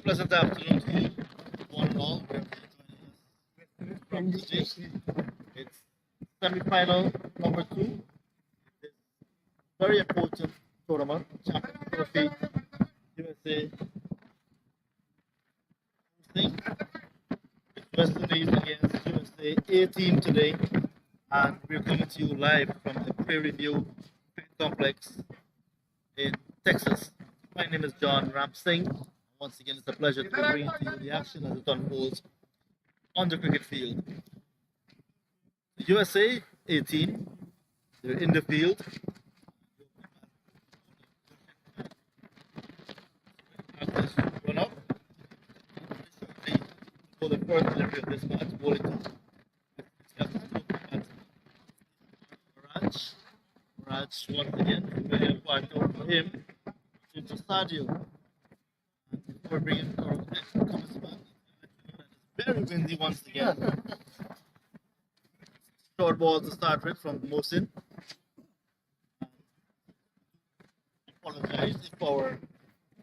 Pleasant afternoon to you, one and all. Wherever you're joining us from today. It's semi-final number 2. It's very important tournament. Champion Trophy, USA hosting. West Indies against USA A team today, and we're coming to you live from the Prairie View Cricket Complex in Texas. My name is John Ramsing. Once again, it's a pleasure to bring to you the action as it unfolds on the cricket field. The USA A team, they're in the field. Run up. For the first delivery of this match, bowling to Raj once again, familiar partner for him, into Stadio. And before bringing our comments back, it's very windy once again. Short ball to start with from Mohsin. Apologize if our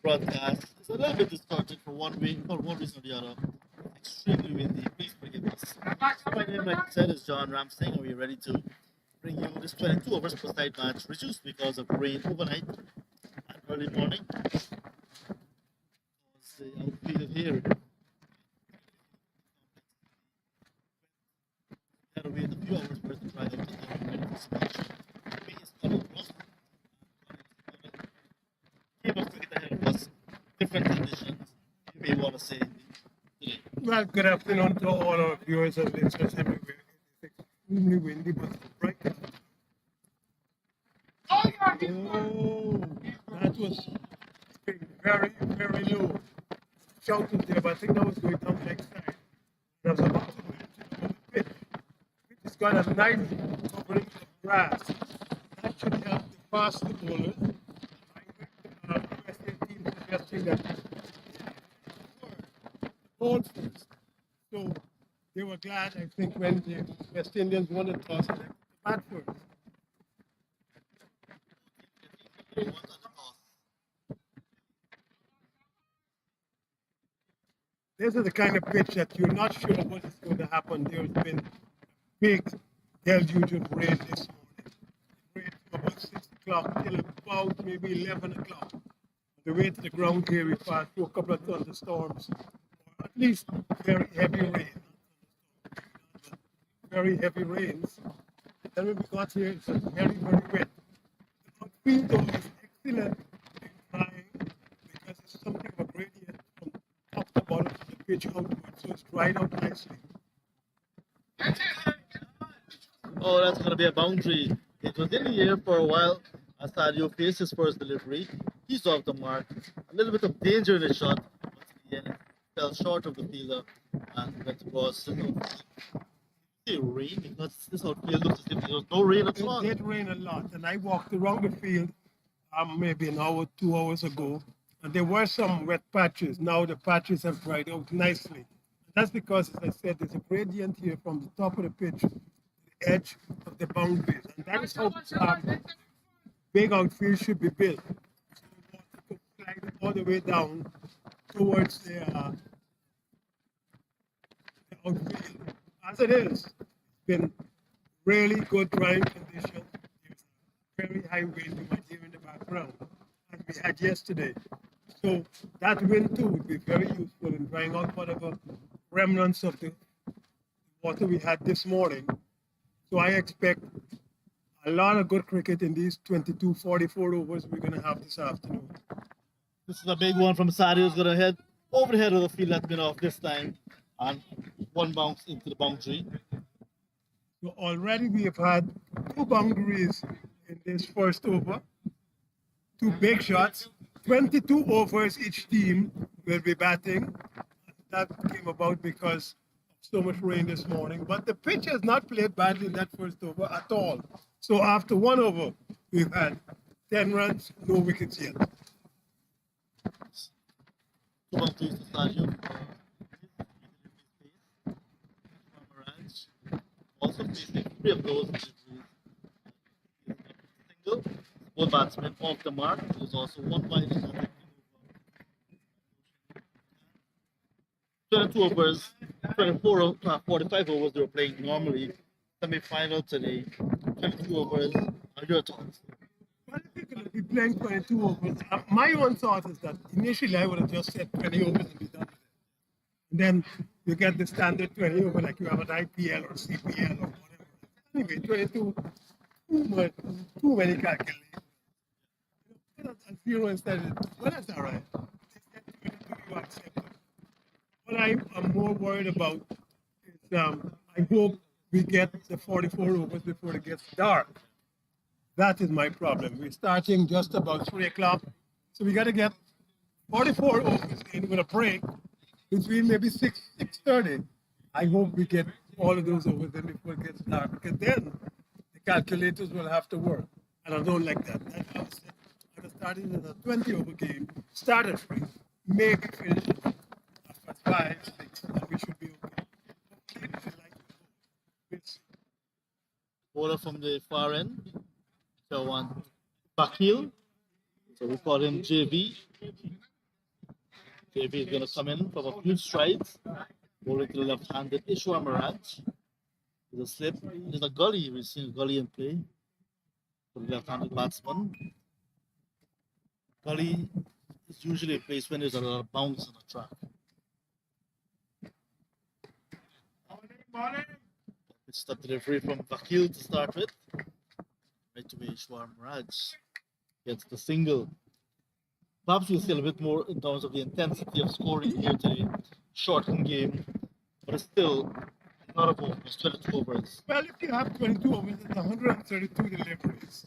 broadcast is a little bit distorted for one reason or the other. Extremely windy. Please forgive us. My name, like I said, is John Ramsing, and we're ready to bring you this 22 overs per side match, reduced because of rain overnight and early morning. The outfield here. We had to wait a few hours for it to dry out and then ready for some action. The way is coming rough. Game of cricket ahead of us. Different conditions, you may want to say today. Well, good afternoon to all our viewers and listeners everywhere. It's extremely windy, but it's bright. Oh, that was very, very low. Shouting there, but I think that was going down next time. And I was about to mention about the pitch. It's got a nice covering of grass. That should help the faster bowlers. I heard the USA team suggesting that ball first. So they were glad, I think, when the West Indians won the toss and the bat first. This is the kind of pitch that you're not sure what is going to happen. There's been big deluge of rain this morning. It rained from about 6 o'clock till about maybe 11 o'clock. The way to the ground here, we passed through a couple of thunderstorms, or at least very heavy rain. Very heavy rains. Then when we got here, it was very, very wet. The outfield though is excellent in drying because it's something of a gradient from top to bottom of the pitch outward, so it's dried out nicely. Oh, that's going to be a boundary. It was in the air for a while as Sadio faced his first delivery. He's off the mark. A little bit of danger in his shot, but in the end, fell short of the fielder and went across. Rain because this outfield looks as if there was no rain at all. It did rain a lot, and I walked around the field maybe an hour, 2 hours ago, and there were some wet patches. Now the patches have dried out nicely. That's because, as I said, there's a gradient here from the top of the pitch to the edge of the boundaries, and that is how big outfield should be built. So the water could slide all the way down towards the outfield. As it is, it's been really good drying conditions. There's a very high wind you might hear in the background, as we had yesterday. So that wind too would be very useful in drying out whatever remnants of the water we had this morning. So I expect a lot of good cricket in these 22, 44 overs we're going to have this afternoon. This is a big one from Sadio, who's going to head over the head of the field that's been off this time. And one bounce into the boundary. So already we have had 2 boundaries in this first over, 2 big shots, 22 overs each team will be batting. That came about because of so much rain this morning, but the pitch has not played badly in that first over at all. So after 1 over, we've had 10 runs, no wickets yet. 2 boundaries to Sadio. Also facing 3 of those single. Both batsmen off the mark. There's also 1 wide in that 22 overs, 45 overs they were playing normally. Semi-final today, 22 overs. Your thoughts? Well, if you're going to be playing 22 overs, my own thought is that initially I would have just said 20 overs and be done with it. And then you get the standard 20 over like you have an IPL or CPL or whatever. Anyway, 22, too many calculations. Put it at zero instead of, well, that's all right. You accept it. What I am more worried about is I hope we get the 44 overs before it gets dark. That is my problem. We're starting just about 3 o'clock. So we got to get 44 overs in with a break between maybe 6:30. I hope we get all of those overs in before it gets dark, because then the calculators will have to work. And I don't like that. That's how I was starting in a 20 over game, start at 3, maybe finish at 5, 6, and we should be okay. Bowler from the far end. So one Bakil. So we call him JV. JV is going to come in from a few strides. Bowling to the left-handed Ishwar Maharaj. There's a slip. There's a gully. We've seen a gully in play for the left-handed batsman. Gully is usually a place when there's a lot of bounce on the track. It's the delivery from Vakil to start with. Right away, Ishwar Maharaj gets the single. Perhaps we'll see a little bit more in terms of the intensity of scoring here today. Shortened game, but it's still a lot of overs, 22 overs. Well, if you have 22 overs, it's 132 deliveries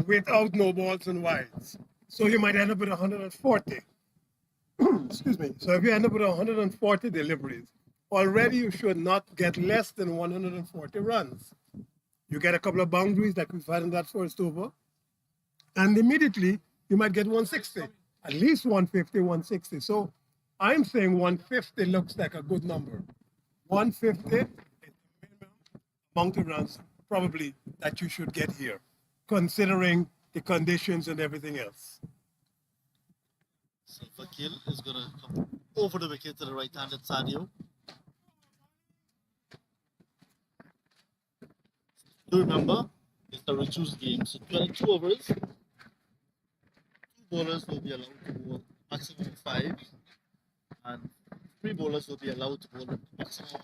without no balls and wides. So you might end up with 140. Excuse me. So if you end up with 140 deliveries, already you should not get less than 140 runs. You get a couple of boundaries like we've had in that first over, and immediately you might get 160, at least 150, 160. So I'm saying 150 looks like a good number. 150 is the minimum amount of runs probably that you should get here, considering the conditions and everything else. So Vakil is going to come over the wicket to the right-handed Sadio. Do remember, it's a reduced game. So 22 overs, 2 bowlers will be allowed to bowl maximum 5, and 3 bowlers will be allowed to bowl maximum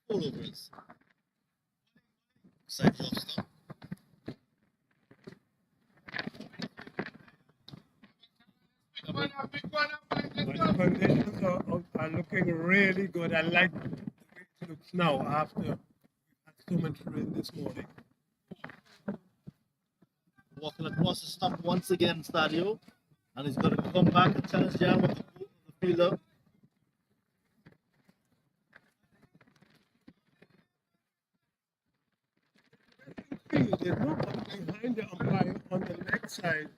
4 overs. Side off stump. The conditions are looking really good. I like the way it looks now after we had so much rain this morning. Walking across the stump once again, Stadio, and he's going to come back and challenge Jan with the fielder. There's nobody behind the umpire on the leg side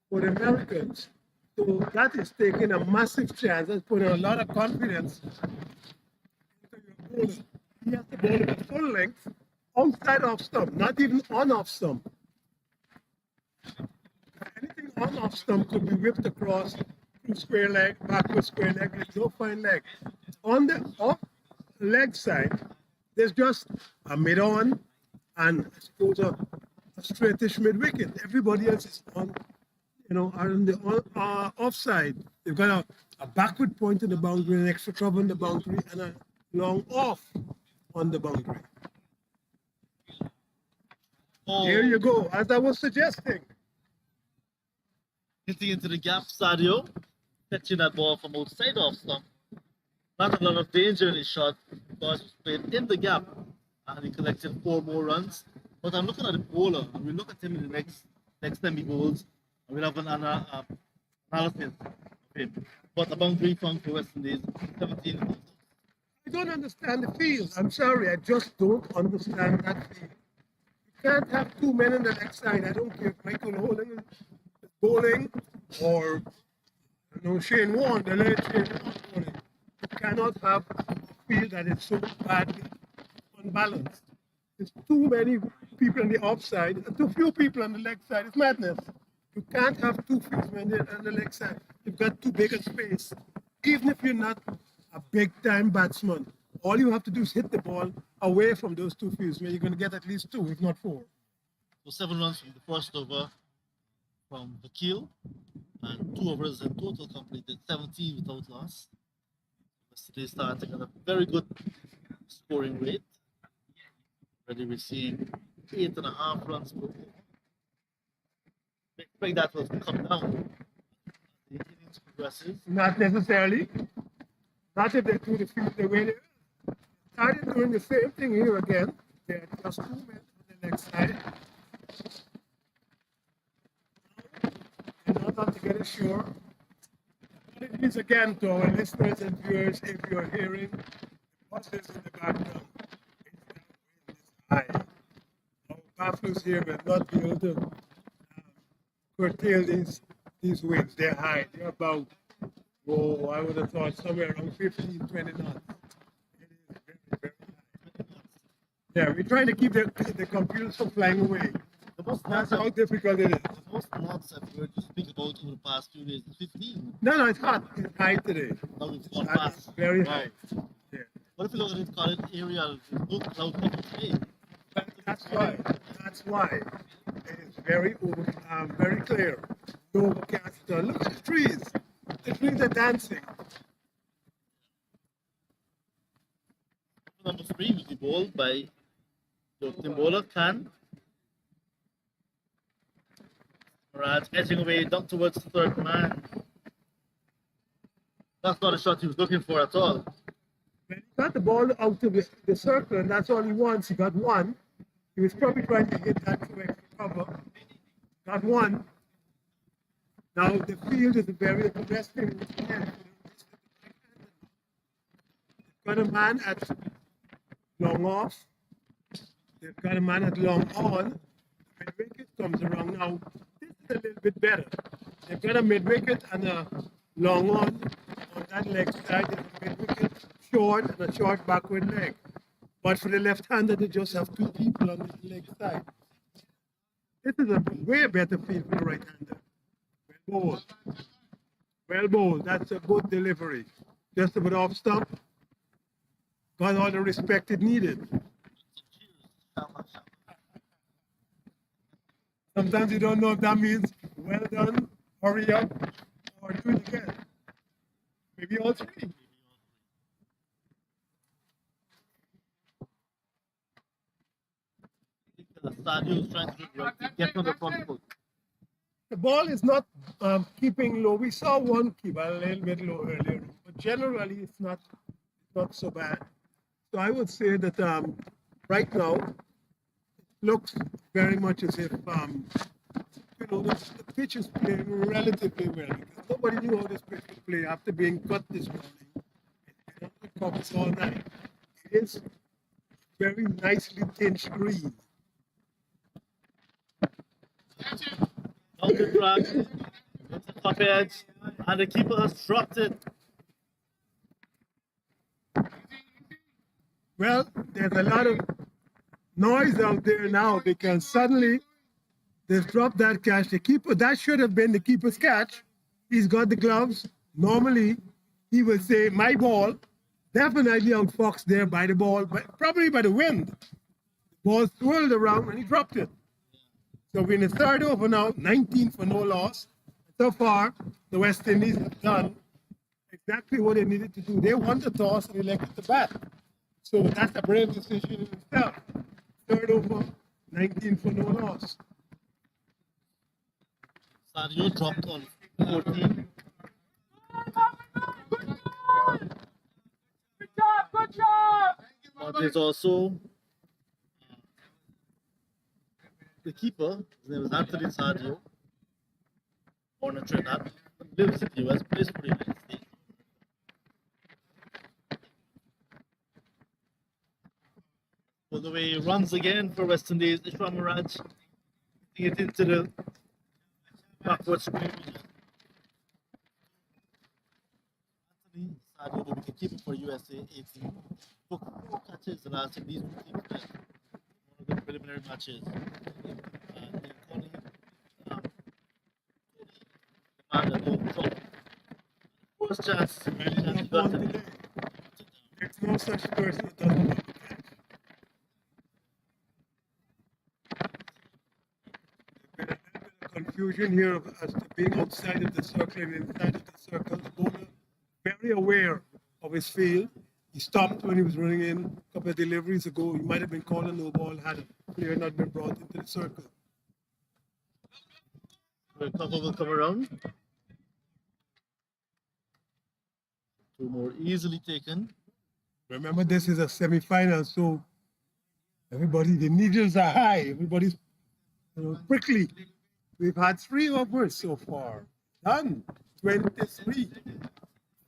for the Americans. So that is taking a massive chance. That's putting a lot of confidence into your bowler. He has to bowl at full length, outside off stump, not even on off stump. Anything on off stump could be whipped across through square leg, backward square leg. There's no fine leg. On the off leg side, there's just a mid on and I suppose a straightish mid wicket. Everybody else is on, are on the offside. They've got a backward point in the boundary, an extra cover in the boundary, and a long off on the boundary. Oh, There you go, as I was suggesting. hitting into the gap, Sadio, catching that ball from outside off stump. Not a lot of danger in his shot because he played in the gap and he collected 4 more runs. But I'm looking at the bowler, and we look at him in the next time he bowls, and we'll have an analysis of him. But a boundary found for West Indies, 17. I don't understand the field. I'm sorry, I just don't understand that field. You can't have 2 men on the leg side. I don't care if Michael Holding is bowling or Shane Warne, the late Shane Warne bowling. You cannot have a field that is so badly unbalanced. There's too many people on the offside and too few people on the leg side. It's madness. You can't have 2 fieldsmen on the leg side. You've got too big a space. Even if you're not a big time batsman. All you have to do is hit the ball away from those two fields where you're going to get at least 2, if not 4. So 7 runs from the first over from Vakil, and 2 overs in total completed, 17 without loss. Yesterday starting at a very good scoring rate. Already we're seeing 8.5 runs per over. We expect that will come down as the innings progresses. Not necessarily. Not if they do the field the way they started doing the same thing here again. There are just 2 men on the leg side. And not altogether sure. But it means again to our listeners and viewers, if you're hearing the buses in the background, it's high. Our baffles here will not be able to curtail these winds. They're high. They're about, oh, I would have thought somewhere around 15, 20 knots. It is very, very high. Yeah, we're trying to keep the computers from flying away. That's how difficult it is. The most knots I've heard you speak about over the past few days is 15. No, it's hot. It's high today. Now it's gone It's past. very high. Wow. Yeah. What if you look at it, call it aerial, no cloud cover today? But that's why. That's why it is very very clear. No overcast at all. Look at the trees. The trees are dancing. Number 3 will be bowled by the opening bowler, Khan. Raj edging away down towards the third man. That's not a shot he was looking for at all. When he got the ball out of the circle, and that's all he wants, he got 1. He was probably trying to hit that to extra cover. Got 1. Now the field is very interesting. Got a man at long off. They've got a man at long on. Mid wicket comes around now. This is a little bit better. They've got a mid wicket and a long on that leg side. There's a mid wicket short and a short backward leg. But for the left-hander, they just have 2 people on the leg side. This is a way better field for the right-hander. Well bowled. Well bowled. That's a good delivery. Just a bit off stump. Got all the respect it needed. Sometimes you don't know if that means well done, hurry up, or do it again. Maybe all 3. The Sadio is trying to do it right to get on the front foot. The ball is not keeping low. We saw one keep a little bit low earlier, but generally it's not so bad. So I would say that right now it looks very much as if the pitch is playing relatively well because nobody knew how this pitch would play after being cut this morning. It's been on the covers all night. It is very nicely tinged green. Down the track, into the top edge, and the keeper has dropped it. Well, there's a lot of noise out there now because suddenly they've dropped that catch. The keeper, that should have been the keeper's catch. He's got the gloves. Normally, he will say, my ball. Definitely outfoxed there by the ball, but probably by the wind. The ball swirled around and he dropped it. So we're in the third over now, 19 for no loss. So far, the West Indies have done exactly what they needed to do. They won the toss and elected to bat. So that's a brave decision in itself. Third over, 19 for no loss. Sadio dropped on 14. Good job! But there's also the keeper, his name is Anthony Sadio, born in Trinidad, lives in the US, plays for the United States. All the way, runs again for West Indies. Ishram Miraj getting it into the backward square. Anthony Sadio, the wicketkeeper for USA 18, took 4 catches the last of these 2 teams played. One of the preliminary matches. And they're calling him the man that won't drop. First chance he got today. no such person that doesn't want to catch. There's been a little bit of confusion here as to being outside of the circle and inside of the circle. The bowler, very aware of his field. He stopped when he was running in a couple of deliveries ago. He might have been called a no ball had a player not been brought into the circle. The couple will come around. Two more easily taken. Remember, this is a semi-final, so everybody, the needles are high. Everybody's prickly. We've had 3 overs so far. Done. 23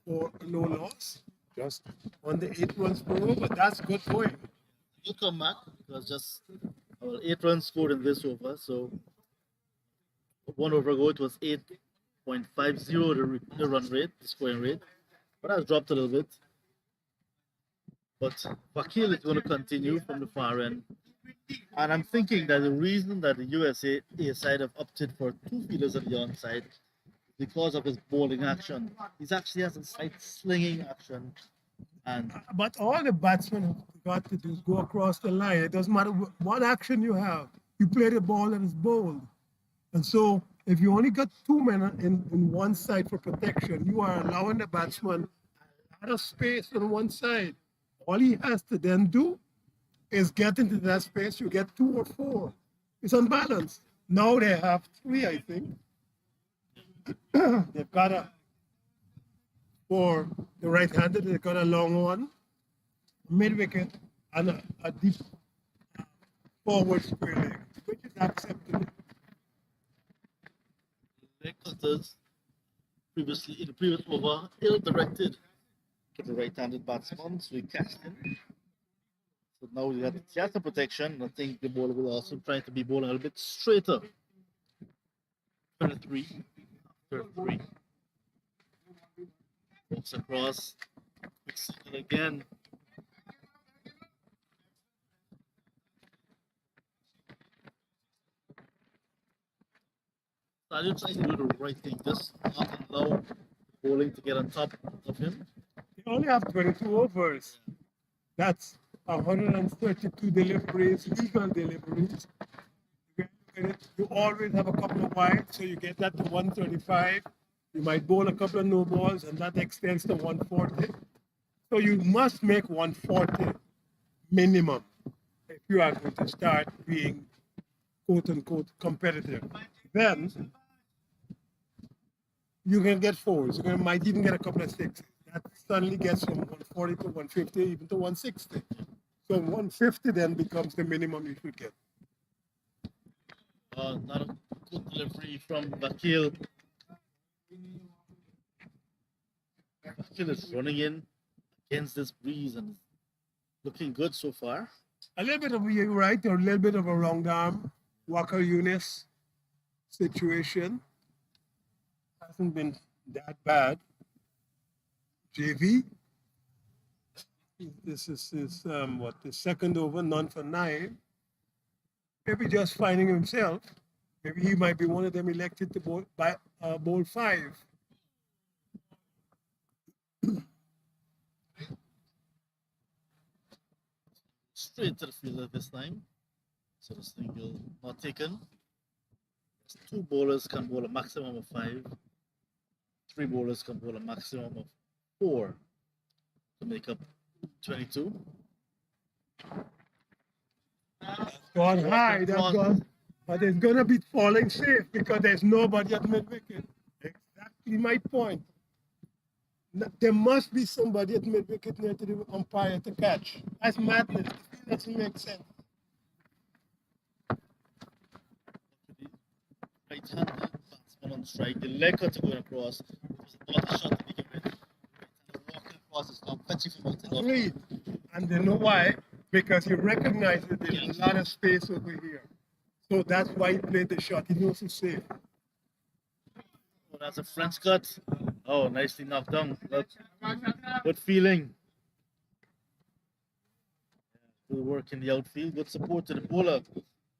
for no loss. Just on the 8 runs per over. That's good going. He'll come back because just 8 runs scored in this over. So 1 over ago it was 8.50 the run rate, the scoring rate. But that's dropped a little bit. But Vakil is going to continue from the far end. And I'm thinking that the reason that the USA side have opted for 2 fielders at the onside is because of his bowling action. He actually has a slight slinging action. And But all the batsmen have got to do is go across the line. It doesn't matter what action you have. You play the ball and it's bowled. And so if you only got 2 men in one side for protection, you are allowing the batsman a lot of space on one side. All he has to then do is get into that space. You get 2 or 4. It's unbalanced. Now they have 3, I think. They've got a, for the right-handed, they've got a long one, mid-wicket, and a deep forward square leg, which is acceptable. leg cutters previously in the previous over ill-directed to the right-handed batsman, so he catched him. So now he has the protection. I think the bowler will also try to be bowling a little bit straighter. 23. 33. Walks across. Quick single again. Sadio trying to do the right thing, just not allow bowling to get on top of him. They only have 22 overs. That's 132 deliveries, legal deliveries. You always have a couple of wides, so you get that to 135. You might bowl a couple of no balls, and that extends to 140. So you must make 140 minimum if you are going to start being quote unquote competitive. Then you can get 4s. You might even get a couple of 6s. That suddenly gets from 140 to 150, even to 160. So 150 then becomes the minimum you should get. Not a good delivery from Vakil. Vakil is running in against this breeze and looking good so far. A little bit of a right or a little bit of a round arm Walker Eunice situation. Hasn't been that bad. JV. This is his the second over, none for 9. Maybe just finding himself. Maybe he might be one of them elected to bowl 5. Straight to the fielder this time. So the single not taken. 2 bowlers can bowl a maximum of 5. 3 bowlers can bowl a maximum of 4 to make up 22. Gone high, that's gone. But it's going to be falling safe because there's nobody at mid-wicket. Exactly my point. There must be somebody at mid-wicket near to the umpire to catch. That's madness. It doesn't make sense. Right-handed batsman on strike. The leg cutter going across. It was not a shot to begin with. Right-handed walking across is now fetching from out the Agreed. And you know why? Because he recognizes there's a lot of space over here. So that's why he played the shot. He knows it's safe. Oh, that's a French cut. Oh, nicely knocked down. Good feeling. Good work in the outfield. Good support to the bowler.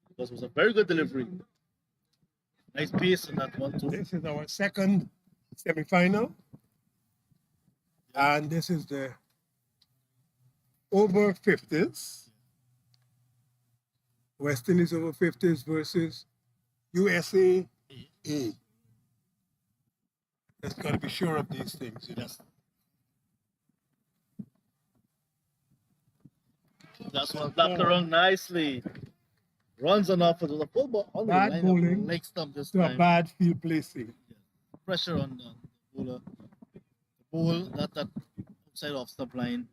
Because it was a very good delivery. Nice pace in that one too. This is our second semi-final. And this is the over 50s. West Indies over 50s versus USA A. Just got to be sure of these things. You know? Yes. That's one blapped around nicely. Runs on off for the full ball on the Bad line bowling leg stump this to a time. bad field placing. Pressure on the bowler. The ball, that outside off stump line.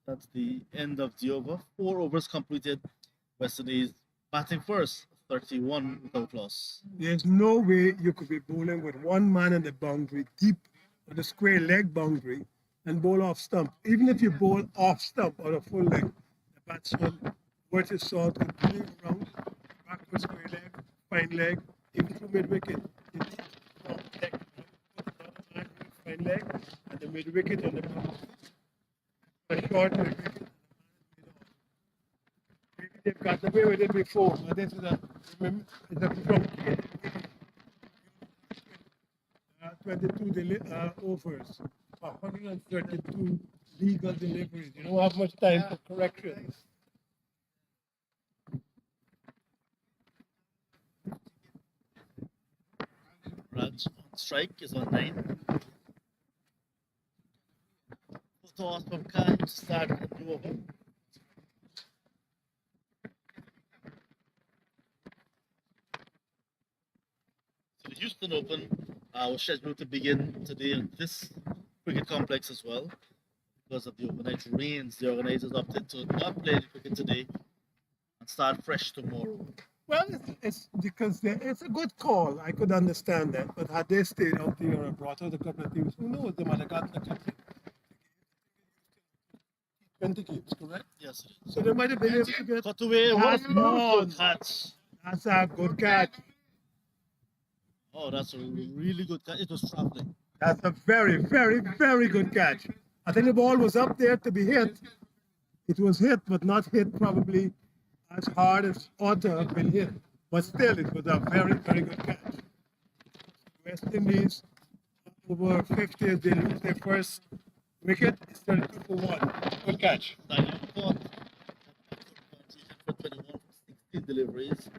That's the end of the over. 4 overs completed. West Indies batting first, 31 without loss. There's no way you could be bowling with one man on the boundary, deep on the square leg boundary, and bowl off stump. Even if you bowl off stump or a full leg, the batsman, what his salt, could play around, backward square leg, fine leg, even through mid wicket. You need from leg, put another man with fine leg, and the mid wicket on the boundary. A short mid wicket. Maybe they've got away with it before, but this is a truncated 22 overs, 132 legal deliveries. You don't have much time for corrections. Raj on strike is on 9. Toss from Khan to start the new over. So the Houston Open was scheduled to begin today at this cricket complex as well. Because of the overnight rains, the organizers opted to not play the cricket today and start fresh tomorrow. Well, it's because it's a good call. I could understand that. But had they stayed out there and brought out a couple of teams, who knows? They might have gotten a couple. 20 games, correct? Yes. So they might have been able to get. Cut away, That's one one. catch. That's a good catch. Oh, that's a really good catch. It was traveling. That's a very, very, very good catch. I think the ball was up there to be hit. It was hit, but not hit probably as hard as ought to have been hit. But still, it was a very, very good catch. West Indies over 50 as they lose their first wicket. It's 32 for 1. Good catch. Daniel caught for 21 from 16 deliveries.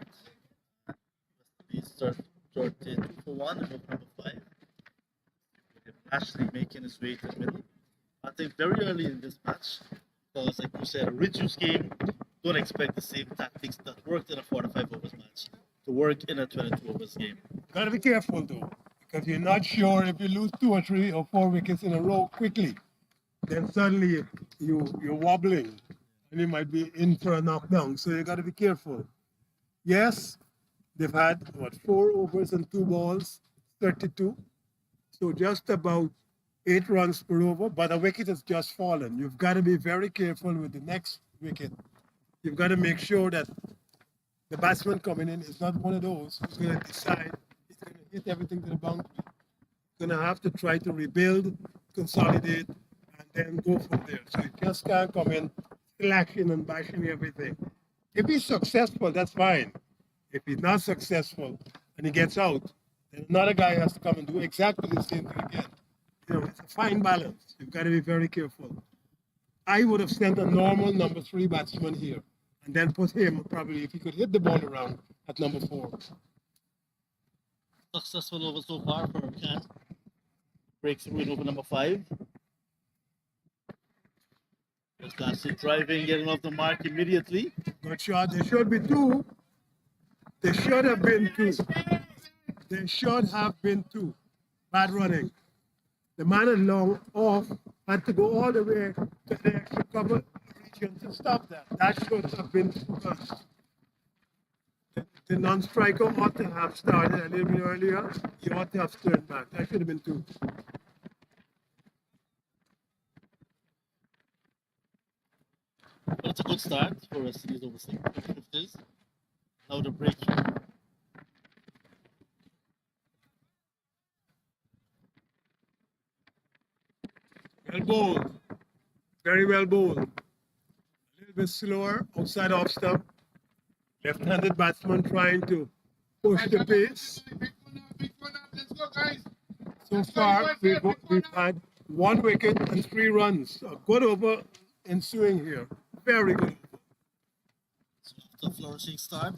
He started 32 for 1 and number 5. Ashley making his way to the middle. I think very early in this match, because like you said, a reduced game, don't expect the same tactics that worked in a 45 overs match to work in a 22 overs game. Gotta be careful though, because you're not sure if you lose 2 or 3 or 4 wickets in a row quickly, then suddenly you're wobbling and you might be in for a knockdown. So you gotta be careful. Yes, they've had 4 overs and 2 balls, 32. So just about 8 runs per over, but a wicket has just fallen. You've got to be very careful with the next wicket. You've got to make sure that the batsman coming in is not one of those who's going to decide he's going to hit everything to the boundary. He's going to have to try to rebuild, consolidate, and then go from there. So you just can't come in slashing and bashing everything. If he's successful, that's fine. If he's not successful and he gets out, then another guy has to come and do exactly the same thing again. You know, it's a fine balance. You've got to be very careful. I would have sent a normal number 3 batsman here and then put him probably, if he could hit the ball around, at number 4. Successful over so far for Khan. Breaks through in over number 5. Just Lassie driving, getting off the mark immediately. Good shot. There should be 2. There should have been 2. There should have been 2. Bad running. The man along off had to go all the way to the extra cover region to stop that. That should have been 2 runs. The non-striker ought to have started a little bit earlier. He ought to have turned back. That should have been 2. But it's a good start for West Indies over 50s. Now the breakthrough. Well bowled. Very well bowled. A little bit slower outside off stump. Left-handed batsman trying to push the pace. So far, we've had 1 wicket and 3 runs. A good over ensuing here. Very good. So after a flourishing start,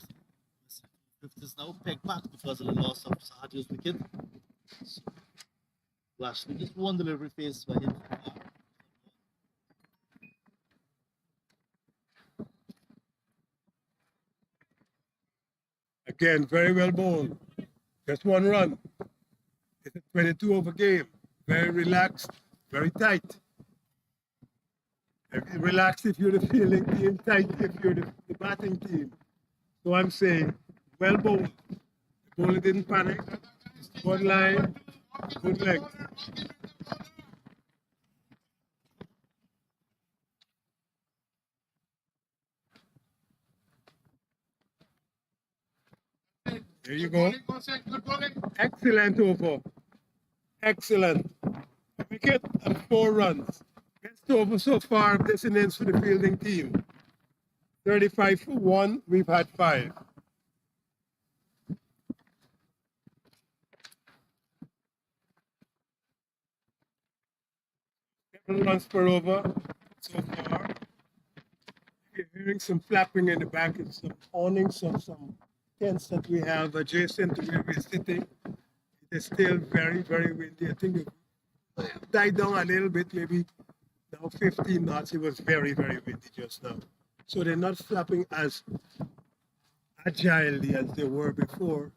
fifth is now pegged back because of the loss of Sadio's wicket. So, Lashley just one delivery phase by him. Again, very well bowled. Just one run. It's a 22 over game. Very relaxed, very tight. Relaxed if you're the fielding team, tight if you're the batting team. So I'm saying, well bowled. The bowler didn't panic. Good line, good length. There you go. Excellent over. Excellent. Wicket and 4 runs. Best over so far of this innings for the fielding team. 35 for 1, we've had 5. Runs per over so far. You're hearing some flapping in the back and some awnings of some tents that we have adjacent to where we're sitting. It is still very, very windy. I think it died down a little bit, maybe now 15 knots. It was very, very windy just now. So they're not flapping as agilely as they were before,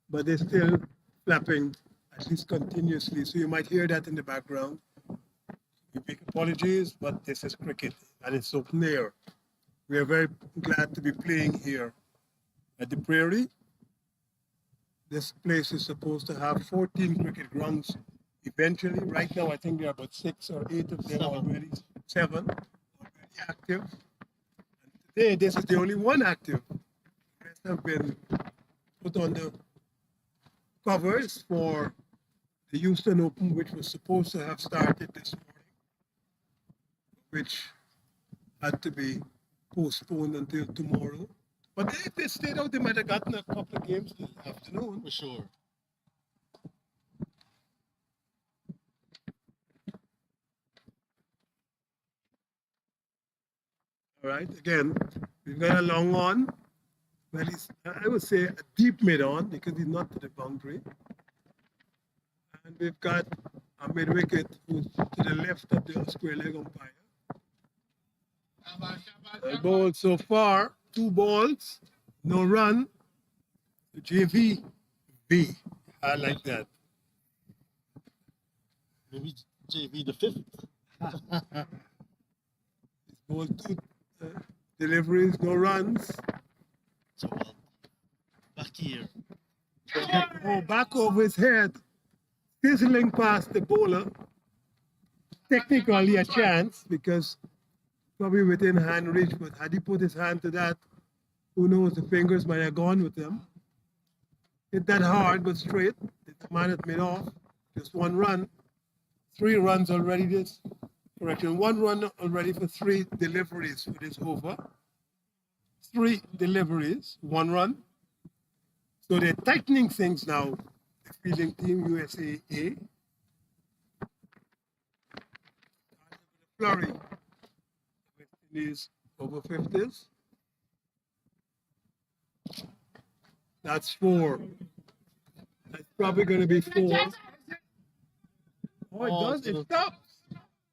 but they're still flapping at least continuously. So you might hear that in the background. We make apologies, but this is cricket and it's open air. We are very glad to be playing here at the Prairie. This place is supposed to have 14 cricket grounds eventually. Right now, I think there are about 6 or 8 of them already, 7 already active. And today, this is the only one active. The rest have been put on the covers for the Houston Open, which was supposed to have started this morning, which had to be postponed until tomorrow. But if they stayed out, they might have gotten a couple of games this afternoon. For sure. All right, again, we've got a long on. Well, he's, I would say, a deep mid on because he's not to the boundary. And we've got a mid wicket who's to the left of the square leg umpire. Ball so far, 2 balls, no run. JV V. I like that. Maybe JV the fifth. Ball 2 deliveries, no runs. So back here. Oh, back over his head, fizzling past the bowler. Technically a chance because probably within hand reach, but had he put his hand to that, who knows, the fingers might have gone with him. Hit that hard but straight. The man had made off. Just 1 run. 3 runs already. This correction. 1 run already for 3 deliveries for this over. 3 deliveries, 1 run. So they're tightening things now. The fielding team USA A. Flurry. West Indies over 50s. That's 4. That's probably going to be 4. Oh, it does. It stops.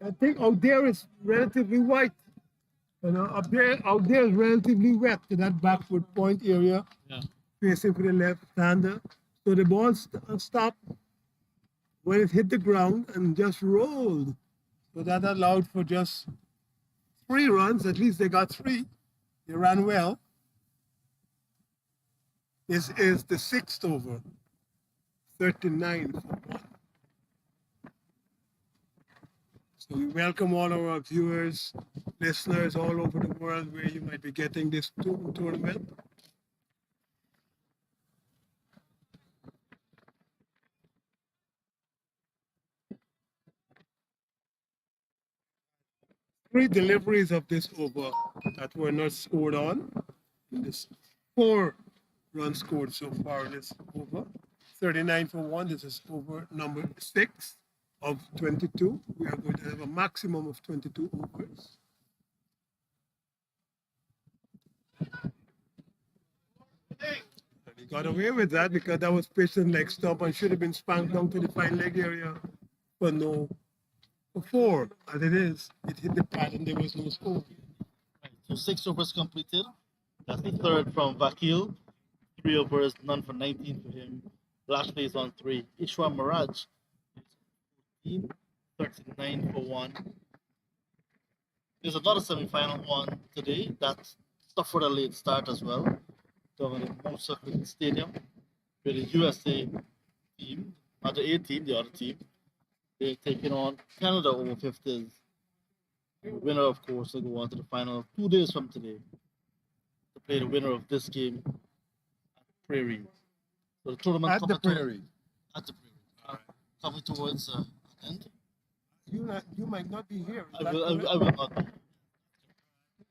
I think out there is relatively white. And out there is relatively wet to that backward point area, facing for the left-hander. So the ball stopped when it hit the ground and just rolled. So that allowed for just 3 runs. At least they got 3. They ran well. This is the 6th over. 39 for 1. So we welcome all our viewers, listeners all over the world where you might be getting this tournament. Three deliveries of this over that were not scored on. This 4 runs scored so far in this over. 39 for 1. This is over number 6 of 22. We are going to have a maximum of 22 overs. got away with that because that was pitched in leg stump and should have been spanked down to the fine leg area, but no. For four, as it is, it hit the pad and there was no score. Right. So 6 overs completed. That's the third from Vakil. 3 overs, none for 19 for him. Lashley is on 3. Ishwan Miraj is 14, 39 for 1. There's another semi-final one today. That's suffered a late start as well. Down at Monster Cricket Stadium, where the USA team, not the A team, the other team, they're taking on Canada over 50s. The winner, of course, will go on to the final 2 days from today to play the winner of this game at Prairie. So the tournament At the coming to- Prairie. at the Prairie. Coming towards an end. You might not be here. Is I that will, I, will, correct? I will not be.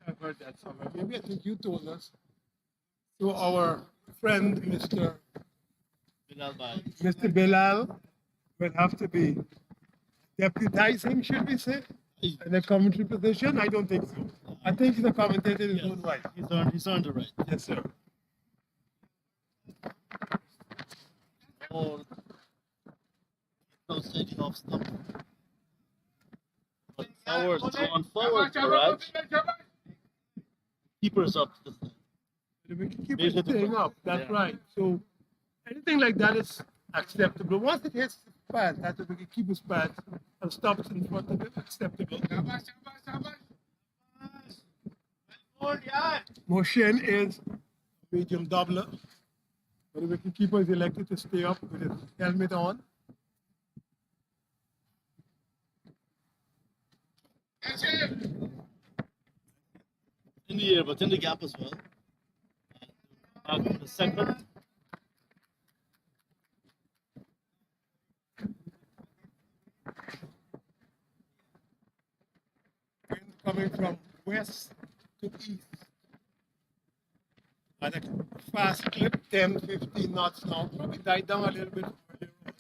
I've heard that somewhere. Maybe I think you told us. So our friend, Bilal Bhai. Mr. Bilal, will have to be deputizing, should we say, in the commentary position? I don't think so. I think he's a commentator in his own right. He's earned the right. Yes, sir. Oh, no taking off stump. But forward, drawn forward, Miraj. Keeper's up this time. We can keep Make it it the staying front. up. That's Yeah. right. So anything like that is acceptable. Once it hits the pad, that's the wicketkeeper's pad and stops in front of it, acceptable. Motion is medium doubler. But the wicketkeeper is elected to stay up with his helmet on. In the air, but in the gap as well. And back to the second. Wind coming from west to east. At a fast clip, 10, 15 knots now. Probably died down a little bit earlier on.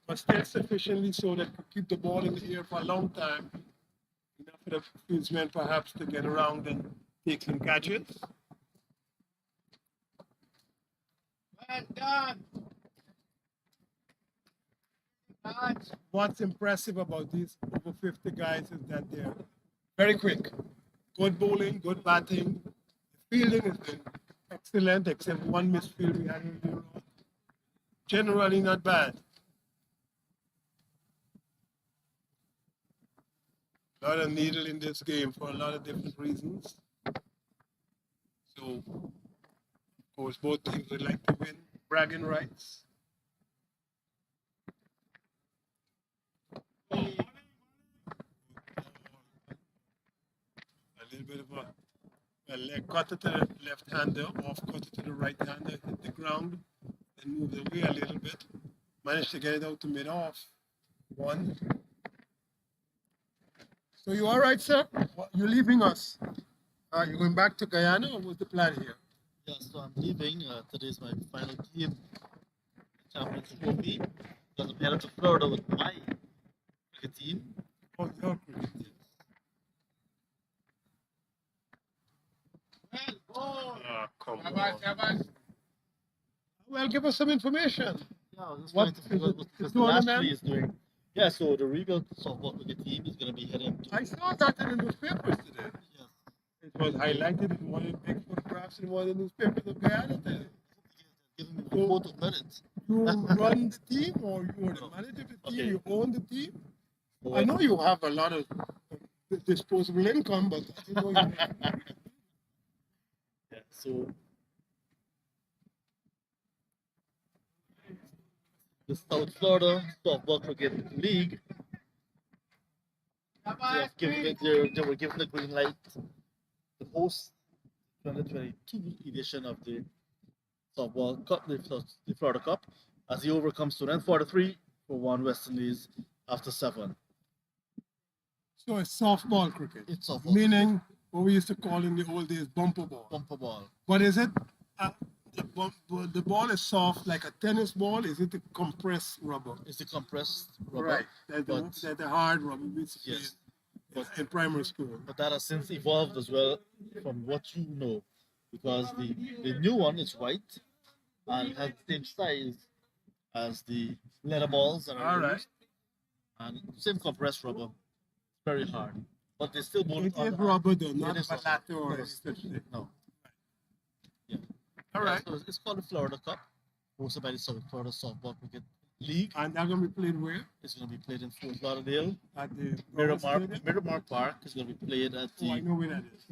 But still sufficiently so that could keep the ball in the air for a long time. Enough for the fieldsmen perhaps to get around and take some catches. Well done. What's impressive about these over 50 guys is that they're very quick. Good bowling, good batting. The fielding has been excellent, except one misfield we had earlier on. Generally not bad. A lot of needle in this game for a lot of different reasons. So, of course, both teams would like to win bragging rights. A little bit of a leg cutter to the left hander, off cutter to the right hander, hit the ground, then moved away a little bit. Managed to get it out to mid off. One. So you all right, sir? You're leaving us. You going back to Guyana, or what's the plan here? Yeah, so I'm leaving. Today's my final game. Champions Trophy. Because I'm headed to Florida with my cricket team. Oh, your cricket team. Come on. Well, give us some information. Yeah, I was just What trying to figure out is what it- Mr. the tournament? Lashley is doing. Yeah, so the rebuild softball cricket team is going to be heading to. I saw that in the newspapers today. Yes. It was highlighted in one of the big photographs in one of the newspapers of Guyana today. Giving me the vote of merit. You run the team, or you are the manager of the team, Okay. you own the team? So, I know you have a lot of disposable income, but I didn't know you. Yeah, so the South Florida Softball Cricket League, they were given the green light to host 2022 edition of the Softball Cup, the Florida Cup, as the over comes to an end 43 for 1 West Indies after 7. So it's softball cricket, It's softball. meaning what we used to call in the old days bumper ball. Bumper ball. But is it, the ball is soft like a tennis ball? Is it the compressed rubber? It's the compressed rubber. Right, but- that's the hard rubber we used to play Yes. in primary school. But that has since evolved as well from what you know, because the new one is white and has the same size as the leather balls that are All right. used, and same compressed rubber. Very hard, but they still bowl It on. is rubber though, It not is rubber. balata or No, any it's- such thing. no. Yeah. All Yeah, right. so it's called the Florida Cup, hosted by the South Florida Softball Cricket League. And they're going to be played where? It's going to be played in Fort Lauderdale. At the Miramar, Miramar Park is going to be played at Oh, I the know where that is.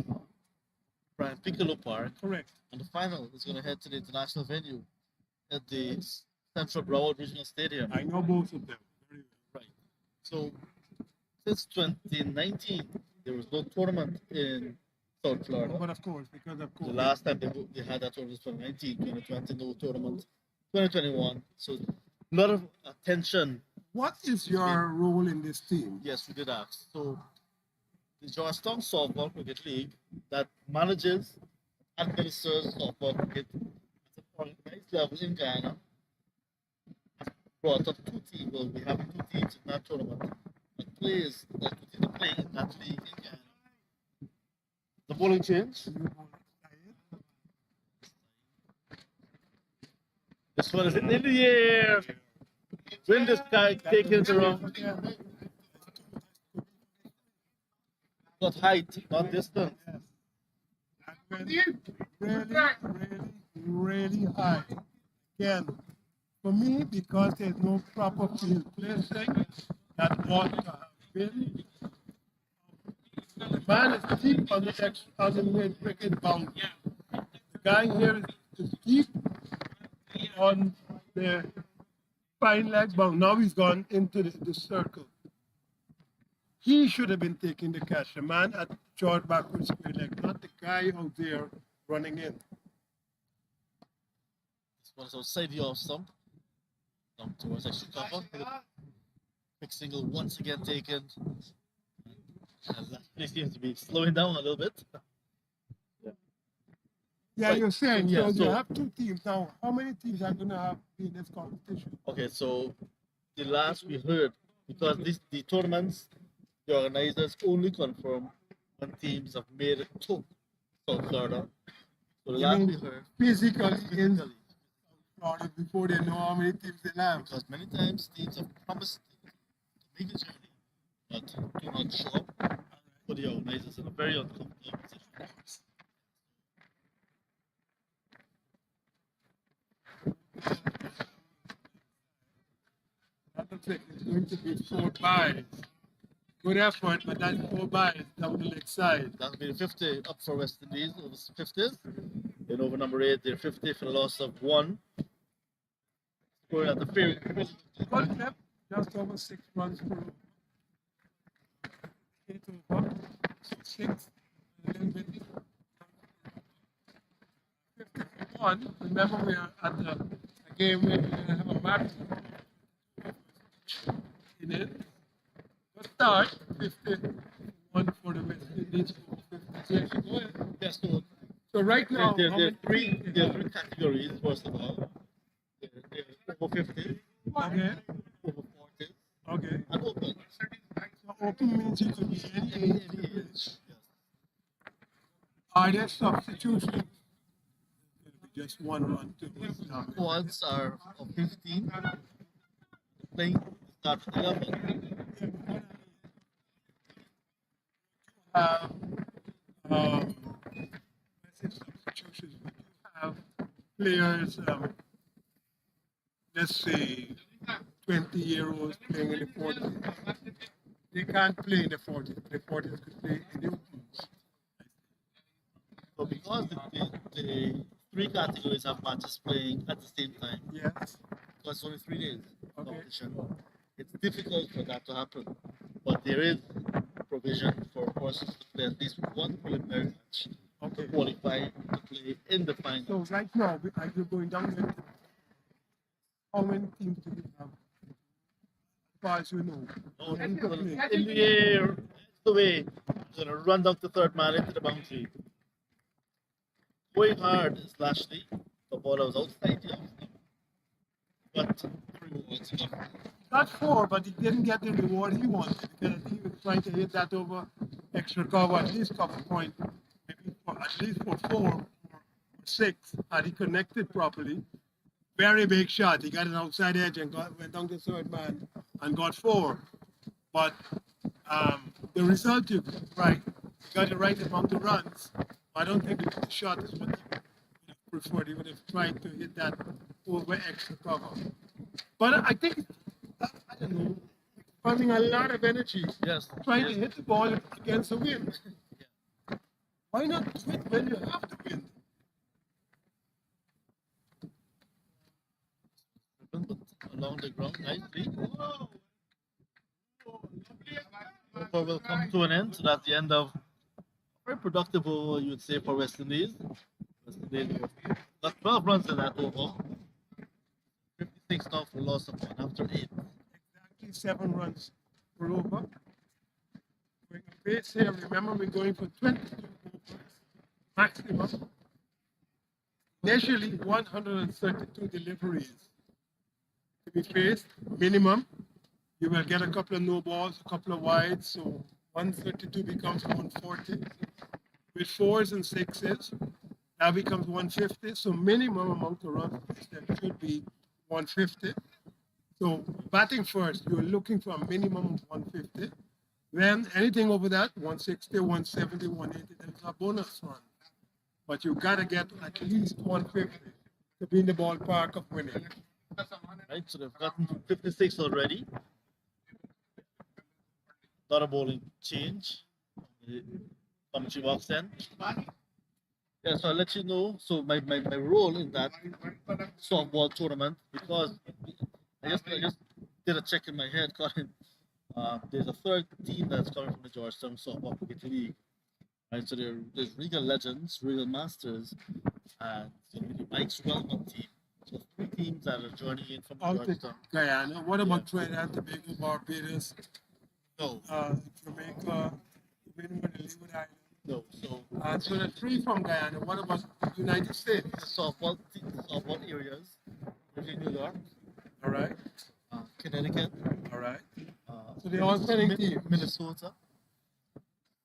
Brian Piccolo Park. Correct. And the final is going to head to the international venue at the Central Broward Regional Stadium. I know both of them. Very well. Right. So since 2019, there was no tournament in South Florida. But of course, because of The course. last time they had that tournament was 2019, 2020, no tournament, 2021. So a lot of attention. What is your role in this team? Yes, we did ask. So the Georgetown Softball Cricket League that manages, administers softball cricket at a organized level in Guyana brought up two teams. Well, we have two teams in that tournament that plays that continue to play in that league in Guyana. The bowling change. This one is in the air. When this guy taking it around, not height, not distance. Really high. Again, for me, because there's no proper field placing, that ought to have been. The man is deep on the mid-cricket boundary. The guy here is deep on the fine leg bound. Now he's gone into the circle. He should have been taking the catch. The man at short backward square leg, not the guy out there running in. This one is outside the off stump. Down towards extra cover. Big single once again taken. And that really seems to be slowing down a little bit. Yeah, Right. you're saying, Yeah, so you so- have two teams now. How many teams are going to have in this competition? Okay, so the last we heard, because the tournaments, the organizers only confirm when teams have made it to South Florida. So the You last mean we heard, physically in physically, Florida before they know how many teams they have. because many times teams have promised to make the journey, but do not show up, put the organizers in a very uncomfortable position. That's it. It's going to be 4 byes. Good effort, but that's 4 byes down the leg side. That'll be the 50 up for West Indies over 50s. In over number 8, they're 50 for the loss of 1. Scoring at the fair. Good clip, just over 6 runs per over. 8 over, 6, a little bit. 51. Remember, we are at the game where we're going to have a match in it. Let's start 51 for the West Indies. 56. Go ahead. Yes, so So right now, there how are many three teams there they are three categories, first of all. They're over 50, have? Okay, over 40, okay. and open. So open means you could be any age. Any age. Yes. Are there substitutions? It'll be just one run to Quads are of 15. Playing start with 11. Let's say substitutions. We do have players, let's say 20-year-olds playing in the 40s. They can't play in the 40s. The 40s could play in the opens. So because the three categories have matches playing at the same time, Yes. because it's only 3 days of Okay. competition, it's difficult for that to happen. But there is provision for persons to play at least one preliminary match to Okay. qualify to play in the final. So right now, as you're going down there, how many teams do you have? As far as you know. Oh, Any well, to play? in the air, the way. He's gonna run down to third man into the boundary. Going hard is Lashley. The ball was outside the off. But the rewards enough. Got 4, but he didn't get the reward he wanted because he was trying to hit that over extra cover, at least couple point, maybe for, at least for 4 or 6. Had he connected properly, very big shot. He got an outside edge and went down to third man and got 4. But the result you right, you got the right amount of runs. I don't think the shot is what he would have preferred. He would have tried to hit that over extra cover. But I think, I don't know, expending a lot of energy Yes. trying to hit the ball against the wind. Why not do it when you have the wind? Along the ground nicely. So we'll come to an end. So that's the end of a very productive over, you would say, for West Indies. West Indies got 12 runs in that over. 56 now for loss of 1 after 8. Exactly 7 runs per over. Going a pace here. Remember, we're going for 22 overs maximum. Initially, 132 deliveries to be faced, minimum. You will get a couple of no balls, a couple of wides, so 132 becomes 140. With 4s and 6s, that becomes 150. So minimum amount of runs that should be 150. So batting first, you're looking for a minimum of 150. Then anything over that, 160, 170, 180, there's a bonus run. But you gotta get at least 150 to be in the ballpark of winning. Right, so they've gotten to 56 already. Not a bowling change. Commentary box then. Yeah, so I'll let you know. So my role in that softball tournament, because I just did a check in my head, Colin. There's a third team that's coming from the Georgetown Softball Cricket League. Right, so there's Regal Legends, Regal Masters, and the Mike's Relevant team. So 3 teams that are joining in from Out to Georgetown. Guyana. What about Trinidad and Tobago, Barbados, No, Jamaica, Dominican and Leeward Islands? no. So So the 3 from Guyana. What about United States? softball areas, including New York, All right, Connecticut, all right. uh, So they're all sending Min- teams. Minnesota,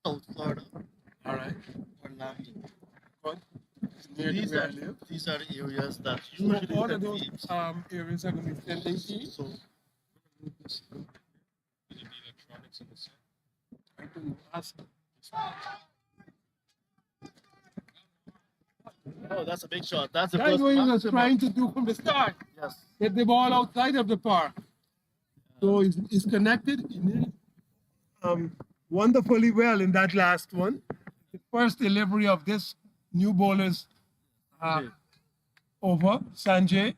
South Florida, All right, Orlando. good. Near These where I are live. these are the areas that So usually all of send those teams. areas are going to be sending teams. So I can ask. oh, that's a big shot. That's the That's first what he was maximum. trying to do from the start. Yes. Get the ball outside of the park. So it's connected wonderfully well in that last one. The first delivery of this new bowler's over, Sanjay,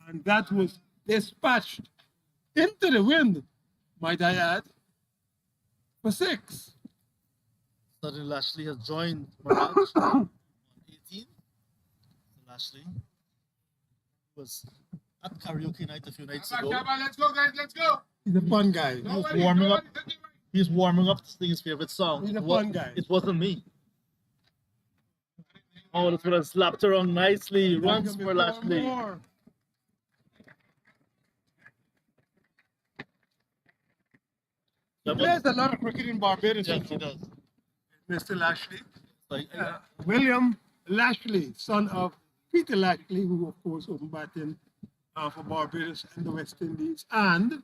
and that was dispatched into the wind, might I add, for 6. Suddenly Lashley has joined Mirage on 18. So Lashley was at karaoke night a few nights ago. Let's go, guys. Let's go. He's a fun guy. He's warming up to sing his favorite song. He's a fun guy. It wasn't me. Oh, that's what I slapped around nicely. Runs for Lashley. He plays a lot of cricket in Barbados. Yes, he does. Mr. Lashley. Like, William Lashley, son of Peter Lashley, who of course opened batting for Barbados and the West Indies, and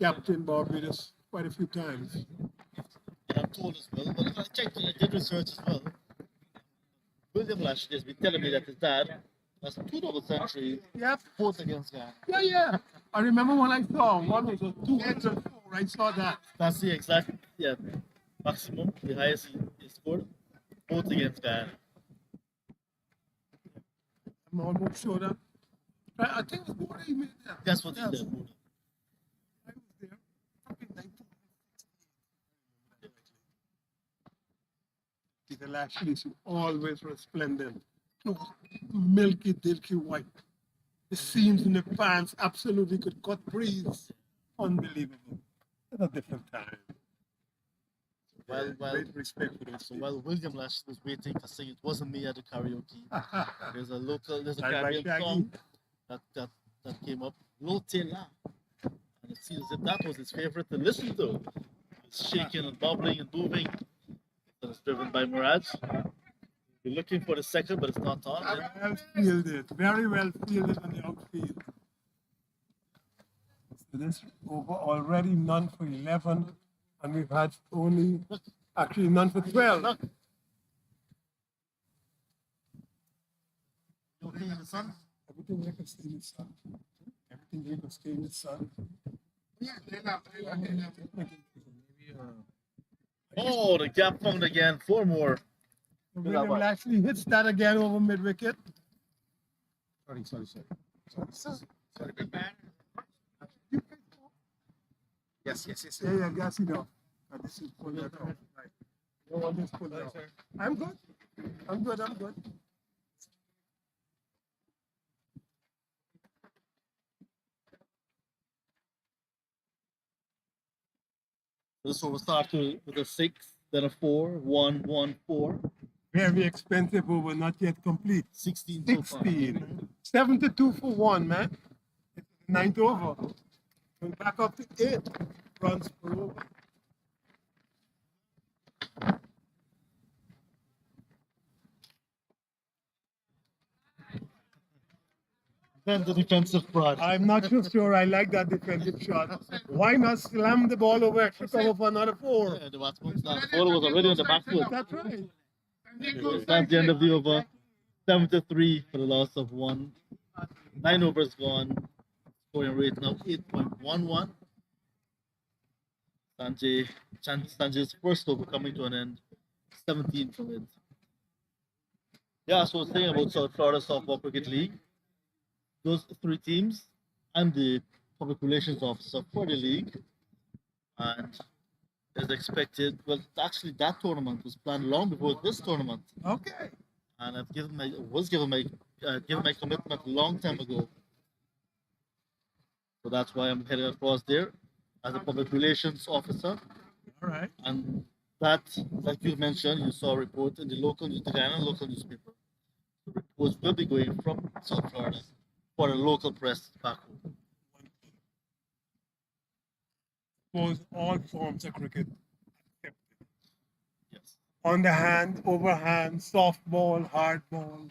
captain Barbados quite a few times. and I'm told as well. But I checked, I did research as well. William Lashley has been telling me that his dad has 2 double centuries, Yep. both against Ghana. Yeah. I remember when I saw one was a 204. I saw that. That's the exact maximum, the highest he scored, both against Ghana. I'm almost sure that. I think it was Border he made that. That's what Yes. he did. I was there. Probably 1968. Peter Lashley is always resplendent. Milky, dilky white. The seams in the pants absolutely could cut breeze. Unbelievable. At a different time. Well, Great respect for those so while William Lashley was waiting to sing "It Wasn't Me" at the karaoke, there's a Like Caribbean Shaggy. song that came up, Lotela. And it seems that that was his favorite to listen to. It's shaking and bubbling and moving. That is driven by Mirage. We're looking for the second, but it's not on. Yeah. Well fielded, very well fielded on the outfield. So this over already none for 11, and we've had only actually none for 12. Look. You okay in the sun? Everything we can stay in the sun. Everything we can stay in the sun. Oh, the gap found again. 4 more. William Lashley hits that again over mid wicket. Sorry. Yes. Yeah, gas it off. This is pull that off. Right. No one is pull that off. I'm good. This one will start with a 6, then a 4, 1, 1, 4. Very expensive over, not yet complete. 16 so far. 16. 72 for 1, man. It's the 9th over. And back up to 8 runs per over. Then the defensive fraud. I'm not too sure I like that defensive shot. Why not slam the ball over extra cover for another 4? Yeah, the batsman, the ball was already on the back foot. That's right. That's the end of the over. 73 for the loss of 1. 9 overs gone. Scoring rate now 8.11. Sanjay's first over coming to an end. 17 from it. Yeah, so saying about South Florida Softball Cricket League. Those 3 teams. I'm the public relations officer for the league. And as expected, well, actually that tournament was planned long before this tournament. Okay. And I've given my commitment a long time ago. So that's why I'm heading across there as a public relations officer. All right. And that, like you mentioned, you saw a report in the local newspaper. The reports will be going from South Florida for the local press back home. Suppose all forms of cricket accepted. Yes. Underhand, overhand, softball, hardball,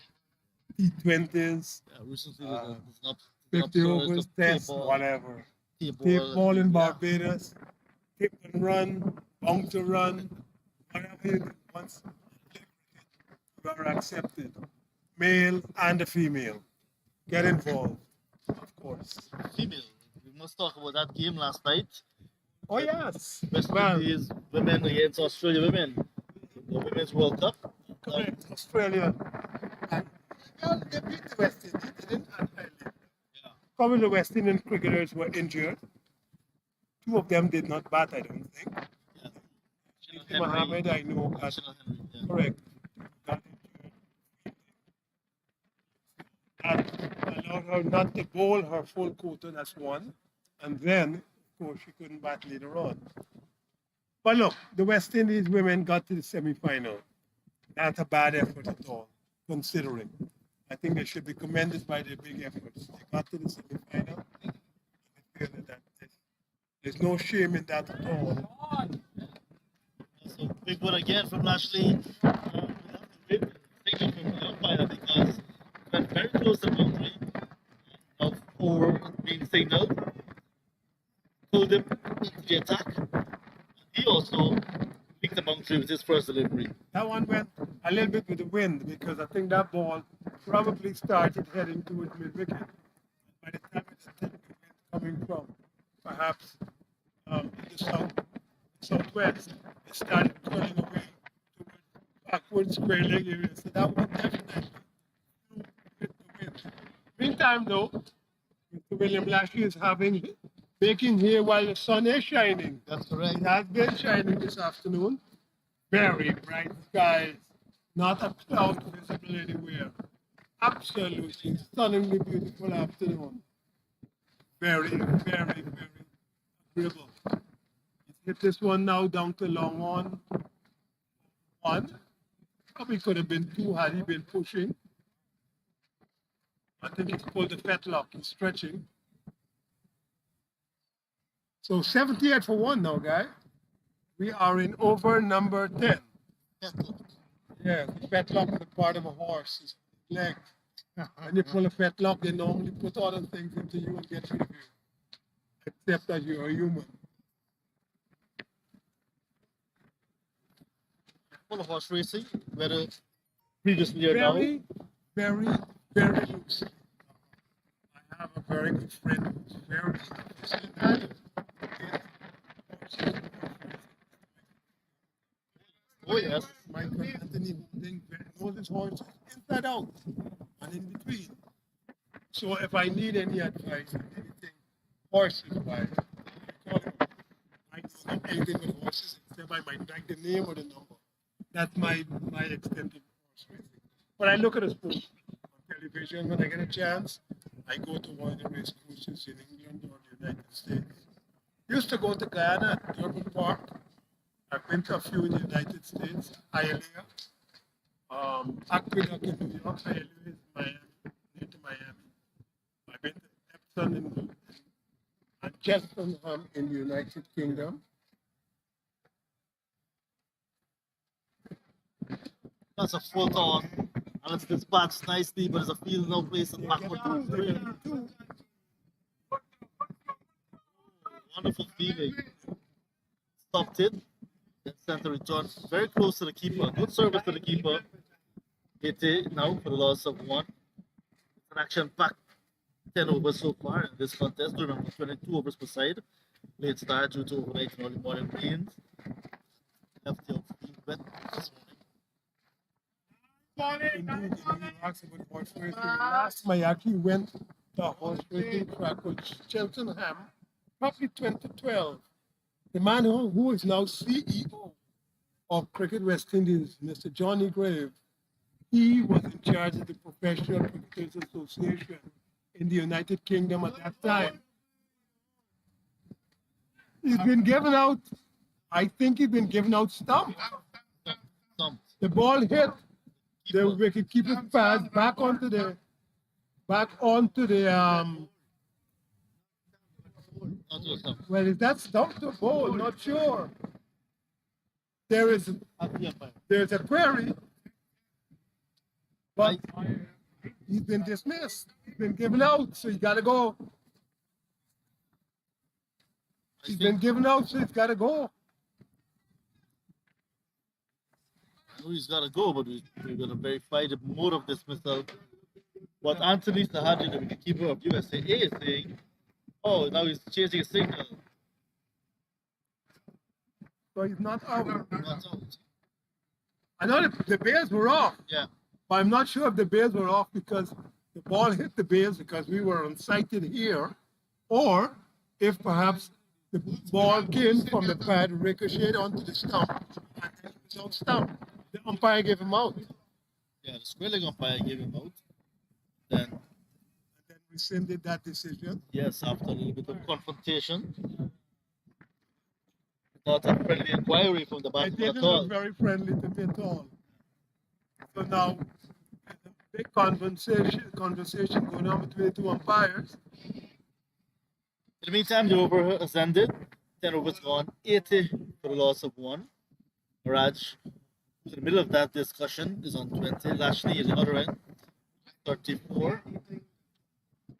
T20s, Recently, there's not 50 overs, test, whatever. Tape ball in Barbados, tip and run, bouncer run, whatever you do. Once you are accepted, male and a female, get involved, of course. Female. We must talk about that game last night. Oh yes. West Well, Indies women against Australia women. The Women's World Cup. correct. Australia. And they beat the West Indies, they didn't handle it. Some of the West Indian cricketers were injured. 2 of them did not bat, I don't think. Yeah. Mohammed, I know. National Henry, yeah. Correct. Got injured. That allowed her not to bowl her full quota, that's 1. And then, of course, she couldn't bat later on. But look, the West Indies women got to the semi-final. Not a bad effort at all, considering. I think they should be commended by their big efforts. They got to the semi-final. I feel that there's no shame in that at all. So big one again from Lashley. Big from the umpire because it went very close to the boundary of 4 being signaled. Pulled him into the attack. He also picked the boundary with his first delivery. That one went a little bit with the wind because I think that ball probably started heading towards mid-wicket. By the time it's coming from perhaps the southwest, it started curling away towards backwards square leg area. So that one definitely flew with the wind. Meantime, though, Mr. William Lashley is baking here while the sun is shining. That's correct. It has been shining this afternoon. Very bright skies, not a cloud visible anywhere. Absolutely stunningly beautiful afternoon. Very, very, very agreeable. Hit this one now down to long on. 1. Probably could have been 2 had he been pushing. I think he's pulled the fetlock. He's stretching. So 78 for 1 now, guy. We are in over number 10. Yeah, the fetlock is a part of a horse. It's leg. When you pull a fetlock, they normally put other things into you and get rid of you, except that you're a human. Full of horse racing, whether previously or now. Very, very, very loose. I have a very good friend who's very interested. Oh yes. Michael Anthony Holding knows his horses inside out and in between. So if I need any advice on anything horses wise, I call him. I don't know anything with horses except I might write the name or the number. That's my extent of horse racing. But I look at the sport on television when I get a chance. I go to one of the race courses in England or the United States. Used to go to Guyana at Durban Park. I've been to a few in the United States. Hialeah, Aqueduct in New York. Hialeah is Miami, near to Miami. I've been to Epsom and Cheltenham in the United Kingdom. That's a full toss. And it's dispatched nicely, but it's a field now place and backward to wonderful feeling. Stopped it. Then center return very close to the keeper. Good service to the keeper. Hit it now for the loss of one. It's an action packed 10 overs so far in this contest. Remember 22 overs per side. Late start due to overnight and early morning rains. Left the outfield wet this morning. Indeed, you asked about horse racing. Last time I actually went to a horse racing track with Cheltenham, probably 2012. The man who is now CEO of Cricket West Indies, Mr. Johnny Grave, he was in charge of the Professional Cricketers Association in the United Kingdom at that time. He's been given out, I think he's been given out stumps. Stumped. The ball hit the wicket keeper's pads back onto the Onto the stump. well, is that stump the ball? Not sure. There's a query, but he's been dismissed. He's been given out, so he gotta go. He's been given out, so he's gotta go. I know he's got to go, but we're going to verify the mode of dismissal. What Anthony Sahaji, the wicketkeeper of USA, is saying, oh, now he's changing a signal. So he's not out. Not out. I know the bails were off, Yeah. but I'm not sure if the bails were off because the ball hit the bails because we were unsighted here, or if perhaps the ball came from the pad, ricocheted onto the stump, and then it was on stump. The umpire gave him out, and Yeah, the squirreling umpire gave him out. Then, then rescinded that decision. yes, after a little bit of confrontation, not a friendly inquiry from the It batsman didn't at all. look very friendly to me at all. So now, there's a big conversation going on between the two umpires. In the meantime, the over has ended. 10 overs gone, 80 for the loss of one. Raj, who's in the middle of that discussion, is on 20. Lashley at the other end, 34.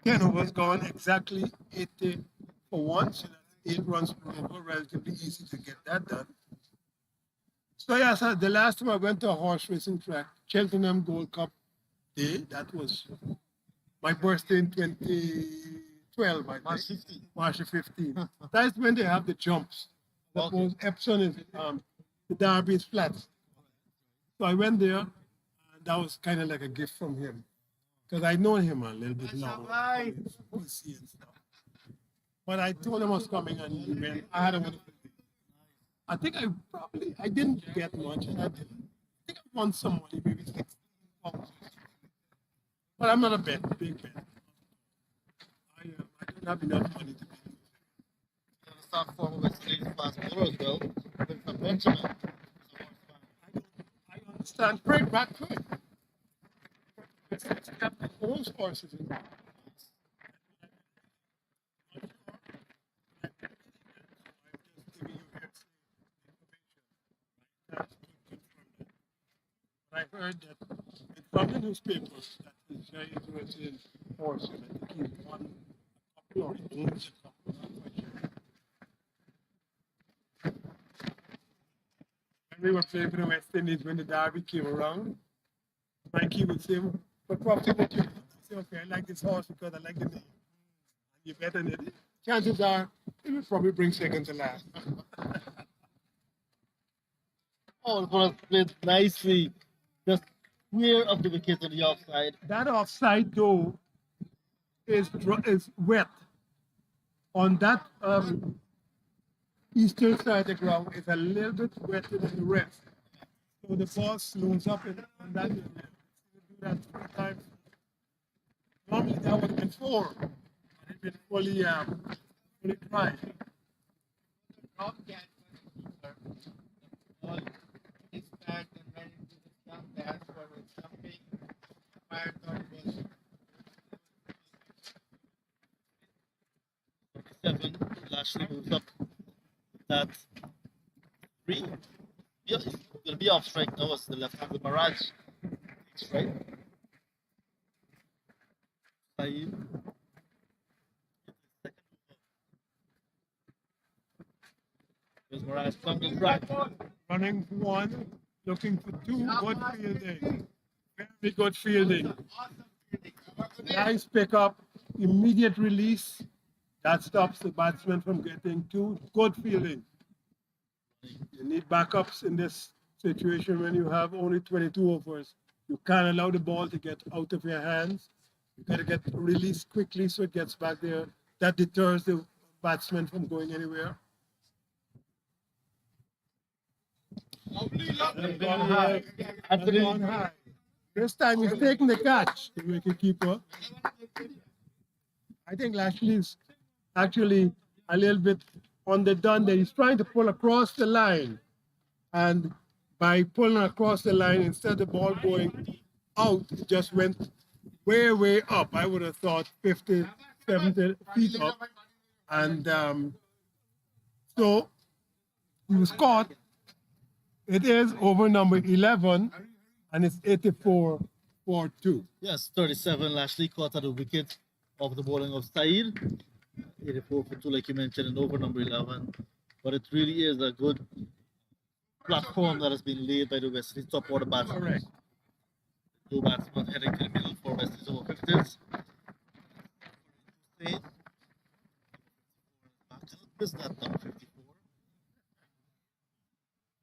10 overs gone, exactly 80 for one, so that's 8 runs per over, relatively easy to get that done. So yes, the last time I went to a horse racing track, Cheltenham Gold Cup Day, that was my birthday in 2012, I think. March 15. March 15. That's when they have the jumps. Okay. Suppose Epsom is, the Derby is flat. So I went there, and that was kind of like a gift from him. Because I know him a little bit now. PC and stuff. But I told him I was coming and he went. I had a wonderful day. I think I didn't get much and I think I won some money, maybe 16 pounds. But I'm not a big bet. I don't have enough money to bet. You understand former West Indies fast bowler as well. Vincent Benjamin. I understand. Great back foot. It's got the horse horses in it. I heard that from the newspapers that he's very interested in horses. I think he won a couple or he owns a couple. I'm not quite sure. When we were playing for the West Indies, when the derby came around, Mikey would say, "What profit would you?" I say, "Okay, I like this horse because I like the name. And you bet on it. Chances are it will probably bring second to last." Oh, the ball played nicely. Just clear of the wicket on the offside. That offside though is wet. On that eastern side of the ground is a little bit wetter than the rest. So the ball slows up on that area. You do that 3 times. Normally that would have been 4. And it's been fully dry. Ball is back and ran into the stump. That's where it's jumping. Fire thought it was 7. Lashley moves up. That's 3. Yeah, it's gonna be off strike now. It's the left hand with Mirage. It's right. Saeed. There's Mirage comes back. Running for 1, looking for 2. Good fielding. Very good fielding. Nice pickup. Immediate release. That stops the batsman from getting 2. Good fielding. You need backups in this situation when you have only 22 overs. You can't allow the ball to get out of your hands. You got to get released quickly so it gets back there. That deters the batsman from going anywhere. They've gone high. They've gone high. This time he's taking the catch, the wicketkeeper. I think Lashley's actually a little bit on the done there. He's trying to pull across the line. And by pulling across the line, instead of the ball going out, it just went way, way up. I would have thought 50, 70 feet up. And so he was caught. It is over number 11, and it's 84 for 2. Yes, 37. Lashley caught at the wicket of the bowling of Saeed. 84 for 2, like you mentioned, and over number 11. But it really is a good platform that has been laid by the West Indies top order batsmen. Correct. 2 batsmen heading to the middle for West Indies over 50s. Is that number 54?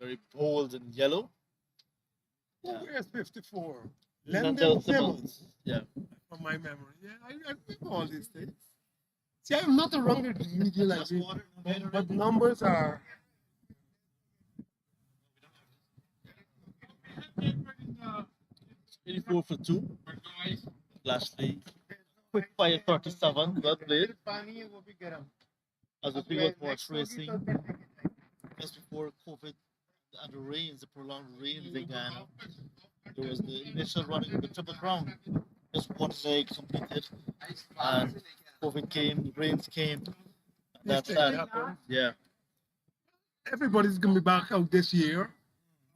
Very bold and yellow. Yeah. Where's 54? Lendl Lendl Simmons. Simmons. Yeah. From my memory. Yeah, I remember all these things. See, I'm not a runner media like you, but numbers are. 84 for 2. Lashley. Quick fire 37. Well played. As we figure out horse racing just before COVID and the rains, the prolonged rains began, there was the initial running of the Triple Crown. Just one leg completed, and COVID came, the rains came. That's that. Yeah. Everybody's gonna be back out this year.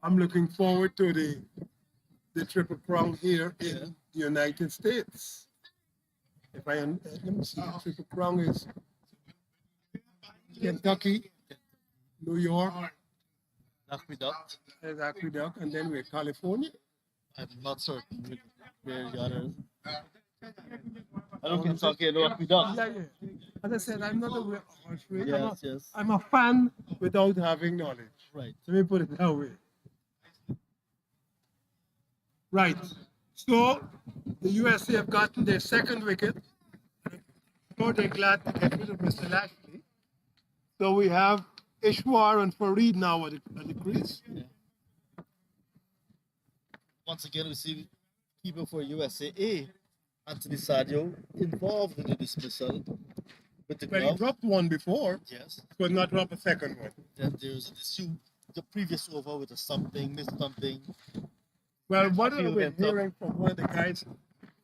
I'm looking forward to the Triple Crown here in the United States. If I let me see, the Triple Crown is Kentucky, New York, Aqueduct. and Aqueduct, and then we're California. I'm not certain where the others. I don't Kentucky, I know Aqueduct. Yeah, yeah. As I said, I'm not a horse race. Yes, yes. I'm a fan without having knowledge. Right. Let me put it that way. Right. So the USA have gotten their second wicket. So they're glad to get rid of Mr. Lashley. So we have Ishwar and Farid now at the crease. Yeah. Once again, we see keeper for USAA, Anthony Sadio, involved in the dismissal with the But he glove. dropped one before, Yes. could not drop a second one. Then there's an issue the previous over with a something, missed something. Well, what Feel we're went up. hearing from one of the guys who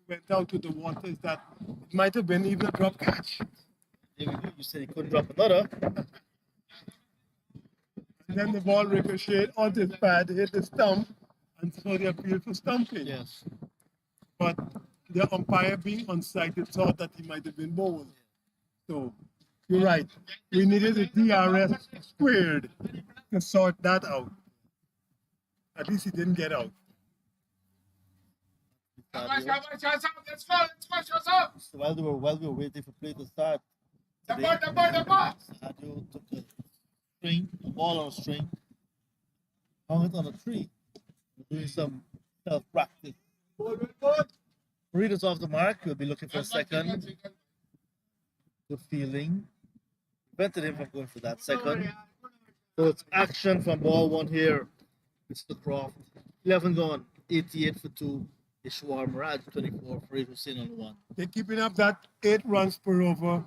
went out to the water is that it might have been even a drop catch. There we go. You said he couldn't drop another. And then the ball ricocheted onto his pad, hit the stump, and so they appealed for stumping. Yes. But the umpire being unsighted thought that he might have been bowled. So you're right. We needed a DRS squared to sort that out. At least he didn't get out. So while we were waiting for play to start, today, Sadio took a ball on a string, hung it on a tree, doing some self practice. Readers off the mark, we'll be looking for a second. The feeling prevented him from going for that second. So it's action from ball one here. Mr. Croft, 11 gone, 88 for 2. Ishwar Miraj, 24 for 8 Hussein on 1. They're keeping up that 8 runs per over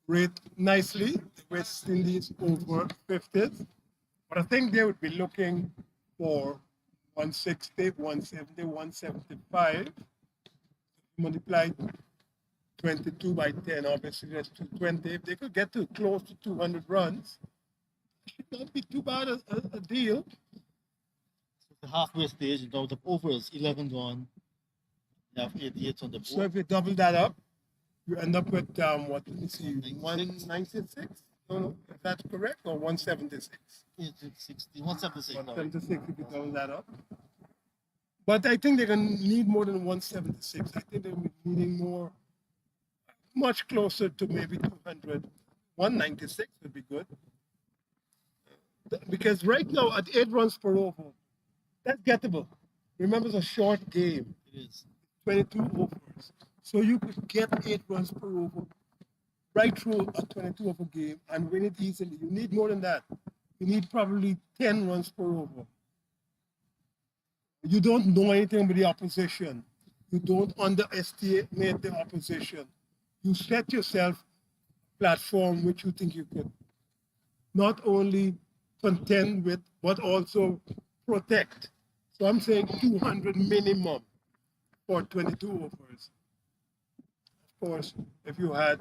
rate nicely. The West Indies over 50s. But I think they would be looking for 160, 170, 175. Multiply 22 by 10, obviously that's 220. If they could get to close to 200 runs, it should not be too bad a deal. The halfway stage in terms of overs, 11 gone. You have 88 on the board. So if you double that up, you end up with what? Let me see, 196. No, if that's correct, or 176. 176. 176 if you double that up. But I think they're going to need more than 176. I think they're needing more, much closer to maybe 200. 196 would be good. Because right now, at 8 runs per over, that's gettable. Remember, it's a short game. It is. 22 overs. So you could get 8 runs per over right through a 22 over game and win it easily. You need more than that. You need probably 10 runs per over. You don't know anything about the opposition. You don't underestimate the opposition. You set yourself a platform which you think you could not only contend with, but also protect. So I'm saying 200 minimum for 22 overs. Of course, if you had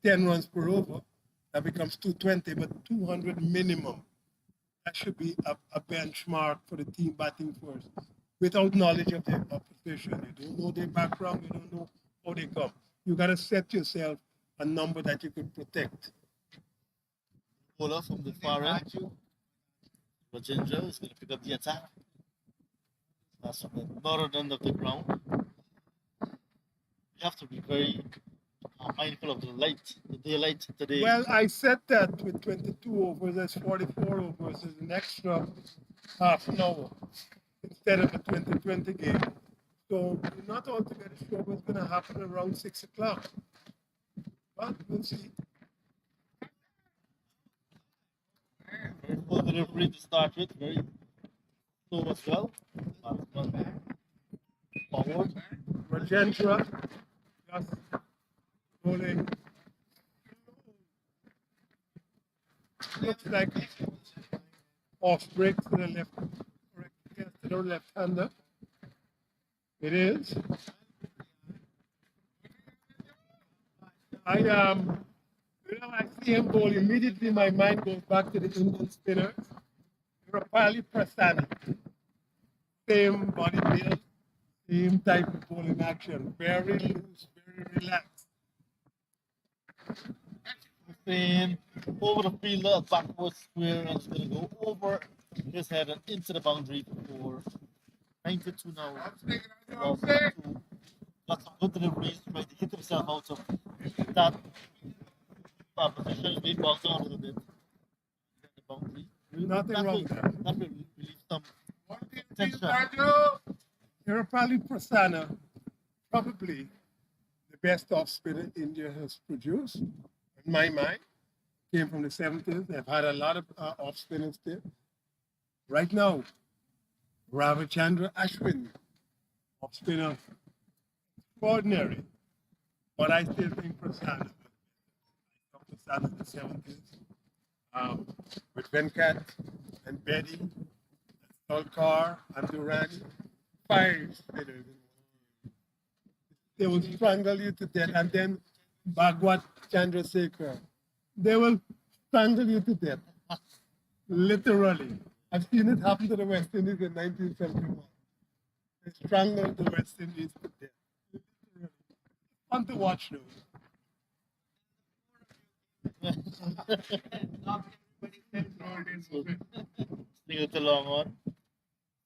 10 runs per over, that becomes 220, but 200 minimum. That should be a benchmark for the team batting first. Without knowledge of the opposition, you don't know their background, you don't know how they come. You got to set yourself a number that you could protect. Bowler from the far end. Rajendra is going to pick up the attack. That's from the northern end of the ground. You have to be very mindful of the daylight today. Well, I said that with 22 overs, that's 44 overs, is an extra half an hour instead of a 2020 game. So you're not altogether sure what's going to happen around 6 o'clock. But we'll see. Very full delivery to start with, very slow as well. Forward. Rajendra just rolling. Looks like off break to the left, correct, yes, to the left-hander. It is. I see him bowl, immediately my mind goes back to the Indian spinners. Rapali Prasanna. Same body build, same type of bowling action. Very loose, very relaxed. Spin over the fielder, backward square, and it's going to go over his head and into the boundary for 92 now. Got some good deliveries, tried to hit himself out of that position. He's been boxed out a little bit. The boundary. Nothing wrong with that. That will relieve some tension. Rapali Prasanna, probably the best off spinner India has produced, in my mind. Came from the 70s. They've had a lot of off spinners there. Right now, Ravichandra Ashwin, off spinner, extraordinary. But I still think Prasanna. Prasanna in the 70s. With Venkat and Betty, Tolkar and Durrani, 5 spinners. They will strangle you to death. And then Bhagwat Chandrasekhar. They will strangle you to death. Literally. I've seen it happen to the West Indies in 1971. They strangled the West Indies to death. Fun to watch though. Sing it along on.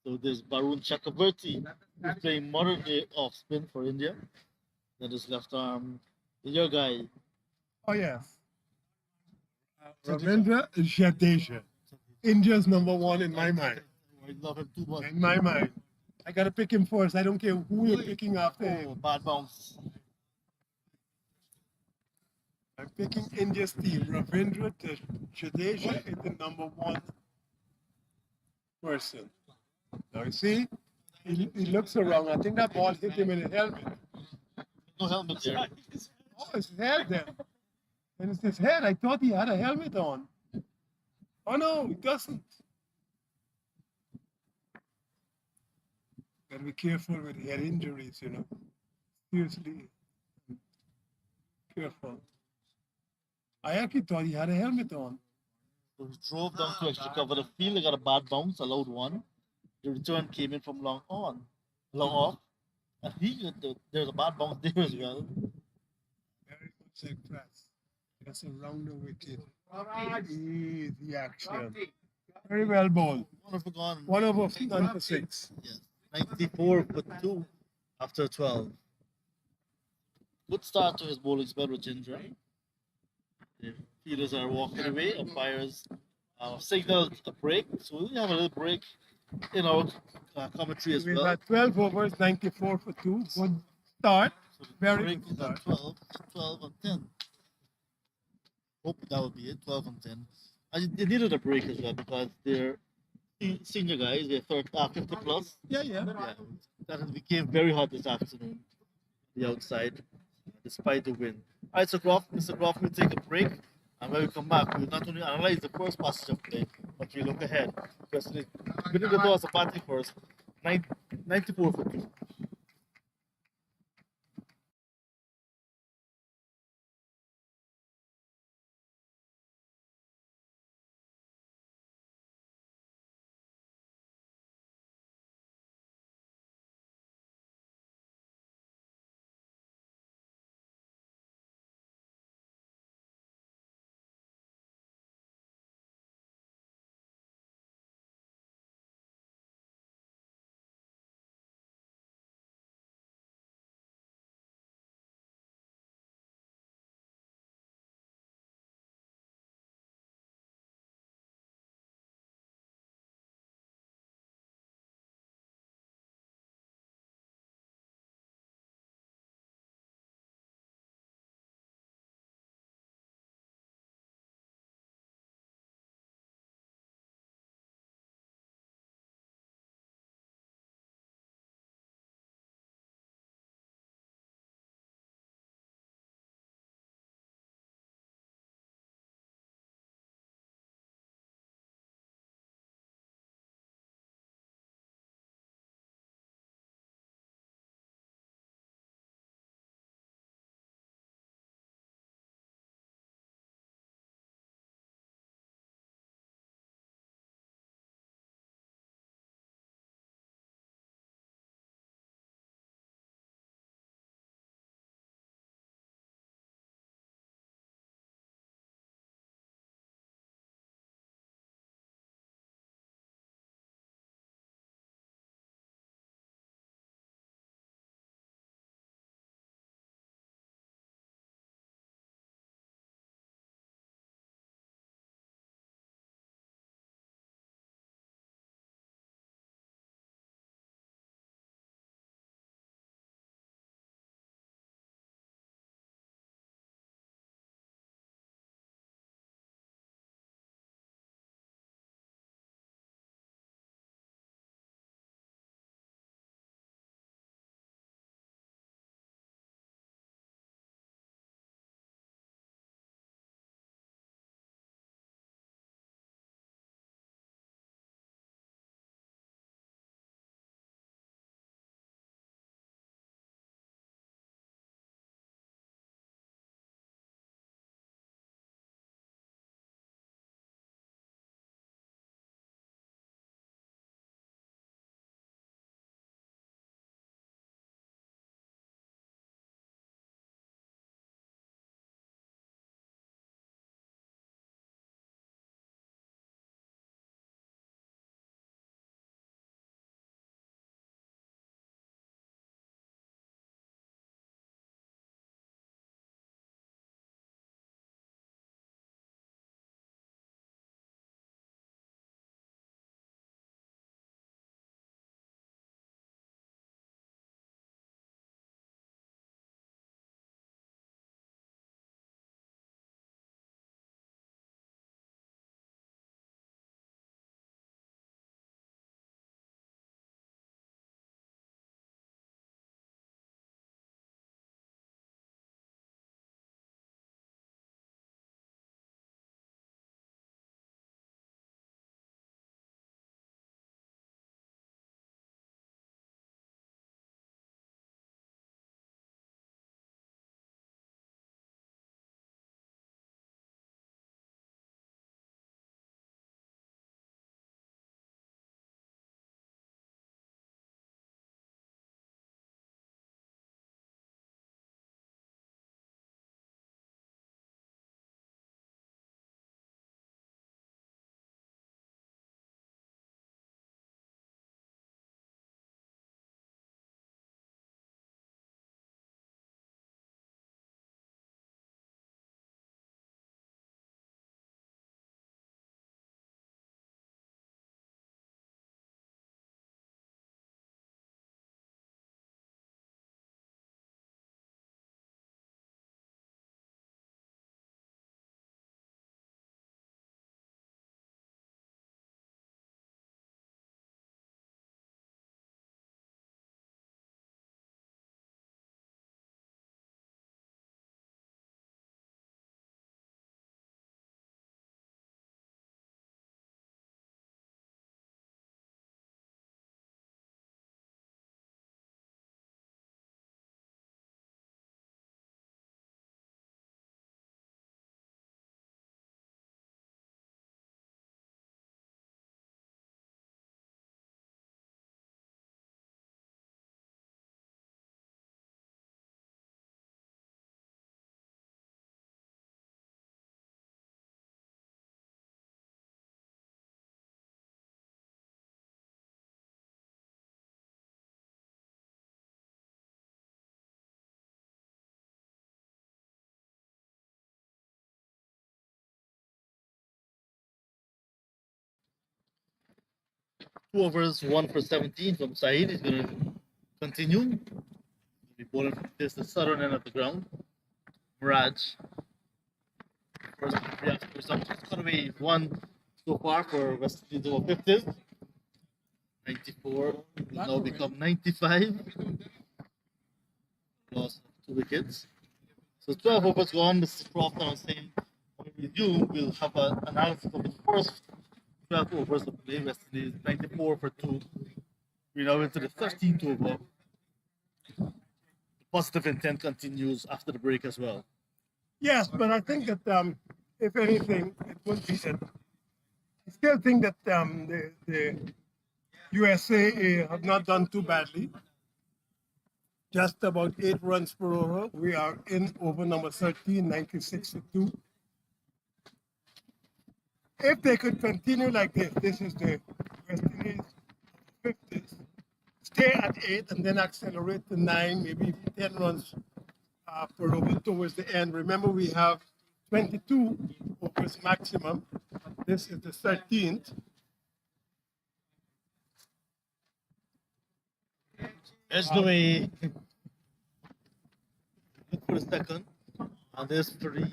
So there's Barun Chakravarti, who's playing modern day off spin for India. Then his left arm, your guy. Oh yes. Ravindra Jadeja. India's number one in my mind. I love him too much. In my mind. I gotta pick him first. I don't care who you're picking after Oh, him. bad bounce. I'm picking India's team. Ravindra Jadeja is the number one person. Now you see, he looks around. I think that ball hit him in the helmet. No helmet there. Oh, it's his head then. And it's his head. I thought he had a helmet on. Oh no, he doesn't. Gotta be careful with head injuries, you know. Seriously careful. I actually thought he had a helmet on. So he drove down to actually cover the field. He got a bad bounce, allowed one. The return came in from long off. And there's a bad bounce there as well. Very good success. That's around the wicket. Easy action. Very well bowled. One over gone. 1 for 6. Yes. 94 for 2 after 12. Good start to his bowling spell with Ginger. The fielders are walking away. Umpires signaled a break. So we have a little break in our commentary as We've well. had 12 overs, 94 for 2. Good start. So the Very break good is at start. 12 and 10. Hope that would be it, 12 and 10. And they needed a break as well because they're senior guys, they're 50 plus. Yeah. Yeah, that became very hot this afternoon, the outside, despite the wind. All right, so Mr. Croft, we'll take a break. And when we come back, we'll not only analyze the first passage of play, but we look ahead. Because we did the toss of batting first, 94 for 2. 2 overs, 1 for 17 from Saeed. He's going to continue. He'll be bowling from the southern end of the ground. Mirage. First delivery after some cutaway. 1 so far for West Indies over 50s. 94 will now become 95. Loss of 2 wickets. So 12 overs gone. Mr. Croft now saying when we resume, we'll have an analysis of the first 12 overs of play. West Indies 94 for 2. We're now into the 13th over. The positive intent continues after the break as well. Yes, but I think that if anything, it would be that. I still think that the USA have not done too badly. Just about 8 runs per over. We are in over number 13, 96 to 2. If they could continue like this is the West Indies 50s, stay at 8 and then accelerate to 9, maybe 10 runs per over towards the end. Remember, we have 22 overs maximum. This is the 13th. There's no way. Look for a second. And there's 3.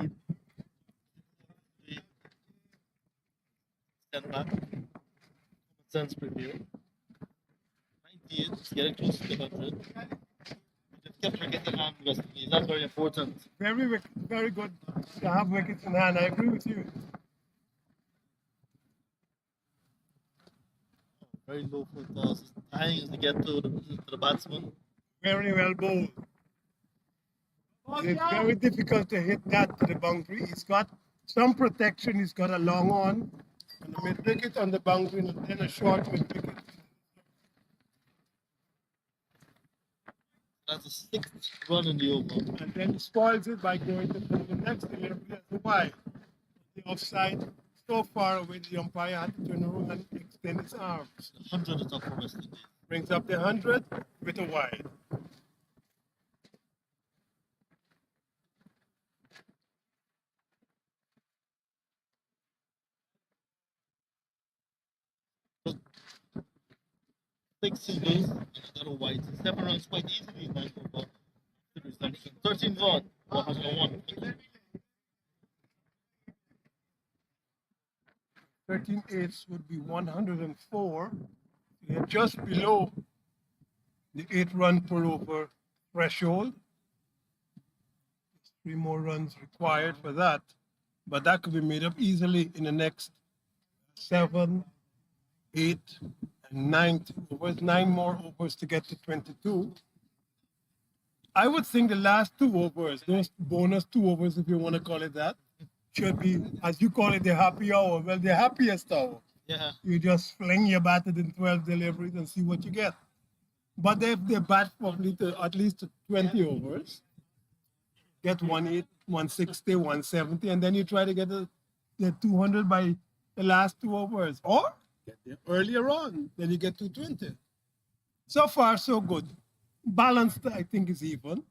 Stand back. Sense preview. 98. It's getting close to the 100. Just kept forgetting hand West Indies. That's very important. Very good to have wickets in hand. I agree with you. Very low foot toss. Tying as they get to the batsman. Very well bowled. It's very difficult to hit that to the boundary. He's got some protection. He's got a long on and a mid wicket on the boundary and then a short mid wicket. That's the 6th run in the over. And then he spoils it by going to the next delivery as a wide. The offside so far away, the umpire had to turn around and extend his arms. 100 is up for West Indies. Brings up the 100 with a wide. Six singles and another white. 7 runs quite easily. Nice for 13 gone. 101. 13 eighths would be 104. They're just below the 8 run per over threshold. 3 more runs required for that, but that could be made up easily in the next 7, 8, and 9 overs. 9 more overs to get to 22. I would think the last 2 overs, those bonus 2 overs, if you want to call it that, should be, as you call it, the happy hour. Well, the happiest hour. Yeah. You just fling your bat in 12 deliveries and see what you get. But if they bat probably to at least 20 overs, get 180, 160, 170, and then you try to get the 200 by the last 2 overs. Or get there earlier on, then you get 220. So far, so good. Balanced, I think, is even.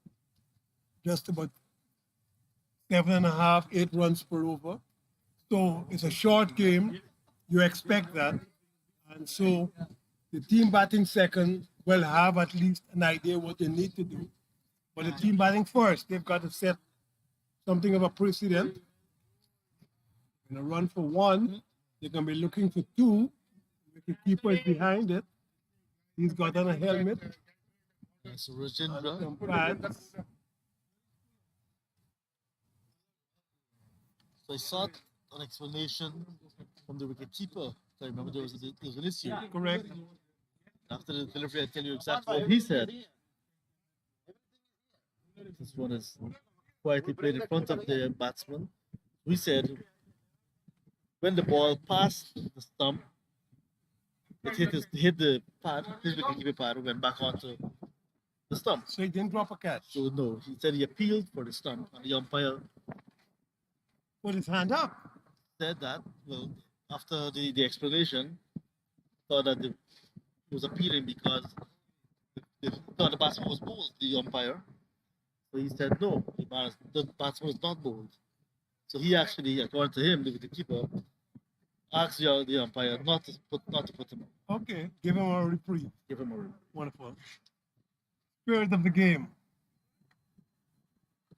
Just about 7.5, 8 runs per over. So it's a short game. You expect that. And so the team batting second will have at least an idea what they need to do. But the team batting first, they've got to set something of a precedent. In a run for 1, they're going to be looking for 2. With the keeper is behind it. He's got on a helmet. That's Rajendra. Some pads. So I sought an explanation from the wicketkeeper. I remember there was an issue. Correct. After the delivery, I tell you exactly what he said. This one is quietly played in front of the batsman. We said when the ball passed the stump, it hit the pad, his wicketkeeper pad, went back onto the stump. So he didn't drop a catch. So no, he said he appealed for the stump, and the umpire Put his hand up. said that. Well, after the explanation, thought that he was appealing because thought the batsman was bowled, the umpire. So he said no, the batsman was not bowled. So he actually, according to him, the keeper, Ask the umpire not to put him out. Okay, give him a reprieve. Give him a ring. Wonderful. Spirit of the game.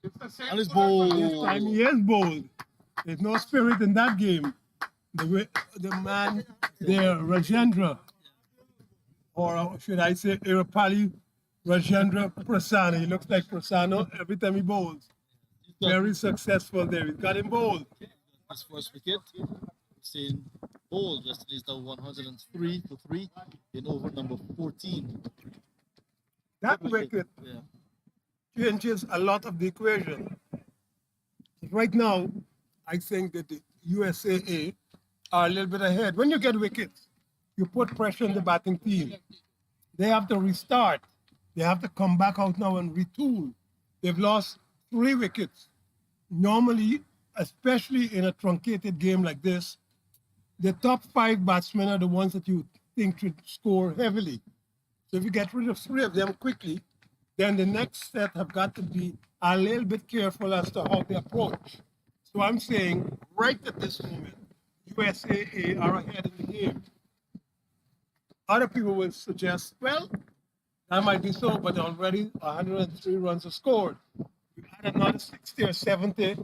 And it's bold. This time he is bold. There's no spirit in that game. The man there, Rajendra, or should I say Irapali Rajendra Prasanna. He looks like Prasanna every time he bowls. Very successful there. He's got him bowled. His first wicket. Saying bowled. West Indies now 103 for 3 in over number 14. That wicket Yeah. changes a lot of the equation. Right now, I think that the USAA are a little bit ahead. When you get wickets, you put pressure on the batting team. They have to restart. They have to come back out now and retool. They've lost 3 wickets. Normally, especially in a truncated game like this, the top 5 batsmen are the ones that you think should score heavily. So if you get rid of 3 of them quickly, then the next set have got to be a little bit careful as to how they approach. So I'm saying right at this moment, USAA are ahead in the game. Other people will suggest, well, that might be so, but already 103 runs are scored. You add another 60 or 70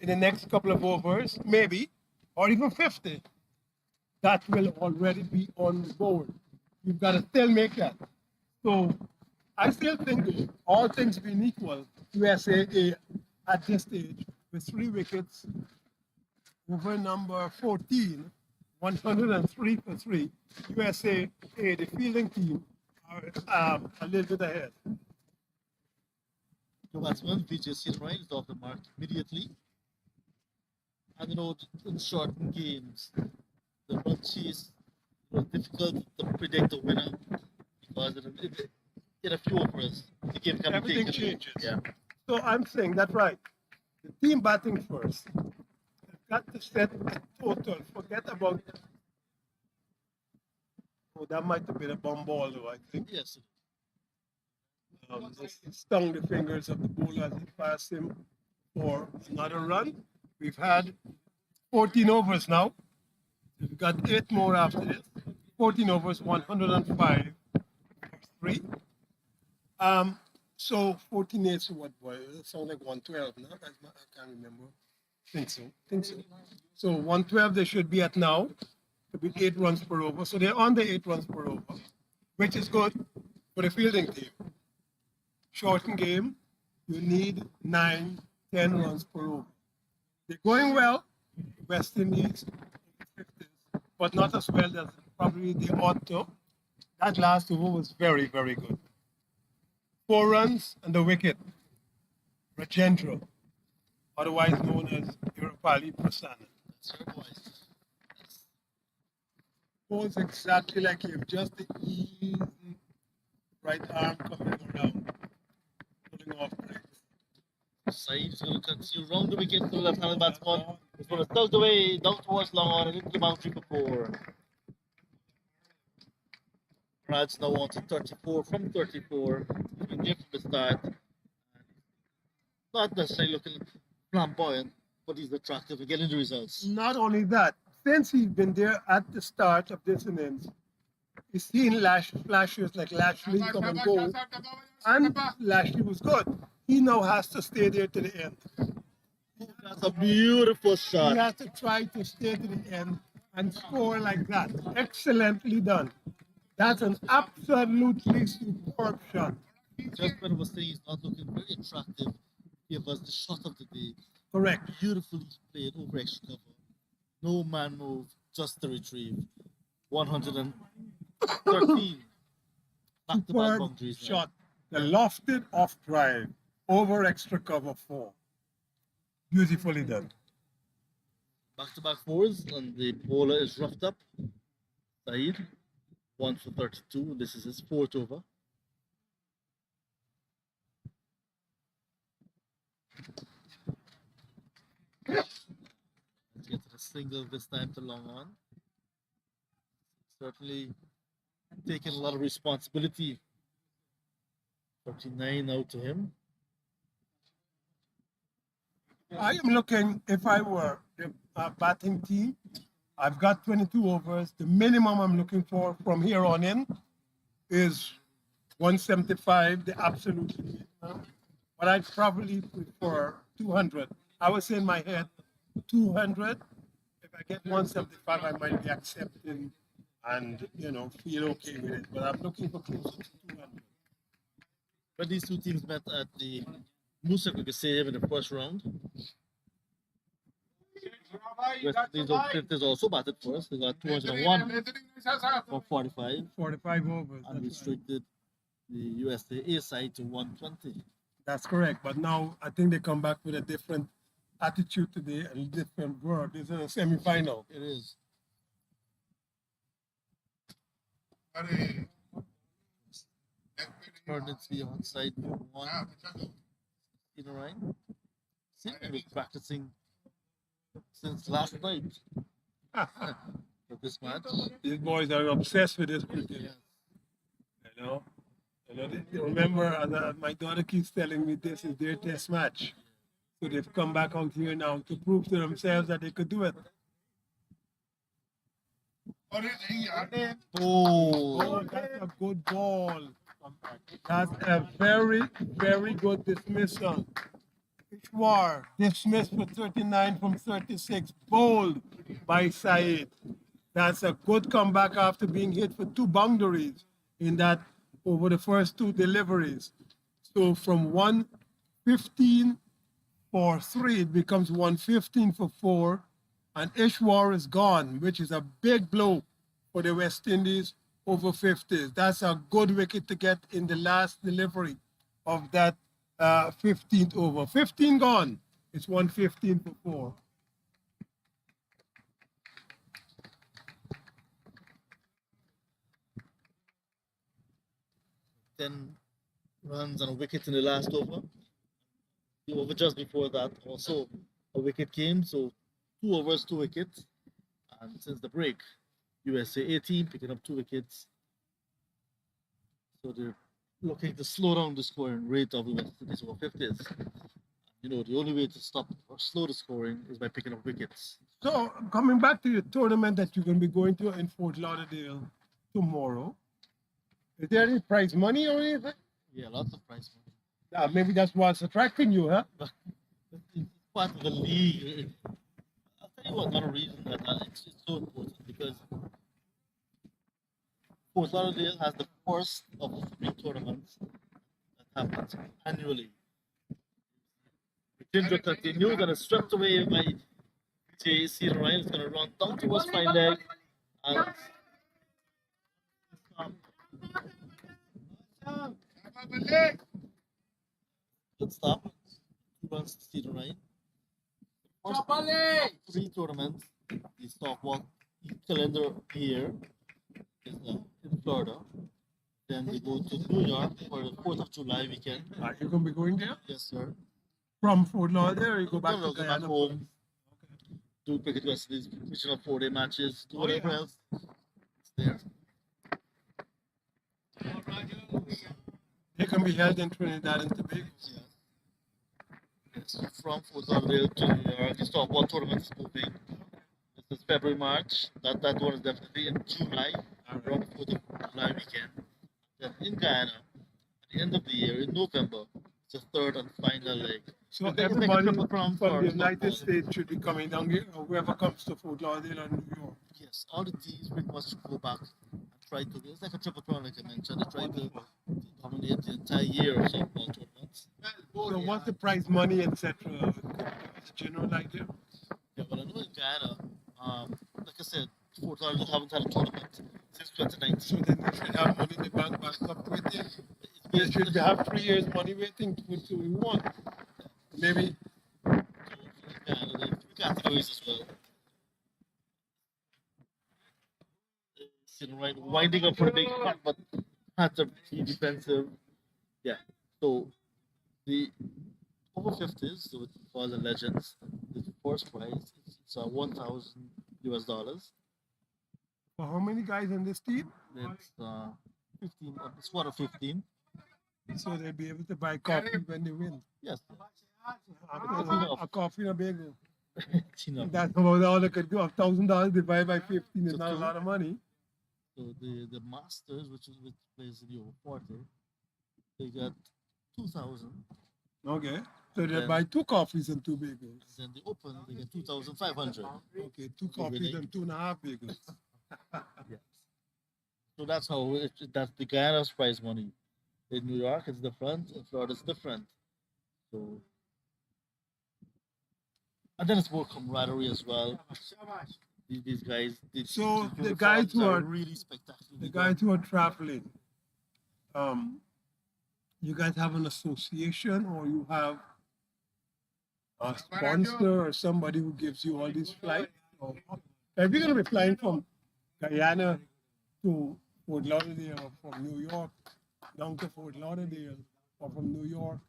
in the next couple of overs, maybe, or even 50. That will already be on the board. You've got to still make that. So I still think that all things being equal, USAA at this stage with 3 wickets over number 14, 103 for 3. USAA, the fielding team, are a little bit ahead. The batsman, Vijay Sirrai, is off the mark immediately. And in shortened games, the run chase difficult to predict the winner because in a few overs, the game can be Everything taken. changes. Yeah. So I'm saying that's right. The team batting first. They've got to set a total. Forget about. Oh, that might have been a bomb ball, though, I think. Yes. This stung the fingers of the bowler as he passed him for another run. We've had 14 overs now. We've got 8 more after this. 14 overs, 105 for 3. So 14 is what, boy? It sounds like 112 now. I can't remember. Think so. So 112 they should be at now. It'll be 8 runs per over. So they're on the 8 runs per over, which is good for the fielding team. Shortened game, you need 9, 10 runs per over. They're going well, West Indies, but not as well as probably they ought to. That last over was very, very good. 4 runs and the wicket. Rajendra, otherwise known as Irapali Prasanna. That's your voice. Bowls exactly like him, just the easy right arm coming around, pulling off breaks. Saeed is going to continue round the wicket to the left-handed batsman. He's going to stuck away down towards long on and into the boundary for 4. Raj now on to 34 from 34. He's been there from the start. Not necessarily looking flamboyant, but he's attractive and getting the results. Not only that, since he's been there at the start of this innings, he's seen flashes like Lashley come and go, and Lashley was good. He now has to stay there to the end. That's a beautiful shot. He has to try to stay to the end and score like that. Excellently done. That's an absolutely superb shot. Just when I was saying he's not looking very attractive, he was the shot of the day. Correct. Beautifully played over extra cover. No man move, just the retrieve. 113. Back to back Superb boundaries. now. shot. The lofted off drive over extra cover 4. Beautifully done. Back to back 4s, and the bowler is roughed up. Saeed, 1 for 32. This is his 4th over. Let's get to the single this time to long on. Certainly taking a lot of responsibility. 39 out to him. I am looking, if I were the batting team, I've got 22 overs. The minimum I'm looking for from here on in is 175, the absolute minimum. But I'd probably prefer 200. I was in my head 200. If I get 175, I might be accepting and feel okay with it. But I'm looking for closer to 200. But these two teams met at the Musa Cricket Stadium in the first round. West Indies O50 also batted first. They got 201 from 45 45 overs. and restricted the USA A side to 120. That's correct. But now I think they come back with a different attitude today and a different word. This is a semi-final. It is. Hornets be on side one. You know, right? Seems to be practicing since last night for this match. These boys are obsessed with this cricket. Yes. You know, remember, my daughter keeps telling me this is their test match. So they've come back out here now to prove to themselves that they could do it. Oh, That's a good ball. That's a very, very good dismissal. Ishwar dismissed for 39 from 36. Bowled by Saeed. That's a good comeback after being hit for 2 boundaries in that over the first 2 deliveries. So from 115 for 3, it becomes 115 for 4. And Ishwar is gone, which is a big blow for the West Indies over 50s. That's a good wicket to get in the last delivery of that 15th over. 15 gone. It's 115 for 4. ten runs and a wicket in the last over. The over just before that, also a wicket came. So 2 overs, 2 wickets. And since the break, USA 18 picking up 2 wickets. So they're looking to slow down the scoring rate of the West Indies over 50s. You know, the only way to stop or slow the scoring is by picking up wickets. So coming back to your tournament that you're going to be going to in Fort Lauderdale tomorrow, is there any prize money or anything? Yeah, lots of prize money. Maybe that's what's attracting you, huh? It's part of the league. I'll tell you what, another reason that it's so important because Fort Lauderdale has the first of 3 tournaments that happens annually. Ginger continues and is swept away by JC Ryan. It's going to run down towards fine leg and good stop. 2 runs to Cedar Ryan. First 3 tournaments, the stopwatch calendar year is in Florida. Then we go to New York for the 4th of July weekend. Are you going to be going there? Yes, sir. From Fort Lauderdale, or you go back No, to go back Guyana? home. Do cricket West Indies, regional 4-day matches, do whatever else. It's there. They can be held in Trinidad and Tobago. Yes. From Fort Lauderdale to New York, the stopwatch tournament is moving. This is February, March. That one is definitely in July, around the 4th of July weekend. Then in Guyana, at the end of the year, in November, it's the 3rd and final leg. So It's like a everybody triple crown from for the United football. States should be coming down here, or whoever comes to Fort Lauderdale or New York. Yes, all the teams pretty much go back and try to. It's like a triple crown, like I mentioned. They try to dominate the entire year of softball tournaments. So what's the prize money, etc.? It's general idea. Yeah, but I know in Guyana, like I said, Fort Lauderdale haven't had a tournament since 2019. So then they should have money in the bank back up with it. They It's should have 3 years money waiting to we want. Maybe Guyana, there are 3 categories as well. Right, winding up for a big cut, but had to be defensive. Yeah. So the over 50s, so it's for the legends, the first prize it's 1,000 US dollars. for how many guys in this team? It's 15, a squad of 15. So they'll be able to buy coffee when they win. Yes. A coffee and a bagel. You know, That's about all they could do. $1,000 divided by 15 is So not a two. lot of money. so the Masters, which plays in the over 40, they got 2,000. Okay. So they Then- buy 2 coffees and 2 bagels. Then the Open, they get 2,500. Okay, 2 coffees winning. and 2.5 bagels. Yes. So that's how that's the Guyana's prize money. In New York, it's different. In Florida, it's different. So, and then it's more camaraderie as well. These guys, So these the guys uniforms who are really spectacular. the guys who are traveling, you guys have an association or you have a sponsor or somebody who gives you all these flights? Or, if you're going to be flying from Guyana to Fort Lauderdale or from New York down to Fort Lauderdale or from New York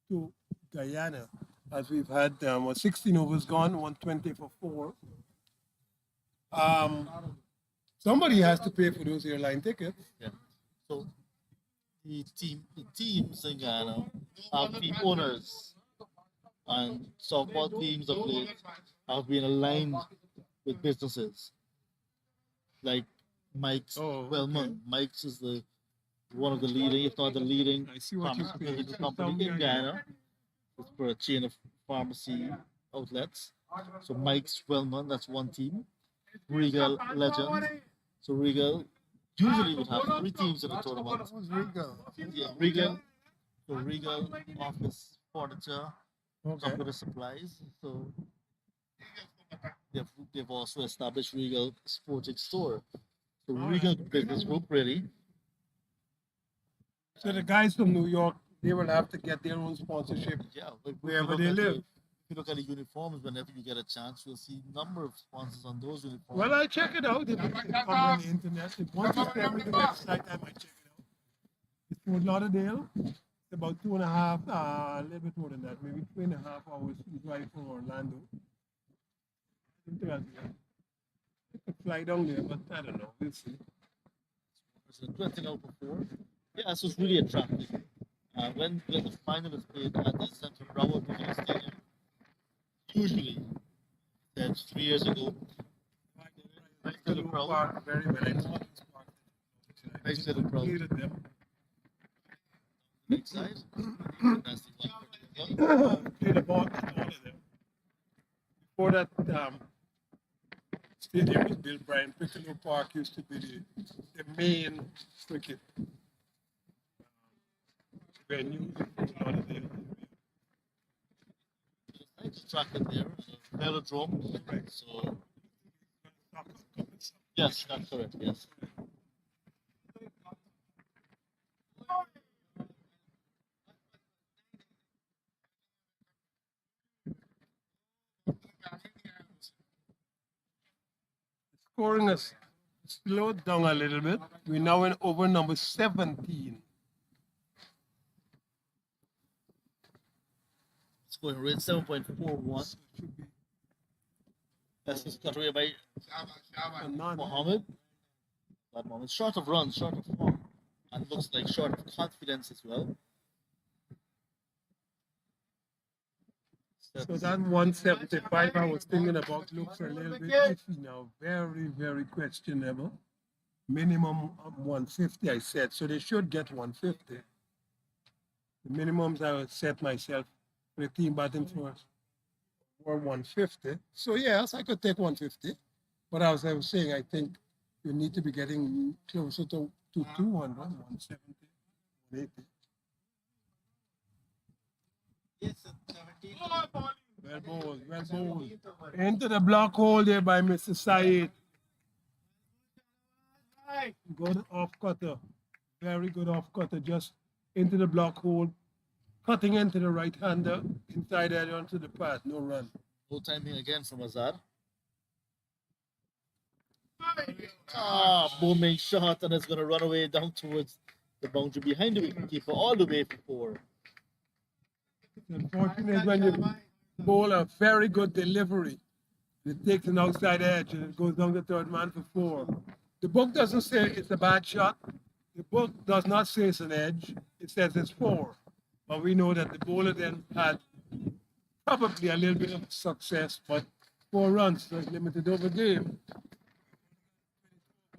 to Guyana, as we've had 16 overs gone, 120 for 4. Somebody has to pay for those airline tickets. Yeah. So the teams in Ghana have team owners, and softball teams of late have been aligned with businesses like Mike's Oh, Wellman. Mike's is the one of the leading, if not the leading, I see what you're saying. pharmaceutical company in Ghana. It's for a chain of pharmacy outlets. So Mike's Wellman, that's one team. Regal Legends. So Regal usually would have 3 teams in the tournament. Who's Regal? Yeah, Regal. So Regal office furniture, Okay. computer supplies. So they've also established Regal Sporting Store. So Regal Business Group really. So the guys from New York, they will have to get their own sponsorship. Yeah, but if you Wherever look they at live. if you look at the uniforms, whenever you get a chance, you'll see a number of sponsors on those uniforms. Well, I check it out. If it's on the internet, if once you send me the website, I might check it out. It's Fort Lauderdale. It's about 2.5, a little bit more than that, maybe 3.5 hours drive from Orlando. Interesting. I could fly down there, but I don't know. We'll see. So 20 out before. Yeah, so it's really attractive. When the final is played at the Central Bravo Regional Stadium, usually, that's 3 years ago, nice little Hello, crowd. Park, very well. I know this park. Nice little crowd. Completed them. Right side. Fantastic one. Played the ball at all of them. Before that stadium was built, Brian Piccolo Park used to be the main cricket venue in Fort Lauderdale. Nice track in there. Velodrome. Right. So, yes, that's correct. Yes. Scoring has slowed down a little bit. We're now in over number 17. Scoring rate 7.41. That's just cut away by Mohammed. But Mohammed short of runs, short of form, and looks like short of confidence as well. So that 175 I was thinking about looks a little bit iffy now. Very, very questionable. Minimum 150, I said. So they should get 150. The minimums I would set myself for the team batting first were 150. So yes, I could take 150. But as I was saying, I think you need to be getting closer to 200, 170, 180. Well bowled, well bowled. Into the block hole there by Mr. Saeed. Good off cutter. Very good off cutter. Just into the block hole. Cutting into the right hander. Inside edge onto the path. No run. No timing again from Azad. Booming shot, and it's going to run away down towards the boundary behind the wicketkeeper, all the way for 4. Unfortunate when you bowl a very good delivery. It takes an outside edge and it goes down the third man for 4. The book doesn't say it's a bad shot. The book does not say it's an edge. It says it's 4. But we know that the bowler then had probably a little bit of success, but 4 runs, so it's limited over game.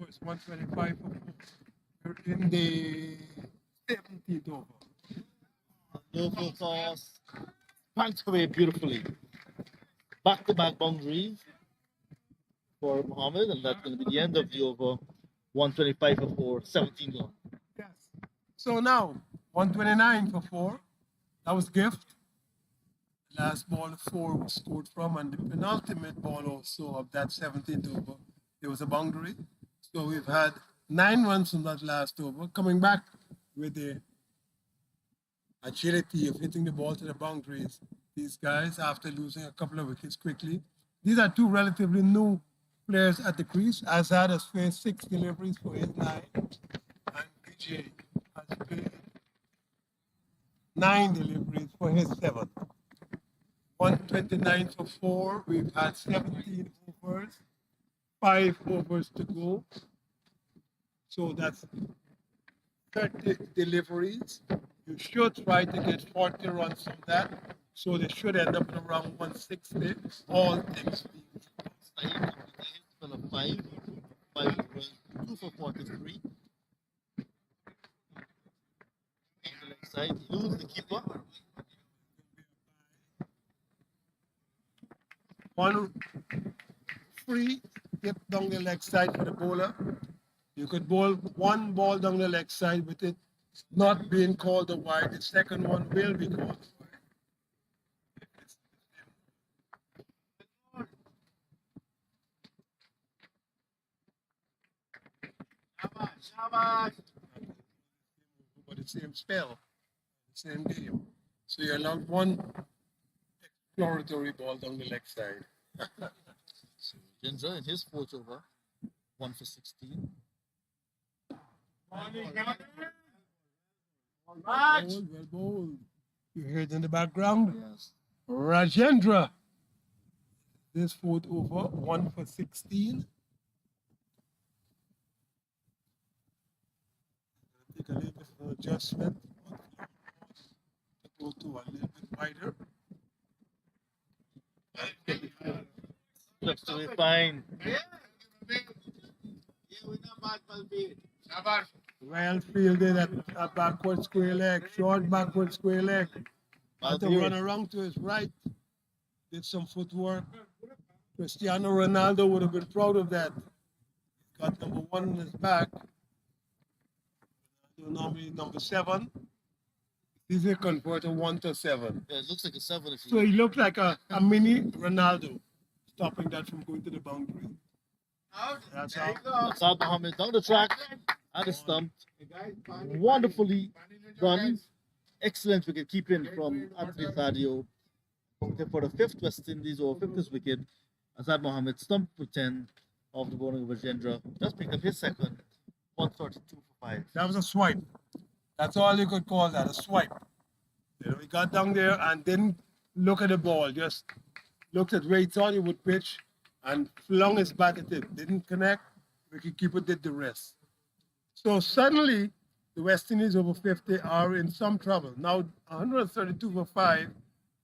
It's 125 for 4. We're in the 17th over. No full toss. Banked away beautifully. Back-to-back boundaries for Mohammed, and that's going to be the end of the over. 125 for 4, 17 gone. Yes. So now, 129 for 4. That was gift. Last ball 4 was scored from, and the penultimate ball also of that 17th over, there was a boundary. So we've had 9 runs from that last over, coming back with the agility of hitting the ball to the boundaries. These guys, after losing a couple of wickets quickly, these are 2 relatively new players at the crease. Azad has faced 6 deliveries for his 9, and PJ has played 9 deliveries for his 7. 129 for 4. We've had 17 overs, 5 overs to go. So that's 30 deliveries. You should try to get 40 runs from that. So they should end up at around 160, all things being equal. Saeed completed a hit spell of 5 runs, 2 for 43. On the leg side, he loses the keeper. 1 free hit down the leg side for the bowler. You could bowl 1 ball down the leg side with it not being called a wide. The second one will be called a wide. But the same spell, the same game. So you're allowed 1 exploratory ball down the leg side. So Ginger in his 4th over, 1 for 16. Well bowled. You hear it in the background? Yes. Rajendra. This 4th over, 1 for 16. Take a little bit of an adjustment. Go to a little bit wider. Looks to be fine. Well fielded at a backward square leg, short backward square leg. Had to run around to his right. Did some footwork. Cristiano Ronaldo would have been proud of that. Got number 1 in his back. Normally number 7. He's a converter 1 to 7. Yeah, it looks like a 7 if you. So he looked like a mini Ronaldo, stopping that from going to the boundary. That's how. Asad Mohammed down the track and a stump. Wonderfully done. Excellent wicket keeping from Anthony Sadio. For the 5th West Indies or 5th wicket, Asad Mohammed stumped for 10 off the bowling of Rajendra. Just picked up his second, 132 for 5. That was a swipe. That's all you could call that, a swipe. You know, he got down there and didn't look at the ball, just looked at where he thought he would pitch and flung his bat at it. Didn't connect, wicketkeeper did the rest. So suddenly, the West Indies over 50 are in some trouble. Now, 132 for 5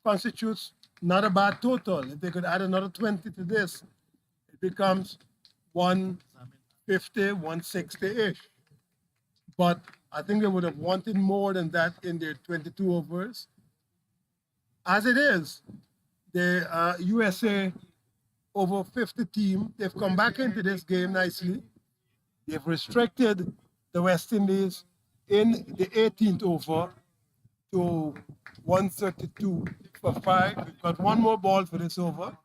constitutes not a bad total. If they could add another 20 to this, it becomes 150, 160-ish. But I think they would have wanted more than that in their 22 overs. As it is, the USA over 50 team, they've come back into this game nicely. They've restricted the West Indies in the 18th over to 132 for 5. We've got 1 more ball for this over.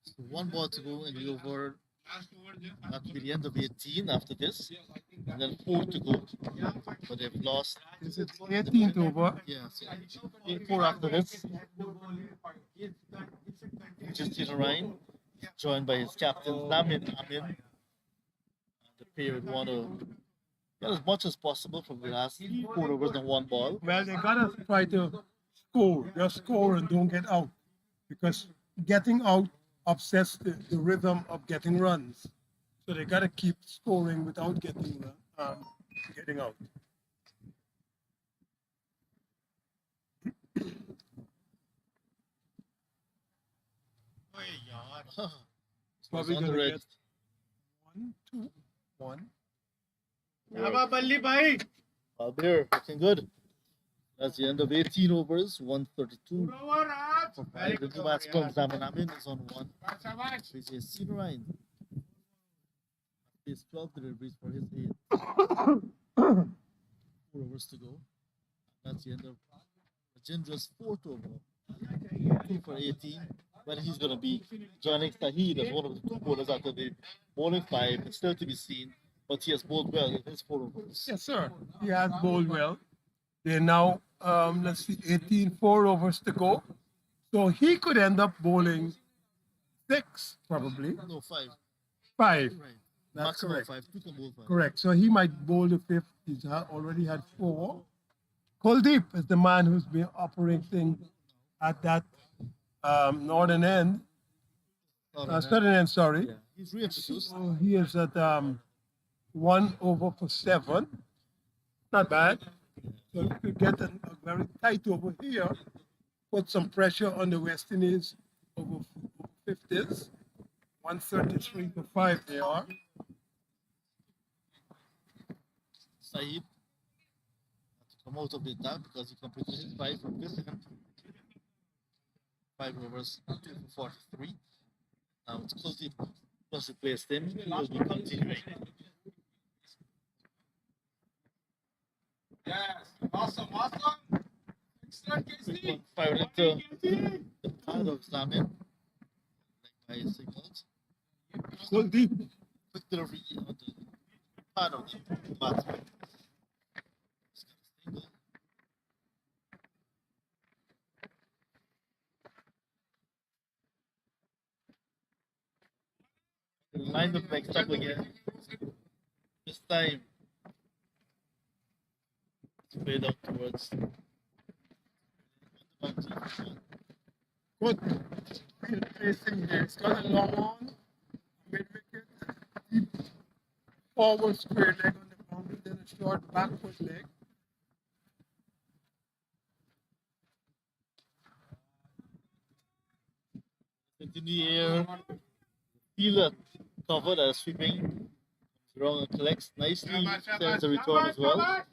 So 1 ball to go in the over. That will be the end of 18 after this. And then 4 to go. But they've lost. This is 18th over. Yeah, so 4 after this. Justin Ryan, joined by his captain, Lamin Amin. The pair would want to get as much as possible from the last 4 overs and 1 ball. Well, they gotta try to score, just score and don't get out, because getting out upsets the rhythm of getting runs. So they gotta keep scoring without getting out. It's Probably on the gonna red. get 1, 2, 1. Albir looking good. That's the end of 18 overs, 132. For five. The new batsman Zaman Amin is on one. Which is Sino Ryan. His 12 deliveries for his 8. 4 overs to go. That's the end of Rajendra's 4th over. 2 for 18. When he's going to be joining Sahid as one of the 2 bowlers after the bowling 5. It's still to be seen, but he has bowled well in his 4 overs. Yes, sir. He has bowled well. They're now, let's see, 18, 4 overs to go. So he could end up bowling 6, probably. No, 5. 5. Right. That's Maximum correct. 5. 2 can bowl 5. Correct. So he might bowl the 5th. He's already had 4. Kuldeep is the man who's been operating at that northern end. Southern end, sorry. Yeah. He's reintroduced. So he is at 1 over for 7. Not bad. So if you get a very tight over here, put some pressure on the West Indies over 50s. 133 for 5 they are. Saeed had to come out of the attack because he completed his 5 from this end. 5 overs, 2 for 43. Now it's Kuldeep plus replaced him. He will be continuing. Yes. Awesome. Excellent, KC. Fired into the pad of Zamin. Like by signals. Kuldeep. Quick delivery on the pad of the batsman. He's got a single. Line up next up again. This time, it's way down towards the boundary. Good field placing here. It's got a long on, mid wicket, deep forward square leg on the boundary, then a short backward leg. Into the air. Fielder covered as sweeping. Wrong and collects nicely. Sends a return as well.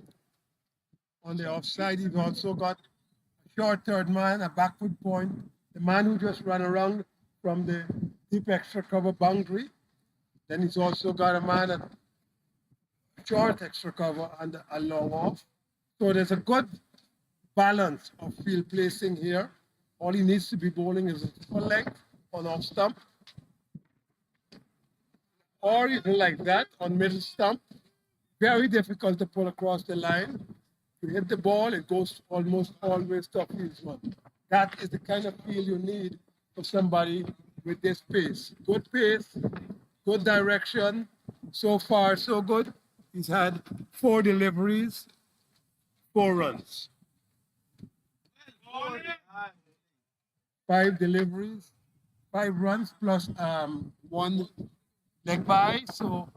On the offside, he's also got a short third man, a backward point, the man who just ran around from the deep extra cover boundary. Then he's also got a man at short extra cover and a long off. So there's a good balance of field placing here. All he needs to be bowling is a full length on off stump, or even like that on middle stump. Very difficult to pull across the line. You hit the ball, it goes almost always to a fieldsman. That is the kind of feel you need for somebody with this pace. Good pace, good direction. So far, so good. He's had 4 deliveries, 4 runs. 5 deliveries, 5 runs plus 1 leg by. So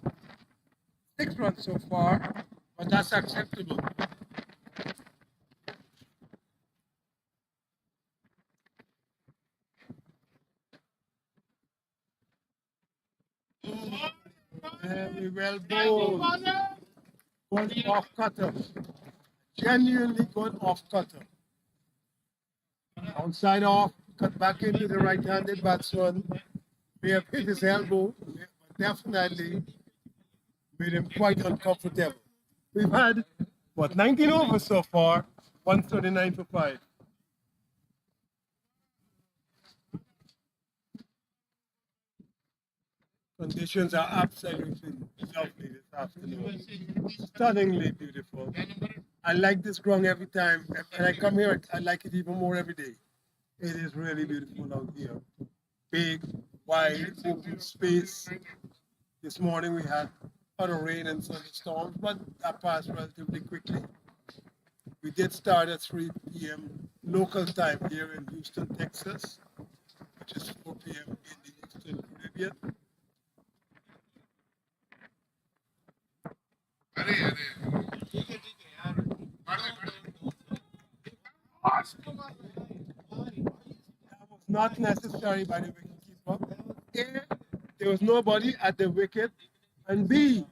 6 runs so far, but that's acceptable. Very well bowled. Good off cutter. Genuinely good off cutter. Outside off, cut back into the right-handed batsman. May have hit his elbow, but definitely made him quite uncomfortable. We've had, 19 overs so far, 139 for 5. Conditions are absolutely lovely this afternoon. Stunningly beautiful. I like this ground every time. When I come here, I like it even more every day. It is really beautiful out here. Big, wide, open space. This morning we had a lot of rain and thunderstorms, but that passed relatively quickly. We did start at 3 p.m. local time here in Houston, Texas, which is 4 p.m. in the Eastern Caribbean. That was not necessary by the wicketkeeper. A, there was nobody at the wicket, and B,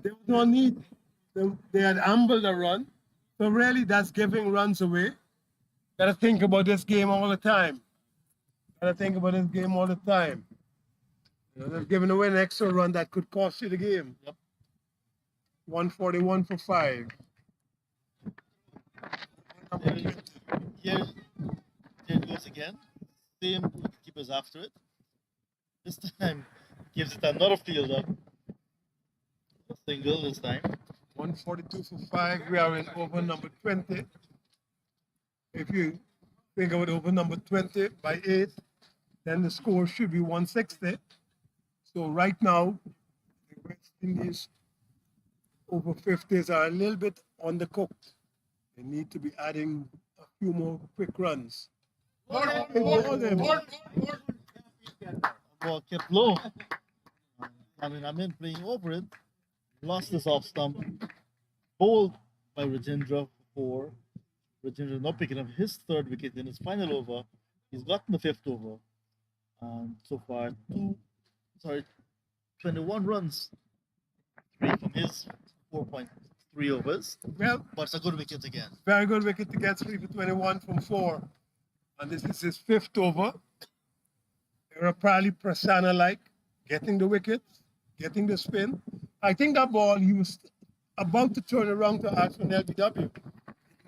there was no need. They had ambled a run. So really, that's giving runs away. Gotta think about this game all the time. Gotta think about this game all the time. You know, they're giving away an extra run that could cost you the game. Yep. 141 for 5. Here it goes again. Same keepers after it. This time gives it another field up. A single this time. 142 for 5. We are in over number 20. If you think about over number 20 by 8, then the score should be 160. So right now, the West Indies over 50s are a little bit undercooked. They need to be adding a few more quick runs. Ball kept low. I'm in playing over it. Lost this off stump. Bowled by Rajendra for 4. Rajendra not picking up his 3rd wicket in his final over. He's gotten the 5th over. And so far, 21 runs. 3 from his 4.3 overs. Well, But it's a good wicket again. very good wicket to get 3 for 21 from 4. And this is his 5th over. They're probably Prasanna-like, getting the wickets, getting the spin. I think that ball, he was about to turn around to ask for an LBW. It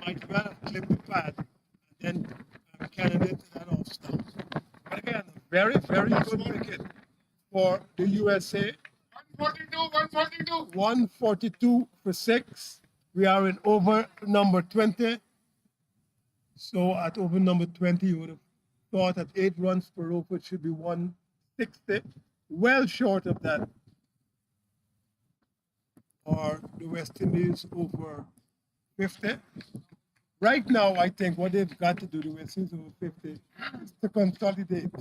might well have clipped the pad and then candidate to that off stump. But again, very, very good wicket for the USA. 142 for 6. We are in over number 20. So at over number 20, you would have thought at 8 runs per over it should be 160. Well short of that. Or the West Indies over 50. Right now, I think what they've got to do, the West Indies over 50, is to consolidate.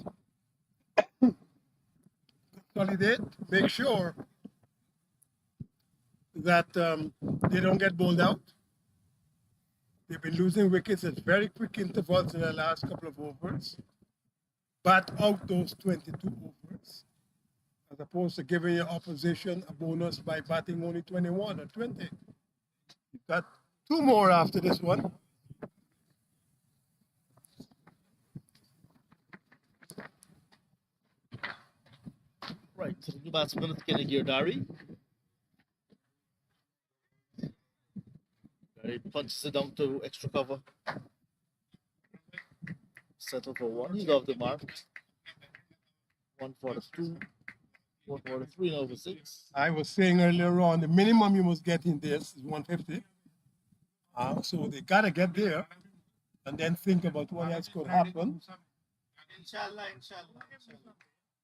Consolidate, make sure that they don't get bowled out. They've been losing wickets at very quick intervals in the last couple of overs. Bat out those 22 overs, as opposed to giving your opposition a bonus by batting only 21 or 20. You've got 2 more after this one. Right, so the new batsman is getting Girdari. He punches it down to extra cover. Settle for 1. He's off the mark. 142. 143 over 6. I was saying earlier on, the minimum you must get in this is 150. So they gotta get there and then think about what else could happen. Inshallah.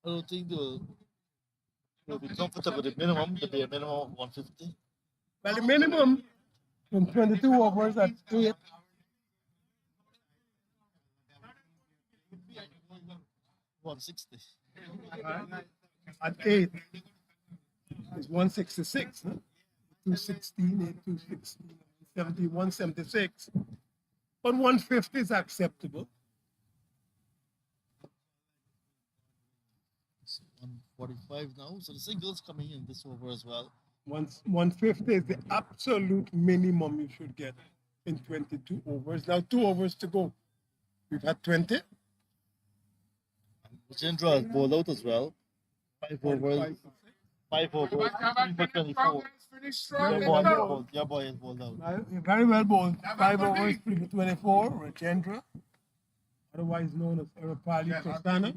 I don't think they'll be comfortable with the minimum. There'll be a minimum of 150. Well, the minimum from 22 overs at 8. $160. At 8 is 166. Huh? 216, 8, 216, 70, 176. But 150 is acceptable. 145 now. So the singles coming in this over as well. 150 is the absolute minimum you should get in 22 overs. Now 2 overs to go. We've had 20. Rajendra has bowled out as well. 5 overs. 5 overs. 3 for 24. Your boy has bowled out. Very well bowled. 5 overs, 3 for 24. Rajendra, otherwise known as Erapali Prasanna,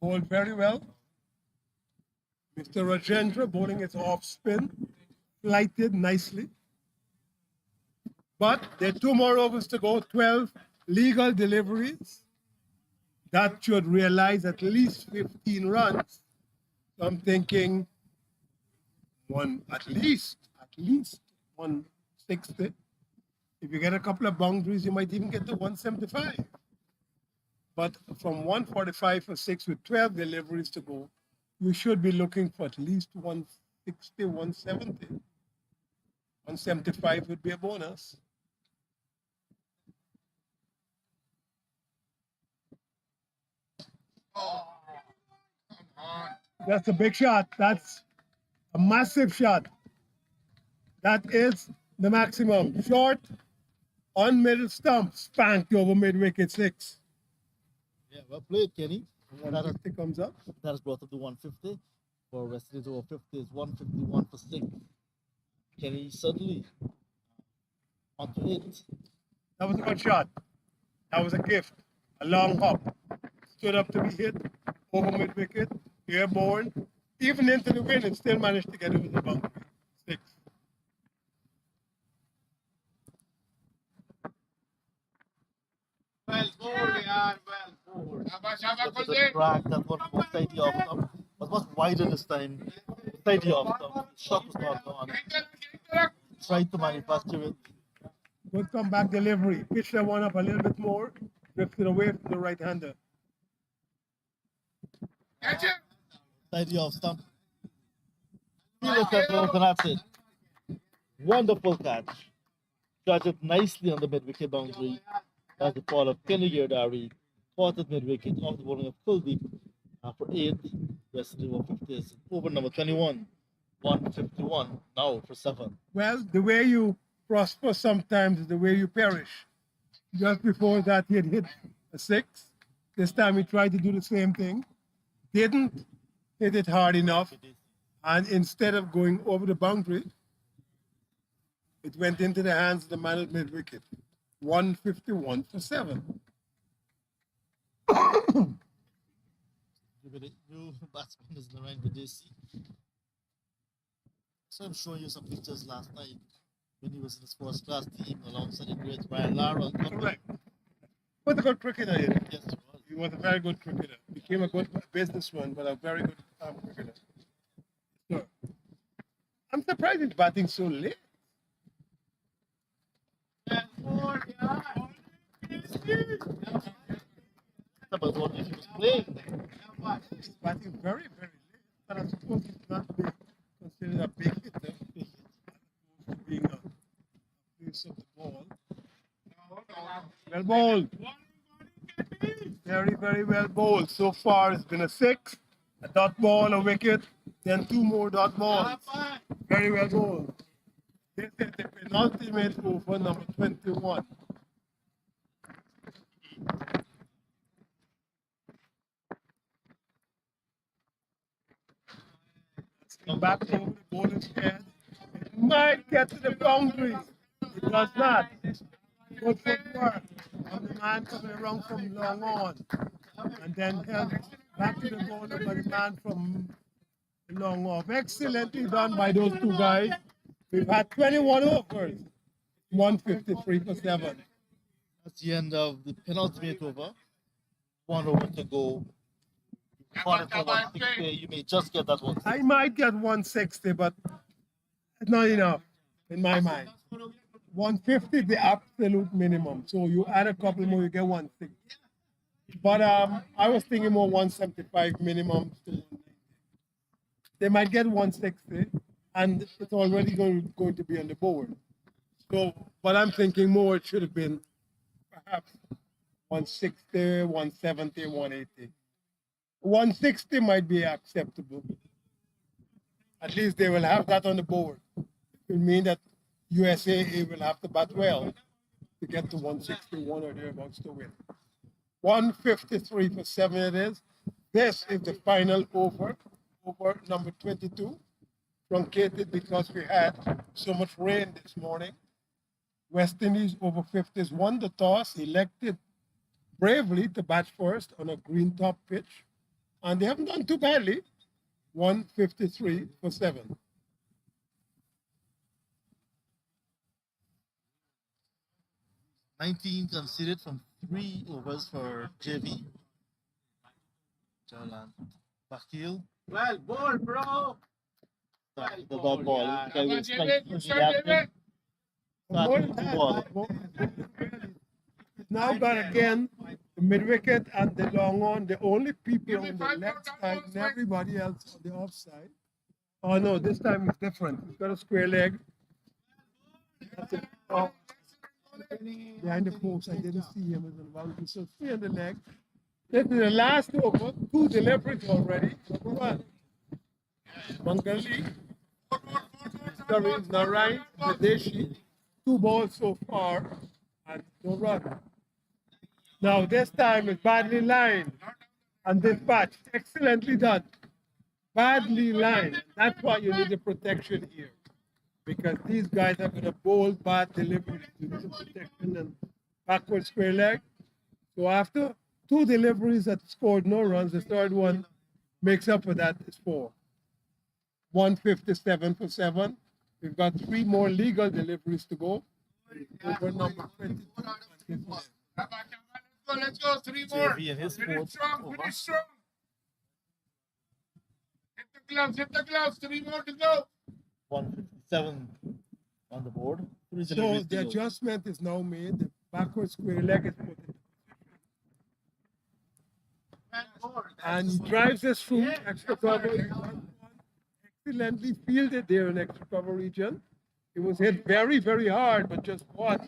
bowled very well. Mr. Rajendra bowling his off spin, flighted nicely. But there are 2 more overs to go, 12 legal deliveries. That should realize at least 15 runs. So I'm thinking at least 160. If you get a couple of boundaries, you might even get to 175. But from 145 for 6 with 12 deliveries to go, you should be looking for at least 160, 170. 175 would be a bonus. That's a big shot. That's a massive shot. That is the maximum. Short on middle stump, spanked over mid wicket 6. Yeah, well played, Kenny. That has, 150 comes up. that has brought up to 150. For West Indies over 50 is 151 for 6. Kenny suddenly onto it. That was a good shot. That was a gift. A long hop. Stood up to be hit over mid wicket, airborne, even into the wind, and still managed to get over the boundary. 6. Well bowled, yeah, well bowled. Shabash, shabash, That was a Kuldeep. drag, that one was slightly off stump. But was wider this time. Slightly off stump. Shot was not gone. Tried to manufacture it. Good comeback delivery. Pitched that one up a little bit more, drifted away from the right hander. Catch it. Slightly off stump. Fielder settles and that's it. Wonderful catch. Shot it nicely on the mid wicket boundary. That's the ball of Kenny Girdari. Caught at mid wicket off the bowling of Kuldeep. For 8, West Indies over 50 is over number 21. 151 now for 7. Well, the way you prosper sometimes is the way you perish. Just before that, he had hit a 6. This time he tried to do the same thing. Didn't hit it hard enough. And instead of going over the boundary, it went into the hands of the man at mid wicket. 151 for 7. New batsman is Narayan Videsi. So I'm showing you some pictures last night when he was in the sports class team alongside the great Brian Lara. Correct. Was a good cricketer. Yes, it was. He was a very good cricketer. Became a good businessman, but a very good cricketer. Sure. I'm surprised he's batting so late. Well bowled, yeah. About what if he was playing. He's batting very, very late. But I suppose he's not being considered a big hitter, as opposed to being a piece of the ball. Well bowled. Very, very well bowled. So far, it's been a 6, a dot ball, a wicket, then 2 more dot balls. Very well bowled. This is the penultimate over number 21. Back over the bowler's head. It might get to the boundary. It does not. Good footwork of the man coming around from long on. And then held back to the bowler by the man from long off. Excellently done by those two guys. We've had 21 overs. 153 for 7. That's the end of the penultimate over. 1 over to go. Caught it for 160. You may just get that one. I might get 160, but it's not enough in my mind. 150 the absolute minimum. So you add a couple more, you get 160. But I was thinking more 175 minimum. They might get 160, and it's already going to be on the board. So, but I'm thinking more. It should have been perhaps 160, 170, 180. 160 might be acceptable. At least they will have that on the board. It will mean that USA will have to bat well to get to 161 or thereabouts to win. 153 for 7 it is. This is the final over number 22, truncated because we had so much rain this morning. West Indies over 50s won the toss, elected bravely to bat first on a green top pitch, and they haven't done too badly. 153 for 7. Nineteen conceded from 3 overs for JV. Jalan Bakil. Well bowled, bro. The dot ball. Yeah. The guy Come on, was JV, slightly good shot, JV. reactive. More Started than with the that, ball. now got again the mid wicket and the long on, the only people on the left side and everybody else on the offside. Oh no, this time it's different. He's got a square leg. That's it. Oh, behind the post, I didn't see him as a boundary. So 3 on the leg. This is the last over, 2 deliveries already. Number 1. Bengali, sorry, Narayan, Nadeshi, 2 balls so far, and no run. Now this time it's badly lined, and dispatched. Excellently done. Badly lined. That's why you need the protection here. Because these guys are going to bowl bad deliveries. You need the protection and backward square leg. So after 2 deliveries that scored no runs, the third one makes up for that is 4. 157 for 7. We've got 3 more legal deliveries to go. Over number 22. Let's go. 3 more. JV and his Finish fourth strong. over. Finish strong. Hit the gloves. Hit the gloves. 3 more to go. 157 on the board. 3 So deliveries the to go. adjustment is now made. The backward square leg is put in. And he drives this through extra cover. Excellently fielded there in extra cover region. It was hit very, very hard, but just one.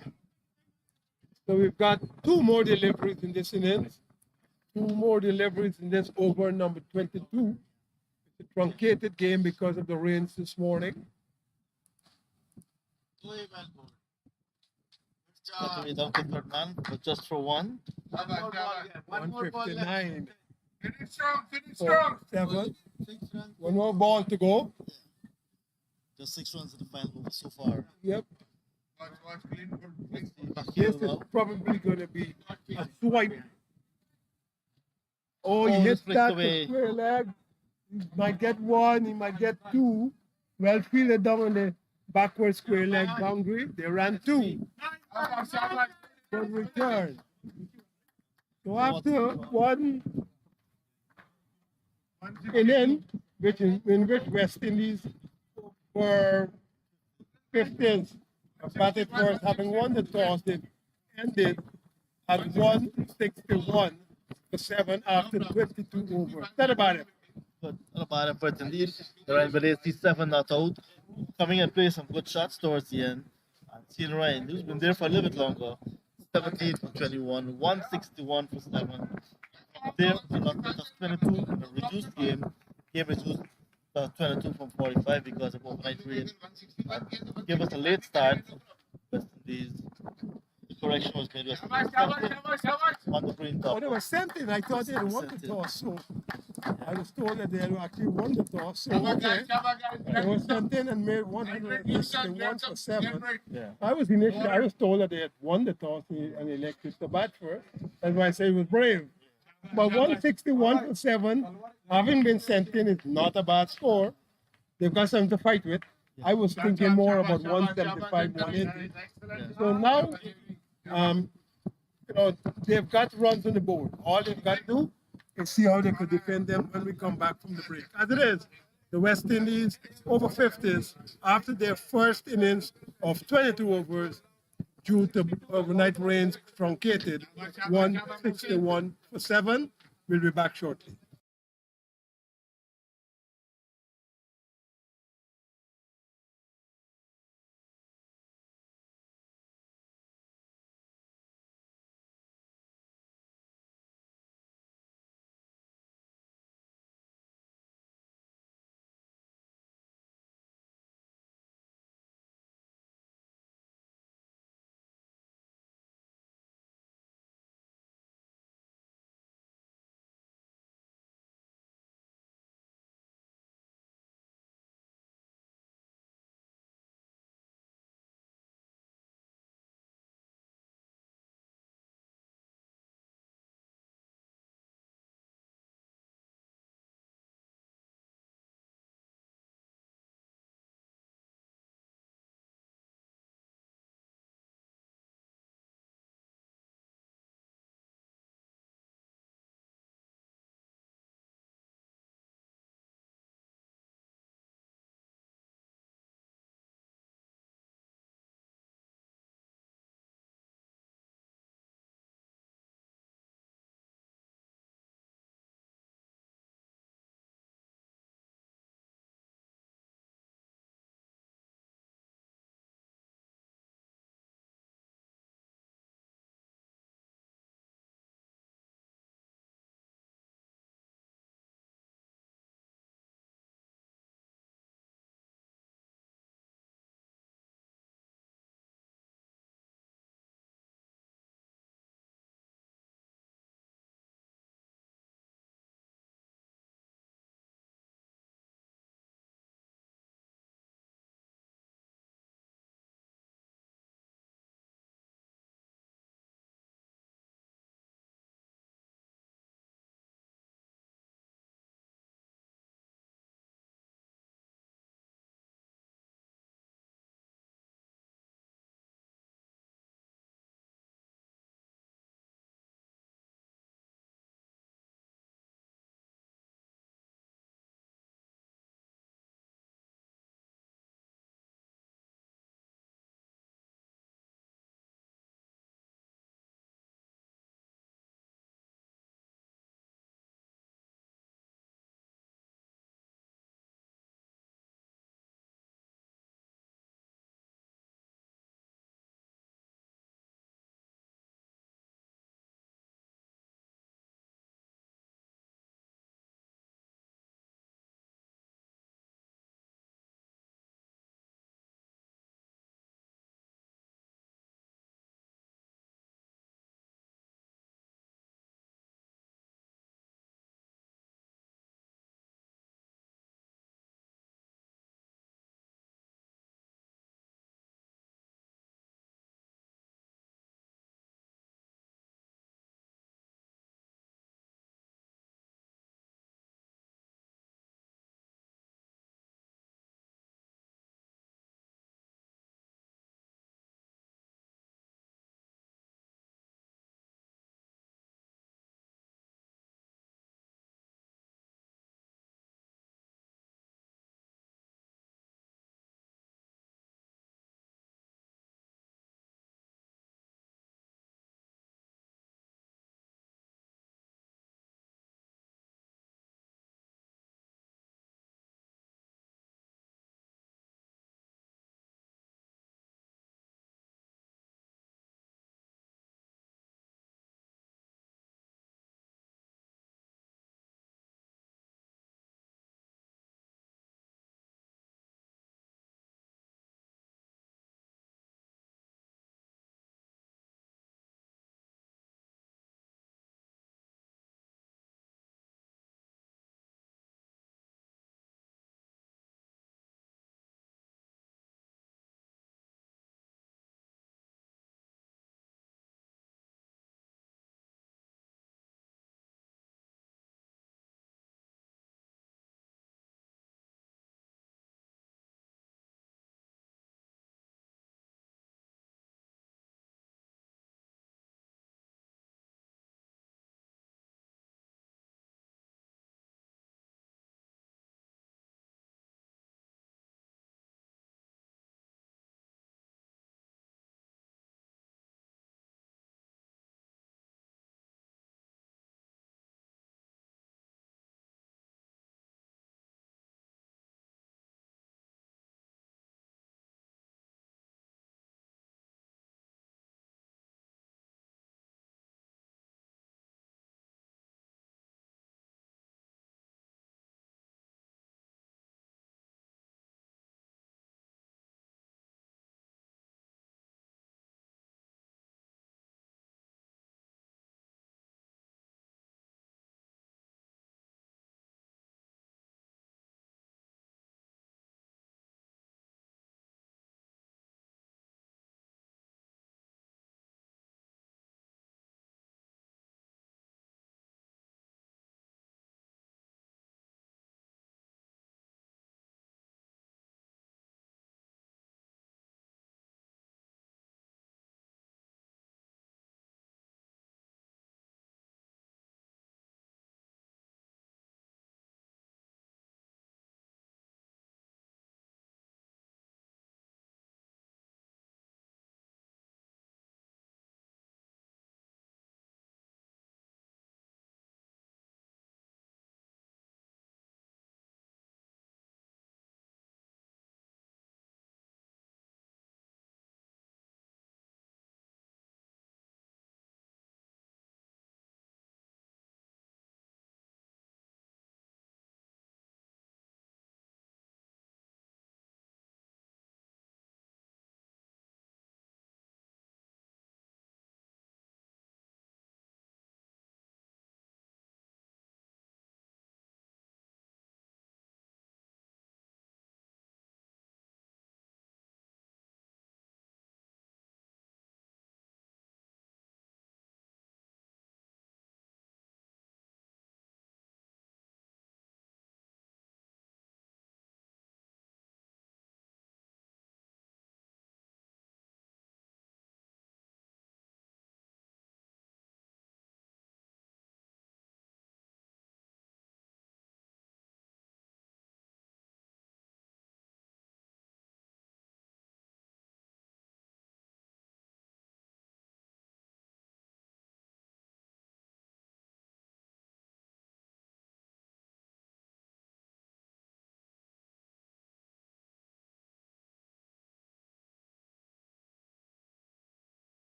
So we've got 2 more deliveries in this innings. 2 more deliveries in this over number 22. It's a truncated game because of the rains this morning. Got to be down to third man, but just for 1. 159 Finish strong. Finish for strong. 7. 1 more ball to go. Just 6 runs in the final over so far. Yep. Watch clean. Let's see back This here is now. probably going to be a swipe. Oh, he Oh, hits this flicked that away. to square leg. He might get 1, he might get 2. Well fielded down on the backward square leg boundary. They ran 2. Good return. So after 1 inning, in which West Indies were 50s, batted first, having won the toss, it ended at 161 for 7 after 22 overs. That about it. But not about it, but indeed, Ryan Velez, 7 not out. Coming and play some good shots towards the end. And seeing Ryan, who's been there for a little bit longer. 17 for 21, 161 for 7. There, a lot of 22 in a reduced game. Game reduced 22 from 45 because of overnight rain. And give us a late start. West Indies. The correction was made. West Indies on the green Oh, top. they were sent in. I thought they had won the toss. So I was told that they had actually won the toss. So okay. They were sent in and made 161 for 7. Yeah. I was told that they had won the toss and elected to bat first. That's why I say it was brave. But 161 for 7, having been sent in, is not a bad score. They've got something to fight with. I was thinking more about 175, 180. So now, they've got runs on the board. All they've got to do is see how they could defend them when we come back from the break. As it is, the West Indies over 50s after their first innings of 22 overs due to overnight rains truncated 161 for 7. We'll be back shortly.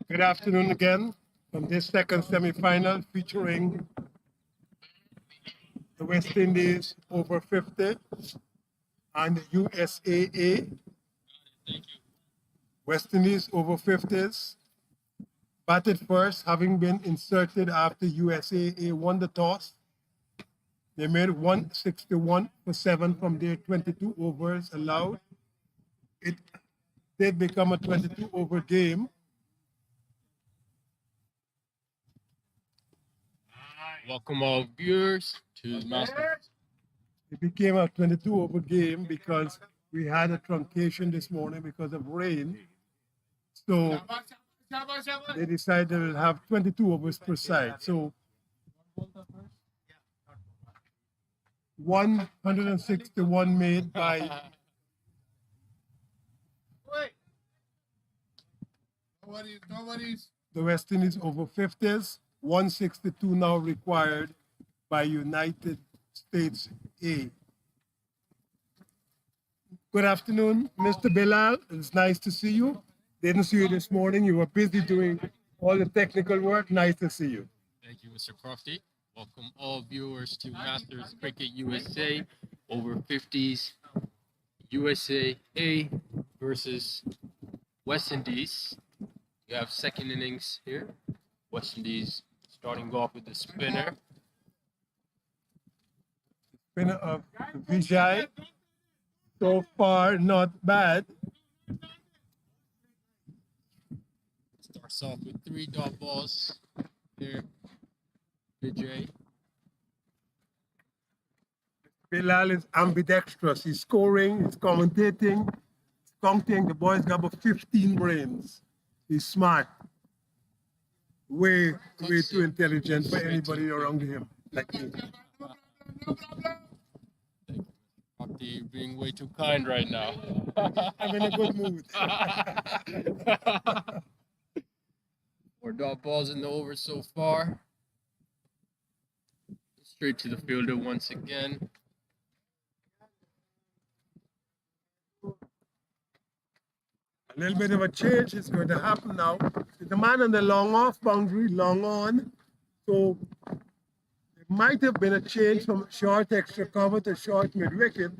Good afternoon again from this second semi-final featuring the West Indies over 50 and the USAA. West Indies over 50s batted first, having been inserted after USAA won the toss. They made 161 for 7 from their 22 overs allowed. It did become a 22 over game. Welcome all viewers to Master. It became a 22 over game because we had a truncation this morning because of rain. So they decided to have 22 overs per side. So 161 made by Nobody's. the West Indies over 50s, 162 now required by United States A. Good afternoon, Mr. Bilal. It's nice to see you. Didn't see you this morning. You were busy doing all the technical work. Nice to see you. Thank you, Mr. Crofty. Welcome all viewers to Masters Cricket USA over 50s USA A versus West Indies. You have second innings here. West Indies starting off with the spinner. Winner of Vijay. So far, not bad. Starts off with 3 dot balls here. Vijay. Bilal is ambidextrous. He's scoring, he's commentating, he's counting. The boy's got about 15 brains. He's smart. Way too intelligent for anybody around him like me. Crofty being way too kind right now. I'm in a good mood. 4 dot balls in the over so far. Straight to the fielder once again. A little bit of a change is going to happen now. There's a man on the long off boundary, long on. So it might have been a change from short extra cover to short mid wicket.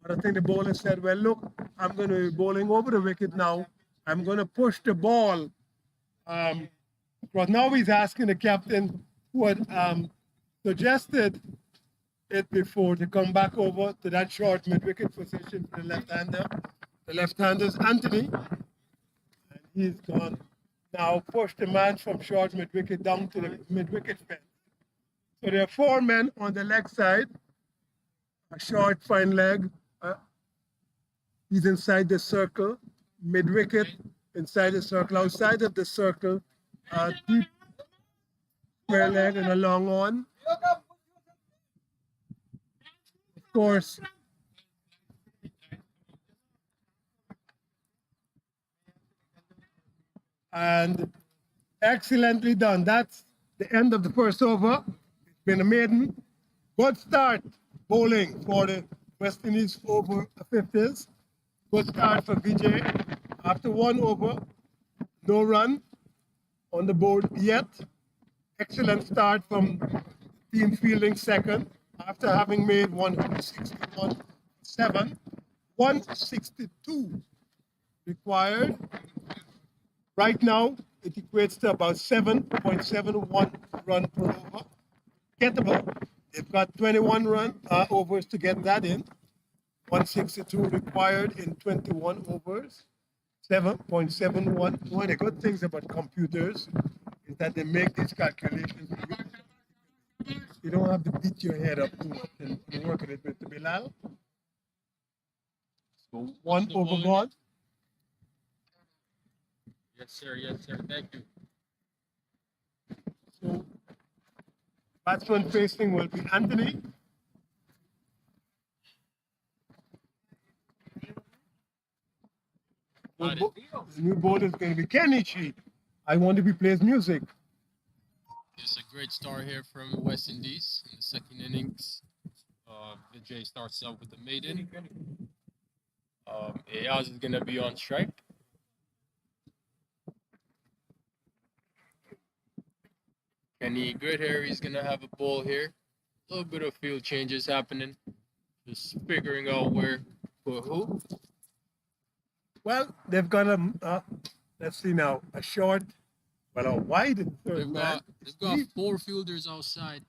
But I think the bowler said, well, look, I'm going to be bowling over the wicket now. I'm going to push the ball. But now he's asking the captain who had suggested it before to come back over to that short mid wicket position for the left-hander. The left-hander's Anthony. And he's gone now push the man from short mid-wicket down to the mid-wicket fence. So there are 4 men on the leg side. A short, fine leg. He's inside the circle. Mid-wicket, inside the circle. Outside of the circle, deep square leg and a long on. Of course, and excellently done. That's the end of the first over. It's been a maiden. Good start bowling for the West Indies over 50s. Good start for Vijay. After 1 over, no run on the board yet. Excellent start from team fielding second after having made 161-7. 162 required. Right now, it equates to about 7.71 run per over. Gettable. They've got 21 overs to get that in. 162 required in 21 overs. 7.71. One of the good things about computers is that they make these calculations for you. You don't have to beat your head up too much and work it with the Bilal. So 1 over gone. Yes, sir. Yes, sir. Thank you. So batsman facing will be Anthony. Got it. The new bowler is going to be Kenichi. I want to be plays music. It's a great start here from the West Indies in the second innings. Vijay starts out with the maiden. Ayaz is going to be on strike. Kenny Goodhair, he's gonna have a ball here. A little bit of field changes happening. Just figuring out where for who. Well, they've got let's see now, a short, well, a wide third They've man. got 4 fielders outside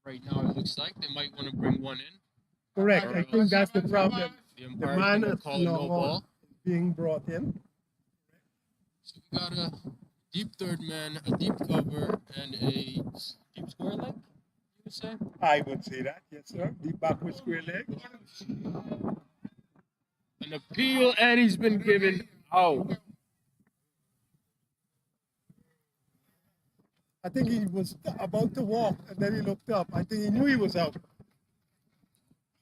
right now. It looks like they might want to bring one in. Correct. I think that's the problem. The The umpire's man gonna is call a no ball. being brought in. So we got a deep third man, a deep cover, and a deep square leg. You would say. I would say that, yes, sir. Deep backward square leg. An appeal, and he's been given out. I think he was about to walk and then he looked up. I think he knew he was out.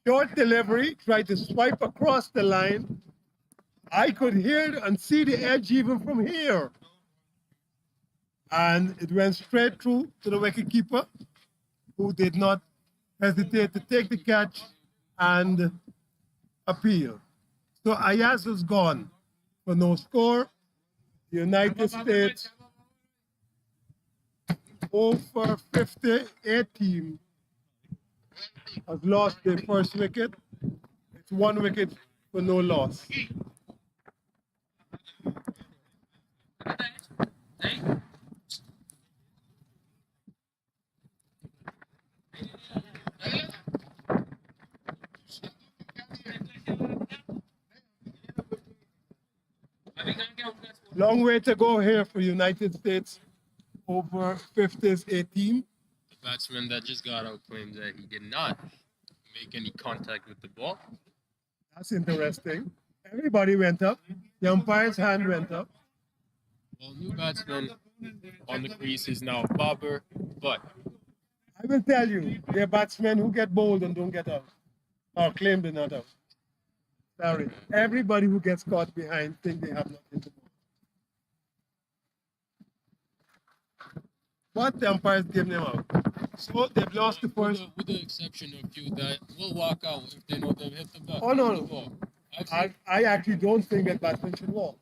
Short delivery, tried to swipe across the line. I could hear and see the edge even from here. And it went straight through to the wicketkeeper, who did not hesitate to take the catch and appeal. So Ayaz is gone for no score. The United States over 58 team has lost their first wicket. It's 1 wicket for no loss. Long way to go here for United States over 50's 18. The batsman that just got out claims that he did not make any contact with the ball. That's interesting. Everybody went up. The umpire's hand went up. Well, new batsman on the crease is now Bobber, but I will tell you, there are batsmen who get bowled and don't get out, or claim they're not out. Sorry. Everybody who gets caught behind think they have not hit the ball. But the umpire's giving them out. So they've lost the first. with the exception of few that will walk out if they know they've hit the ball. Oh, no, the no. ball. I actually don't think that batsmen should walk.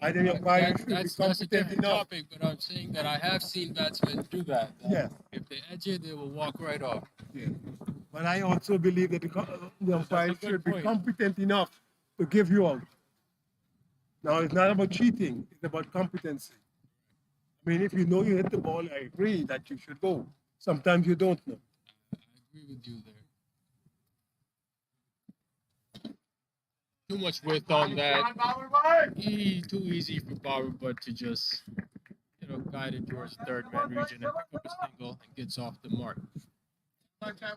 I think the umpire should be that's a competent different enough. topic, but I'm saying that I have seen batsmen do that. Yes. If they edge it, they will walk right off. Yeah. But I also believe that the umpire should be competent enough to give you out. Now, it's not about cheating, it's about competency. I mean, if you know you hit the ball, I agree that you should go. Sometimes you don't know. I agree with you there. Too much width on that. Too easy for Bauer, but to just guide it towards the third man region and pick up a single and gets off the mark.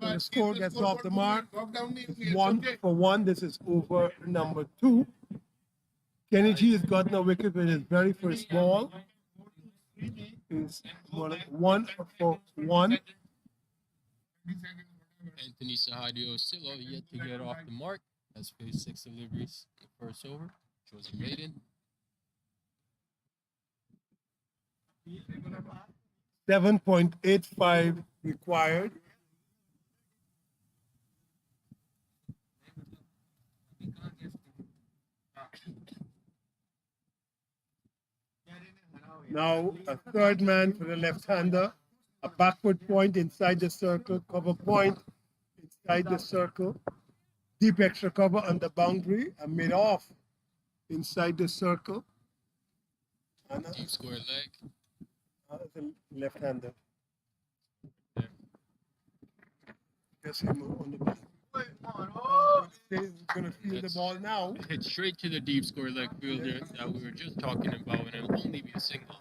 The score gets off the mark. It's 1 for 1. This is over number 2. Kenny G has gotten a wicket with his very first ball. It's 1 for 1. Anthony Sahadio still yet to get off the mark. Has faced 6 deliveries in the first over. Chose a maiden. 7.85 required. Now a third man for the left-hander. A backward point inside the circle. Cover point inside the circle. Deep extra cover on the boundary and mid off inside the circle. And Deep square leg. the left-hander. Yeah. Yes, him on the back. He's going to field the ball now. Hit straight to the deep square leg fielder that we were just talking about, and it'll only be a single.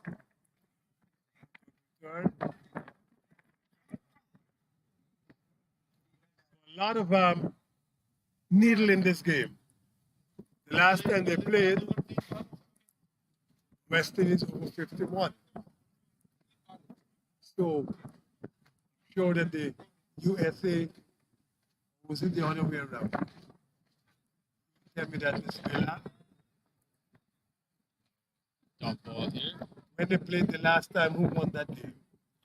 Third. A lot of needle in this game. The last time they played, West Indies over 51. So, sure that the USA was it the other way around. Tell me that, Miss Villa. Top ball here. When they played the last time, who won that game?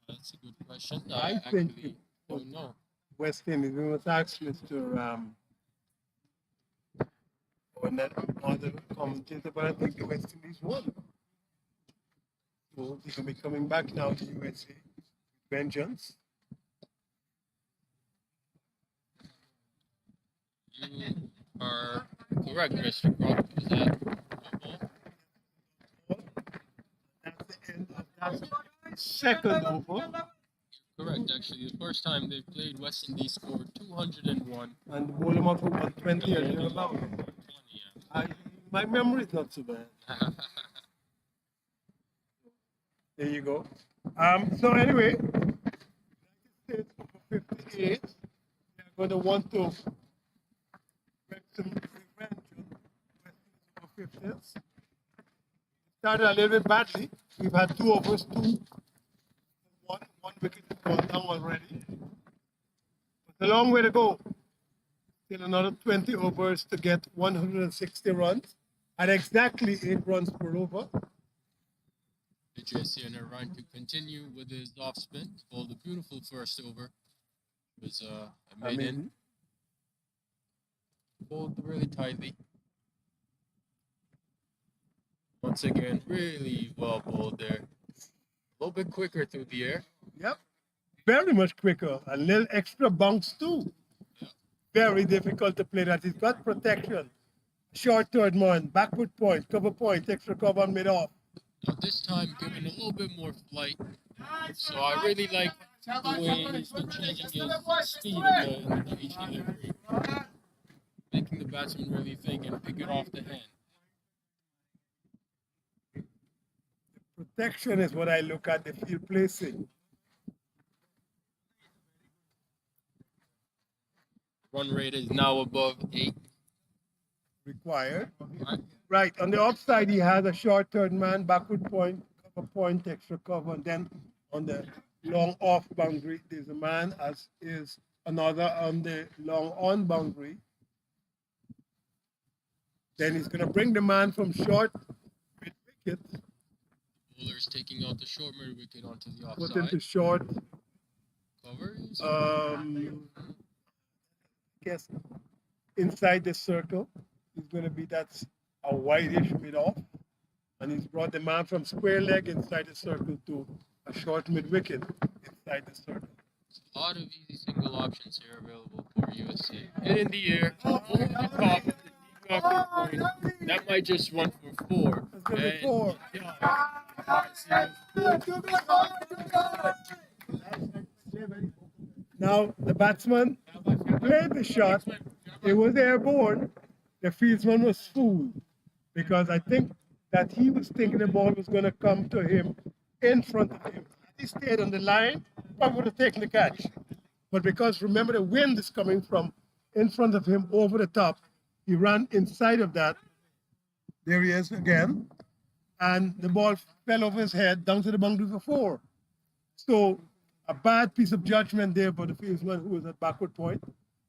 That's a good question. I think actually don't know. West Indies. We must ask Mr. Or that other commentator, but I think the West Indies won. So they can be coming back now to USA. Vengeance. You are correct, Mr. Croc. Is that a ball? That's the end of that second over. Correct, actually. The first time they played, West Indies scored 201. And the bowler out for 120 or thereabout. Yeah. My memory is not so bad. There you go. So anyway, States over 58. They're going to want to get some revenge on West Indies over 50s. Started a little bit badly. We've had 2 overs, 2, one wicket has gone down already. But a long way to go. Still another 20 overs to get 160 runs at exactly 8 runs per over. Jesse and Ryan to continue with his off spin. Bowled a beautiful first over. It was a maiden. Bowled really tightly. Once again, really well bowled there. A little bit quicker through the air. Yep. Very much quicker. A little extra bounce too. Very difficult to play that. He's got protection. Short third man, backward point, cover point, extra cover mid off. Now this time given a little bit more flight. So I really like the way he's been changing his speed in the each delivery. Making the batsman really think and pick it off the hand. Protection is what I look at, the field placing. Run rate is now above 8. Required. Right. Right. On the offside, he has a short third man, backward point, cover point, extra cover. And then on the long off boundary, there's a man, as is another on the long on boundary. Then he's going to bring the man from short mid wicket, Bowler's taking out the short mid wicket onto the put offside. into short. Covers. Guess inside the circle is going to be that's a whitish mid off, and he's brought the man from square leg inside the circle to a short mid wicket inside the circle. A lot of easy single options here available for USA. Hit in the air, over the top, the deep backward point. That might just run for 4. That's going to be 4. Now the batsman played the shot. It was airborne. The fieldsman was fooled because I think that he was thinking the ball was going to come to him in front of him. Had he stayed on the line, probably would have taken the catch. But because remember the wind is coming from in front of him over the top, he ran inside of that. There he is again. And the ball fell over his head down to the boundary for 4. So a bad piece of judgment there by the fieldsman who was at backward point.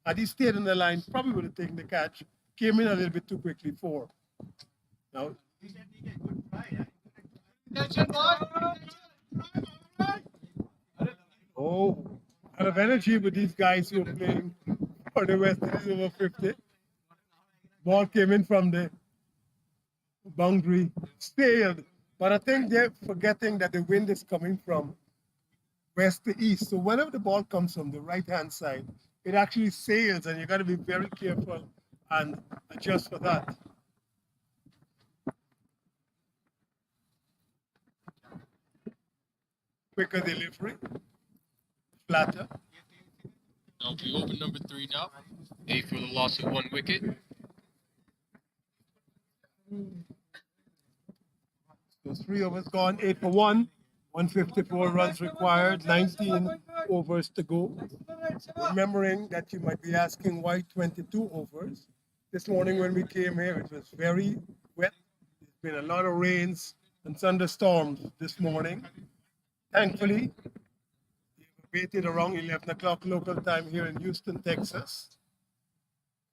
Had he stayed on the line, probably would have taken the catch. Came in a little bit too quickly, 4. Now, oh, a lot of energy with these guys who are playing for the West Indies over 50. Ball came in from the boundary, sailed. But I think they're forgetting that the wind is coming from west to east. So whenever the ball comes from the right-hand side, it actually sails, and you got to be very careful and adjust for that. Quicker delivery, flatter. Now we open number 3 now. 8 for the loss of 1 wicket. So 3 overs gone, 8 for 1, 154 runs required, 19 overs to go. Remembering that you might be asking why 22 overs. This morning when we came here, it was very wet. There's been a lot of rains and thunderstorms this morning. Thankfully, we waited around 11 o'clock local time here in Houston, Texas.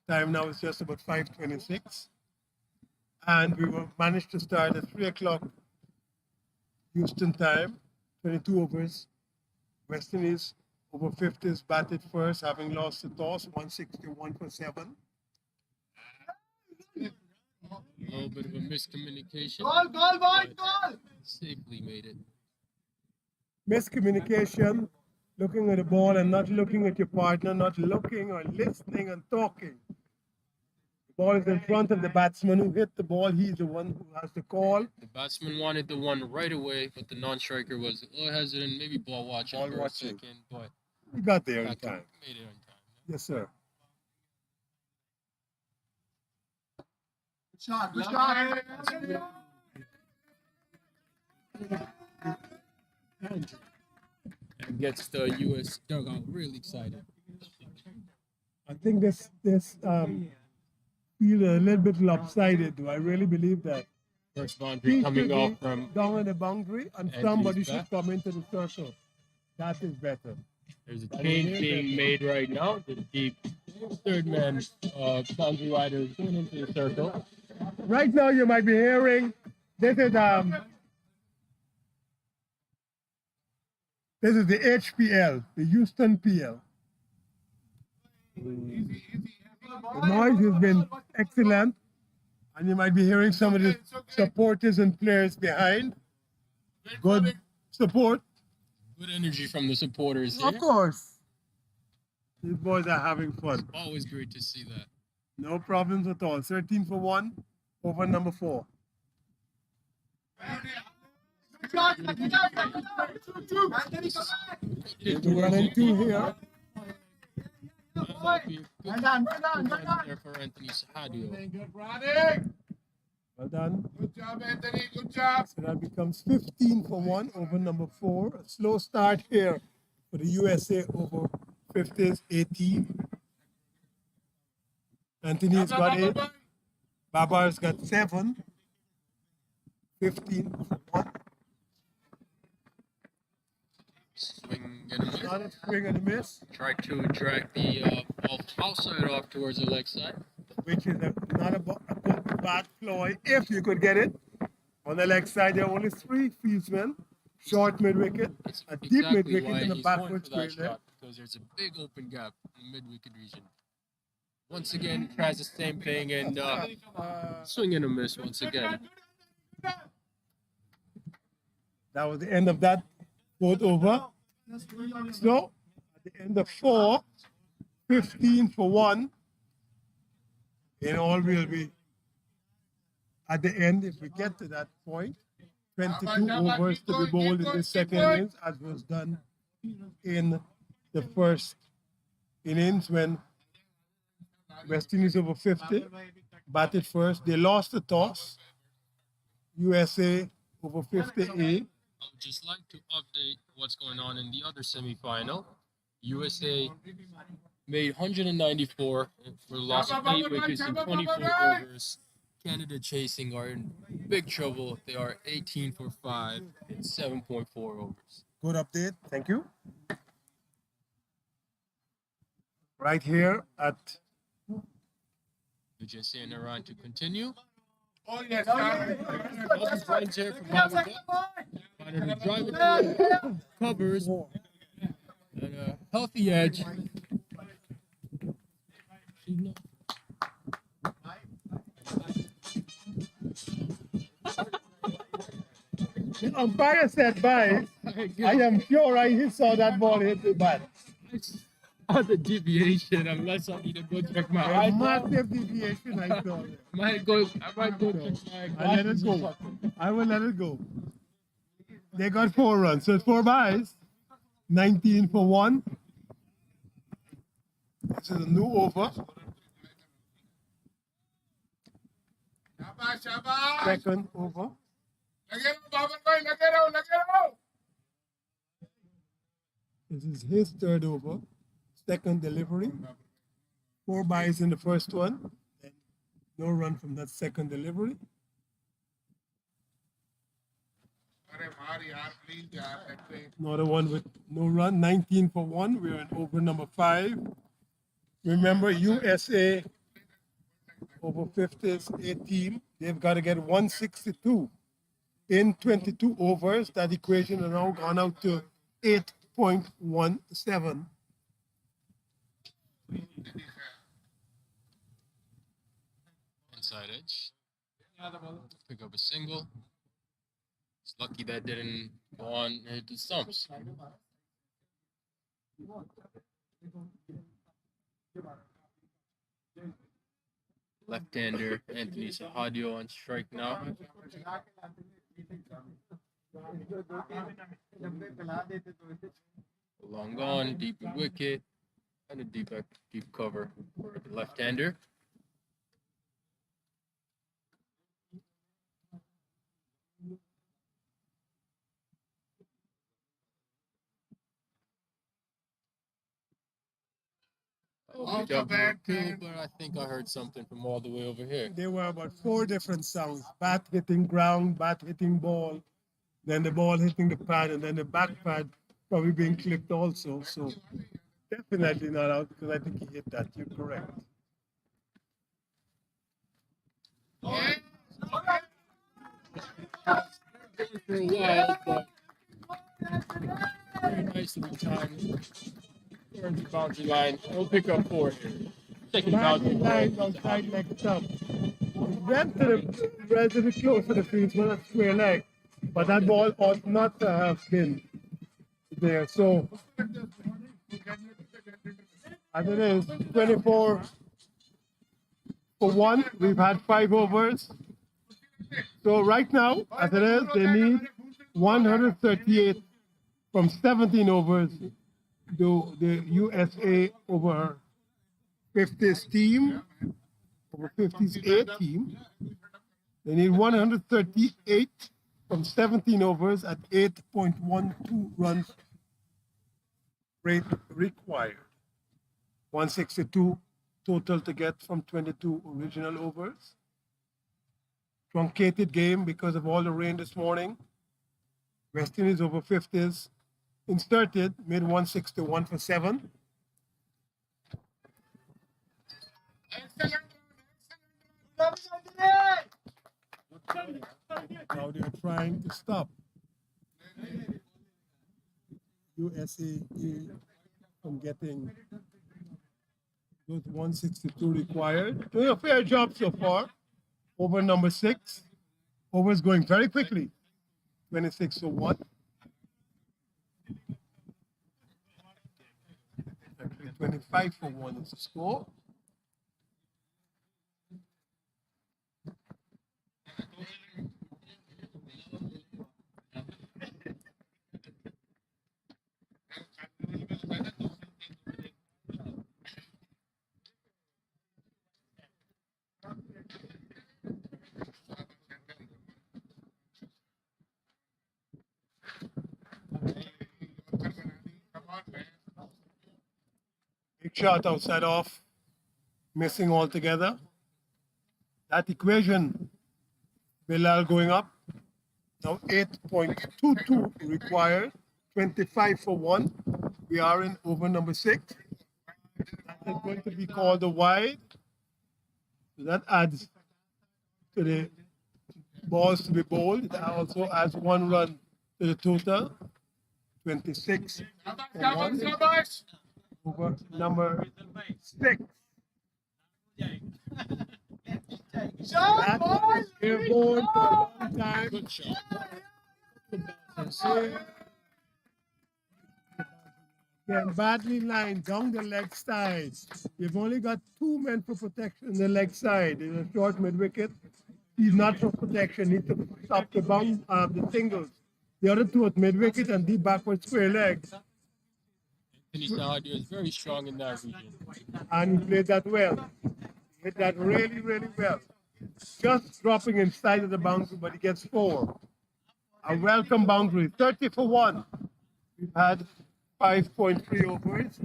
Time now is just about 5:26. And we were managed to start at 3 o'clock Houston time, 22 overs. West Indies over 50s batted first, having lost the toss, 161 for 7. A little bit of a miscommunication. Goal, goal, boy, goal! Safely made it. miscommunication, looking at the ball and not looking at your partner, not looking or listening and talking. The ball is in front of the batsman who hit the ball. He's the one who has to call. The batsman wanted the one right away, but the non-striker was a little hesitant, maybe ball watching Ball for watching. a second, but He got there in got to- time. made it on time. Yes, sir. Good shot. Good shot. And gets the U.S. dugout really excited. I think this feel a little bit lopsided. Do I really believe that? First boundary coming off from down on the boundary, and Anthony's somebody back. should come into the circle. That is better. There's a change being made right now. The third man boundary rider is going into the circle. Right now, you might be hearing this is the HPL, the Houston PL. The noise has been excellent, and you might be hearing some of the supporters and players behind. Good support. Good energy from the supporters here. Of course. These boys are having fun. Always great to see that. No problems at all. 13 for 1 over number 4. We're running 2 here. Well done. There for Anthony Sahadio. Good running. Well done. Good job, Anthony. Good job. So that becomes 15 for 1 over number 4. A slow start here for the USA over 50s, 18. Anthony's got 8. Babar's got 7. 15 for 1. Swing and a miss. Not a swing and a miss, Tried to drag the ball outside off towards the leg side. which is not a bad ploy if you could get it. On the leg side, there are only 3 fieldsmen. Short mid wicket, That's a deep mid exactly wicket, why and a he's going backward for that square leg. shot, because there's a big open gap in the mid-wicket region. Once again, tries the same thing and swing and a miss once again. That was the end of that 4th over. So, at the end of 4, 15 for 1. In all, will be at the end, if we get to that point, 22 overs to be bowled in the second innings, as was done in the first innings when West Indies over 50 batted first. They lost the toss. USA over 50A. I would just like to update what's going on in the other semifinal. USA made 194 for a loss of 8 wickets in 24 overs. Canada chasing are in big trouble. They are 18 for 5 in 7.4 overs. Good update. Thank you. Right here at Vijay Sanaran to continue. Oh, yes. Awesome finds here from Bobby Butt. Finding the drive it covers and a healthy edge. the umpire said bye. I am sure he saw that ball hit the bat. On the deviation, unless I need to go check my A eyes. massive deviation, I saw. I might go check my I let it glasses or go. something. I will let it go. They got 4 runs, so it's 4 byes. 19 for 1. This is a new over. Shabash, shabash. Second over. Lagero, Babar bhai, lagero. This is his third over. Second delivery. 4 byes in the first one. Then no run from that second delivery. Arey maar yaar, please yaar, actually. Another one with no run. 19 for 1. We're in over number 5. Remember, USA over 50s, 18. They've got to get 162 in 22 overs. That equation has now gone out to 8.17. Inside edge. Pick up a single. It's lucky that didn't Go on, hit the stumps. Left-hander Anthony Sahadio on strike now. Long on, deep wicket, and a deep cover for the left-hander. Oh, good job, too, but I think I heard something from all the way over here. There were about 4 different sounds: bat hitting ground, bat hitting ball, then the ball hitting the pad, and then the back pad probably being clipped also. So definitely not out because I think he hit that. You're correct. For a while, but very nicely timed. Turns the boundary line. We'll pick up 4 here. Second boundary line outside leg stump. Went to the relatively close to the field with a square leg, but that ball ought not to have been there. So as it is, 24 for 1. We've had 5 overs. So right now, as it is, they need 138 from 17 overs. The USA over 50s team, over 50s A team. They need 138 from 17 overs at 8.12 runs rate required. 162 total to get from 22 original overs. Truncated game because of all the rain this morning. West Indies over 50s inserted, made 161 for 7. Now they're trying to stop USA from getting those 162 required. Doing a fair job so far. Over number 6. Overs going very quickly. 26 for 1. 25 for 1 is the score. Big shot outside off, missing altogether. That equation, Bilal going up. Now 8.22 required, 25 for 1. We are in over number 6. That is going to be called a wide. So that adds to the balls to be bowled. It also adds 1 run to the total. 26 for 1. Over number 6. That is airborne for a long time. Good shot. Again, badly lined down the leg side. You've only got 2 men for protection on the leg side. There's a short mid wicket. He's not for protection. Needs to stop the the singles. The other 2 at mid wicket and deep backward square legs. Anthony Sahadio is very strong in that region. And he played that well. He hit that really, really well. Just dropping inside of the boundary, but he gets 4. A welcome boundary, 30 for 1. We've had 5.3 overs.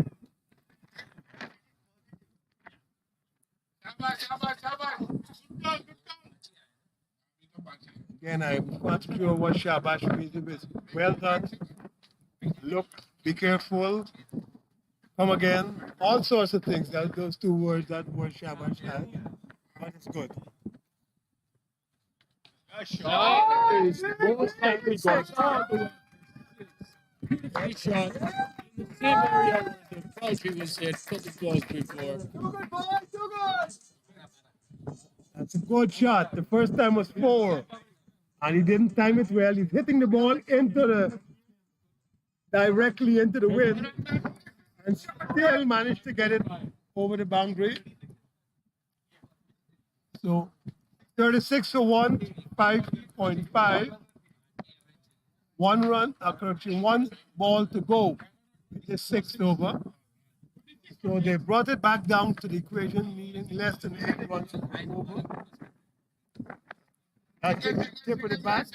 Again, I'm not sure what Shabash means. It's well done. Look, be careful. Come again. All sorts of things. Those 2 words that word Shabash had. But it's good. Shot is most likely going all the way. Great shot in the same area where the boundary was hit a couple balls before. That's a good shot. The first time was 4. And he didn't time it well. He's hitting the ball directly into the wind and still managed to get it over the boundary. So 36 for 1, 5.5. 1 run, correction, 1 ball to go in the 6th over. So they brought it back down to the equation, meaning less than 8 runs over. That's the tip of the bat.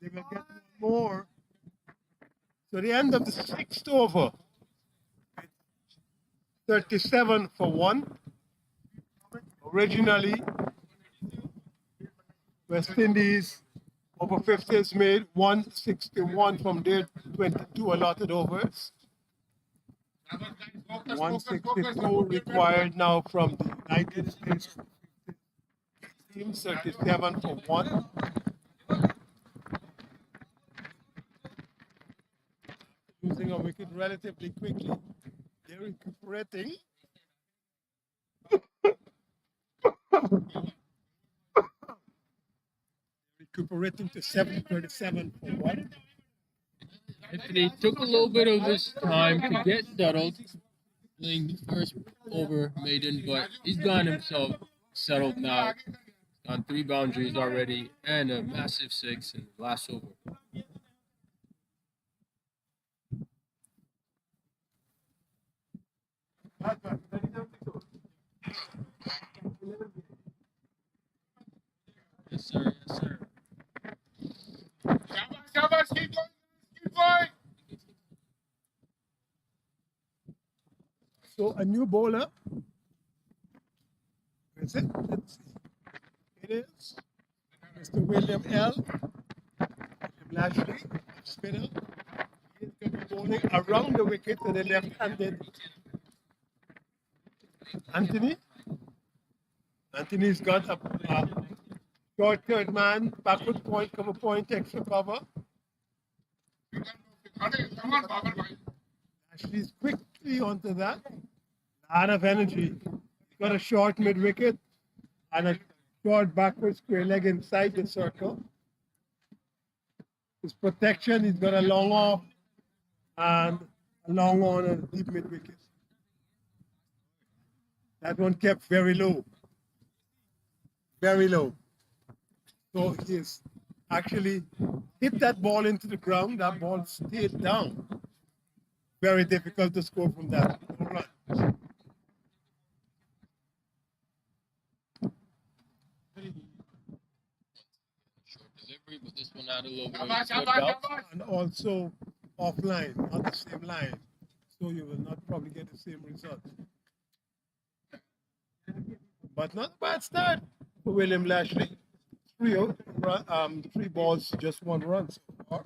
They will get more. So the end of the 6th over, 37 for 1. Originally, West Indies over 50s made 161 from their 22 allotted overs. 162 required now from the United States team, 37 for 1. Losing a wicket relatively quickly. They're recuperating. Recuperating to 737 for 1. Anthony took a little bit of his time to get settled, playing the first over maiden, but he's gotten himself settled now. On 3 boundaries already and a massive 6 in the last over. Yes, sir. Yes, sir. Shabash, keep going. Keep going. So a new bowler. Is it? Let's see. It is Mr. William L. Lashley, spinner. He's going to be bowling around the wicket to the left-handed Anthony. Anthony's got a short third man, backward point, cover point, extra cover. Come on, Babar bhai. Ashley's quickly onto that. Lot of energy. He's got a short mid wicket and a short backward square leg inside the circle. His protection, he's got a long off and a long on and a deep mid wicket. That one kept very low. Very low. So he's actually hit that ball into the ground. That ball stayed down. Very difficult to score from that. No run. Short delivery, but this one had a little bit of Shabash, a good shabash, bounce. shabash. And also offline, not the same line. So you will not probably get the same result. But not a bad start for William Lashley. 3 balls, just 1 run so far.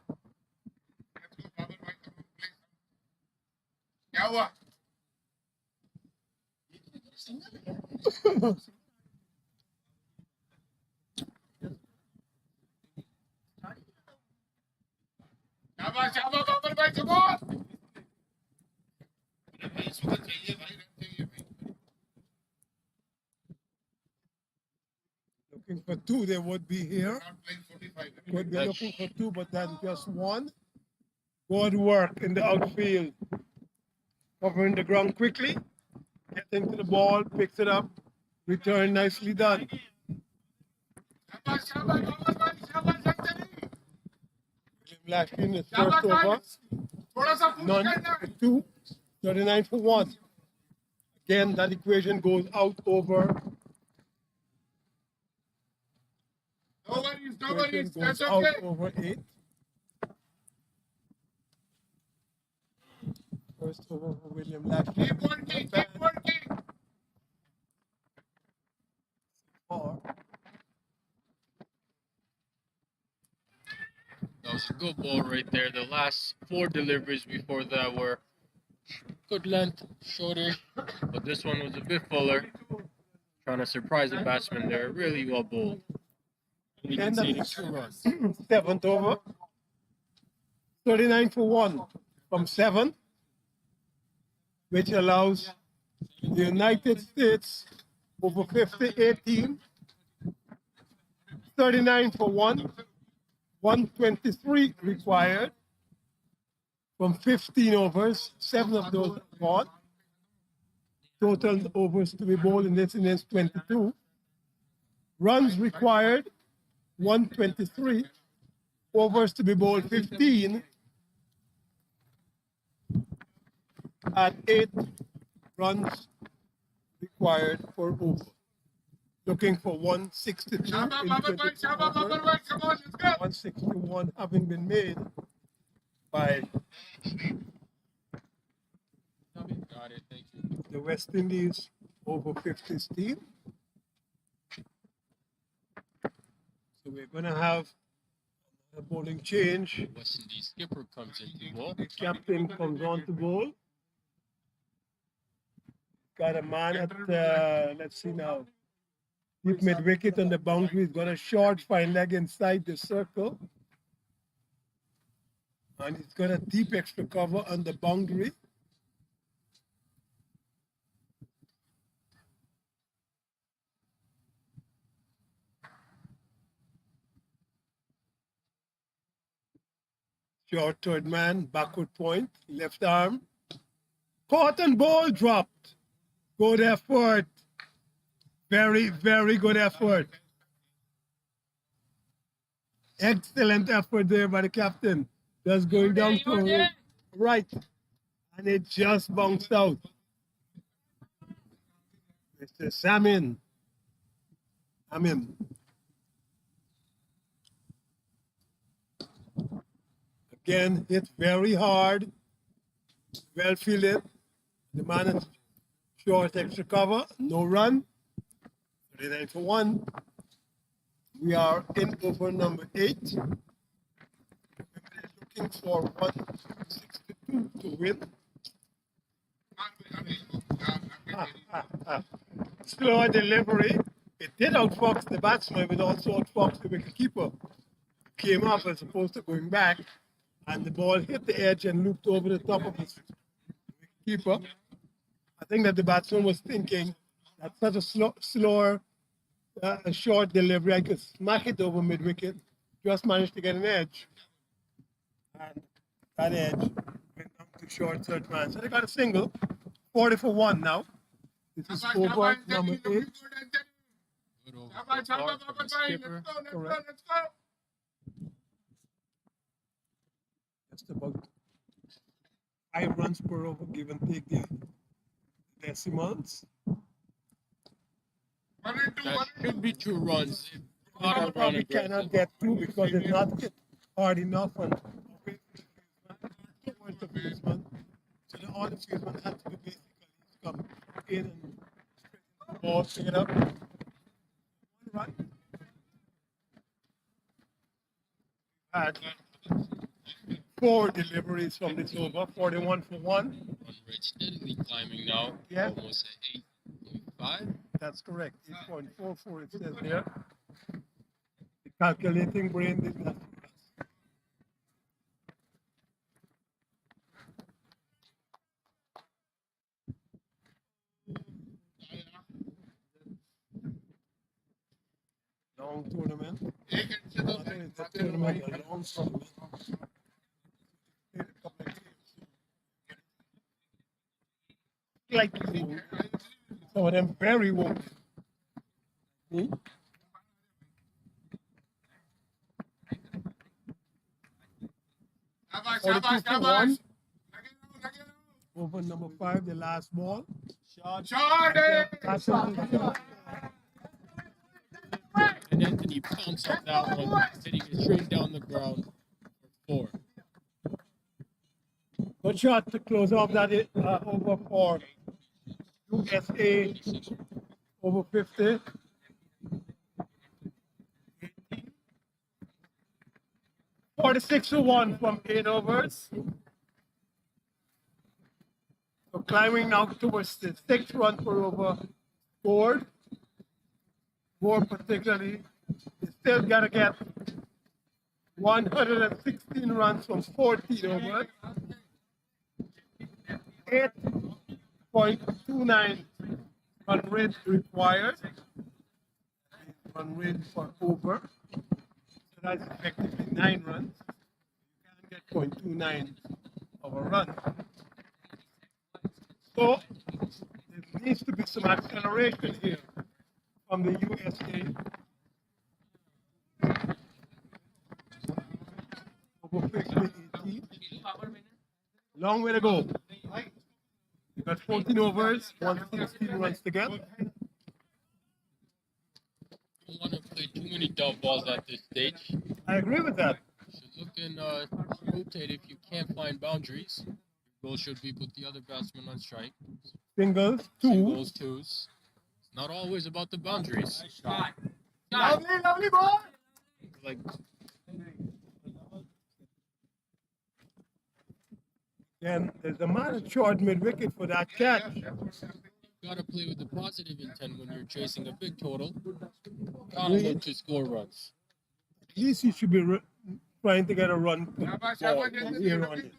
Let's go, Babar bhai. Come on, please. क्या हुआ? शाबाश, शाबाश, बाबर भाई, come on. अरे भाई, इस वक्त चाहिए भाई, रन चाहिए भाई. Looking for 2, they would be here. Not playing 45. Could be looking for 2, but then just 1. Good work in the outfield. Covering the ground quickly. Getting to the ball, picks it up. Return nicely done. शाबाश, शाबाश, बाबर भाई, शाबाश, शाबाश. William Lashley in his शाबाश first भाई. over. थोड़ा सा push None करना. for 2. 39 for 1. Again, that equation goes out over. No worries, no Equation worries. goes That's out okay. over 8. First over for William Lashley. Keep working, keep working. Four. That was a good ball right there. The last 4 deliveries before that were good length, shorter, but this one was a bit fuller. Trying to surprise the batsman there. Really well bowled. We End of conceded the 2 runs. 7th over. 39 for 1 from 7, which allows the United States over 50, 18. 39 for 1. 123 required from 15 overs, 7 of those gone. Total overs to be bowled in this innings 22. Runs required 123. Overs to be bowled 15 at 8 runs required per over. Looking for 162 in 22 overs. 161 having been made by Got it. Thank you. the West Indies over 50s team. So we're going to have a bowling change. West Indies skipper comes into ball. The captain comes on to bowl. Got a man at, let's see now, deep mid wicket on the boundary. He's got a short fine leg inside the circle. And he's got a deep extra cover on the boundary. Short third man, backward point, left arm. Caught and ball dropped. Good effort. Very, very good effort. Excellent effort there by the captain. Just going down to right. And it just bounced out. Mr. Salmon. Amin. Again, hit very hard. Well fielded. The man is short extra cover. No run. 39 for 1. We are in over number 8. Looking for 162 to win. Slower delivery. It did outfox the batsman, but also outfox the wicketkeeper. Came up as opposed to going back, and the ball hit the edge and looped over the top of the wicketkeeper. I think that the batsman was thinking that such a slower, a short delivery, I could smack it over mid wicket. Just managed to get an edge, and that edge went down to short third man. So they got a single. 40 for 1 now. This is over number 8. Good over so far from the skipper. Correct. Just about 5 runs per over, give and take the decimals. That should be 2 runs. Not a run Probably aggressive. cannot get 2 because it's not hit hard enough on towards the fieldsman. So the other fieldsman has to basically come in and ball, pick it up. 1 run. Had 4 deliveries from this over, 41 for 1. Run rate steadily climbing now. Yeah. Almost at 8.5. That's correct. 8.44 it says there. The calculating brain did not. Long tournament. The tournament, a long tournament. Like some of them very woke. Hmm? Over number 5, the last ball. And Anthony pounced on that one, hitting it straight down the ground for 4. Good shot to close off that over for USA over 50. $46 to 1 from 8 overs. So climbing now towards the 6th run per over board. More particularly, you still gotta get 116 runs from 14 overs. 8.29 run rate required. Run rate for over. So That's effectively 9 runs. You can't get 0.29 of a run. So there needs to be some acceleration here from the USA. Over 50, 18. Long way to go. You got 14 overs, 116 runs to get. Don't want to play too many dot balls at this stage. I agree with that. Should look and rotate if you can't find boundaries. Your goal should be put the other batsman on strike. Singles, Singles, twos. twos. It's not always about the boundaries. Lovely ball. Like Then there's a man short mid wicket for that catch. you gotta play with the positive intent when you're chasing a big total. Gotta look to score runs. At least he should be trying to get a run to the ball from here on in.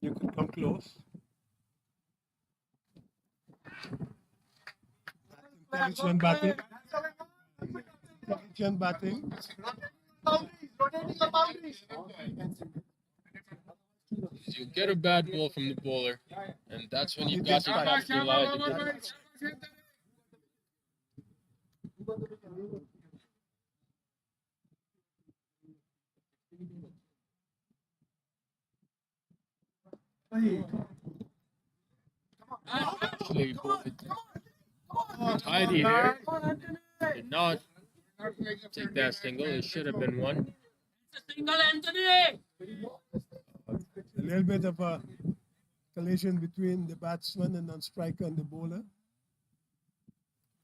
You could come close. Intelligent batting. Intelligent batting. You get a bad ball from the bowler, and that's when you've got to capitalize a bit. Actually, tidy here. Did not take that single. It should have been one. A little bit of a collision between the batsman and non-striker and the bowler.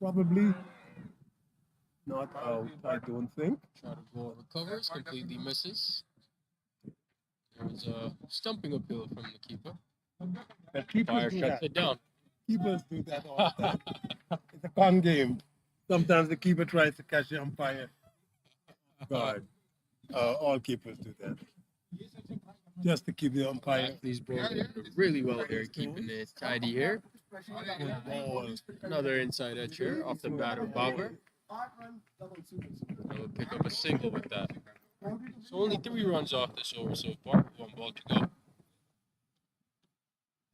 Probably not out, I don't think. Try to go recovers, completely misses. There's a stumping appeal from the keeper. The keepers Fire do shuts that. it down. Keepers do that all the time. It's a con game. Sometimes the keeper tries to catch the umpire. God, all keepers do that. Just to keep the umpire. These balls are really well here, keeping it tidy here. Ball, another inside edge here off the bat of Bauer. We'll pick up a single with that. So only 3 runs off this over so far. 1 ball to go.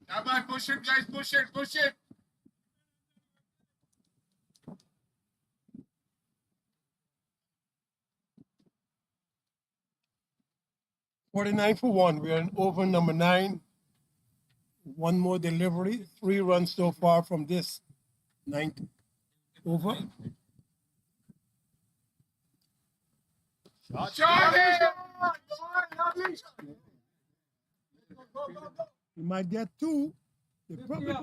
Come on, push it, guys, push it, push it. "49 for 1. We're in over number 9. One more delivery. 3 runs so far from this 9th over. You might get 2.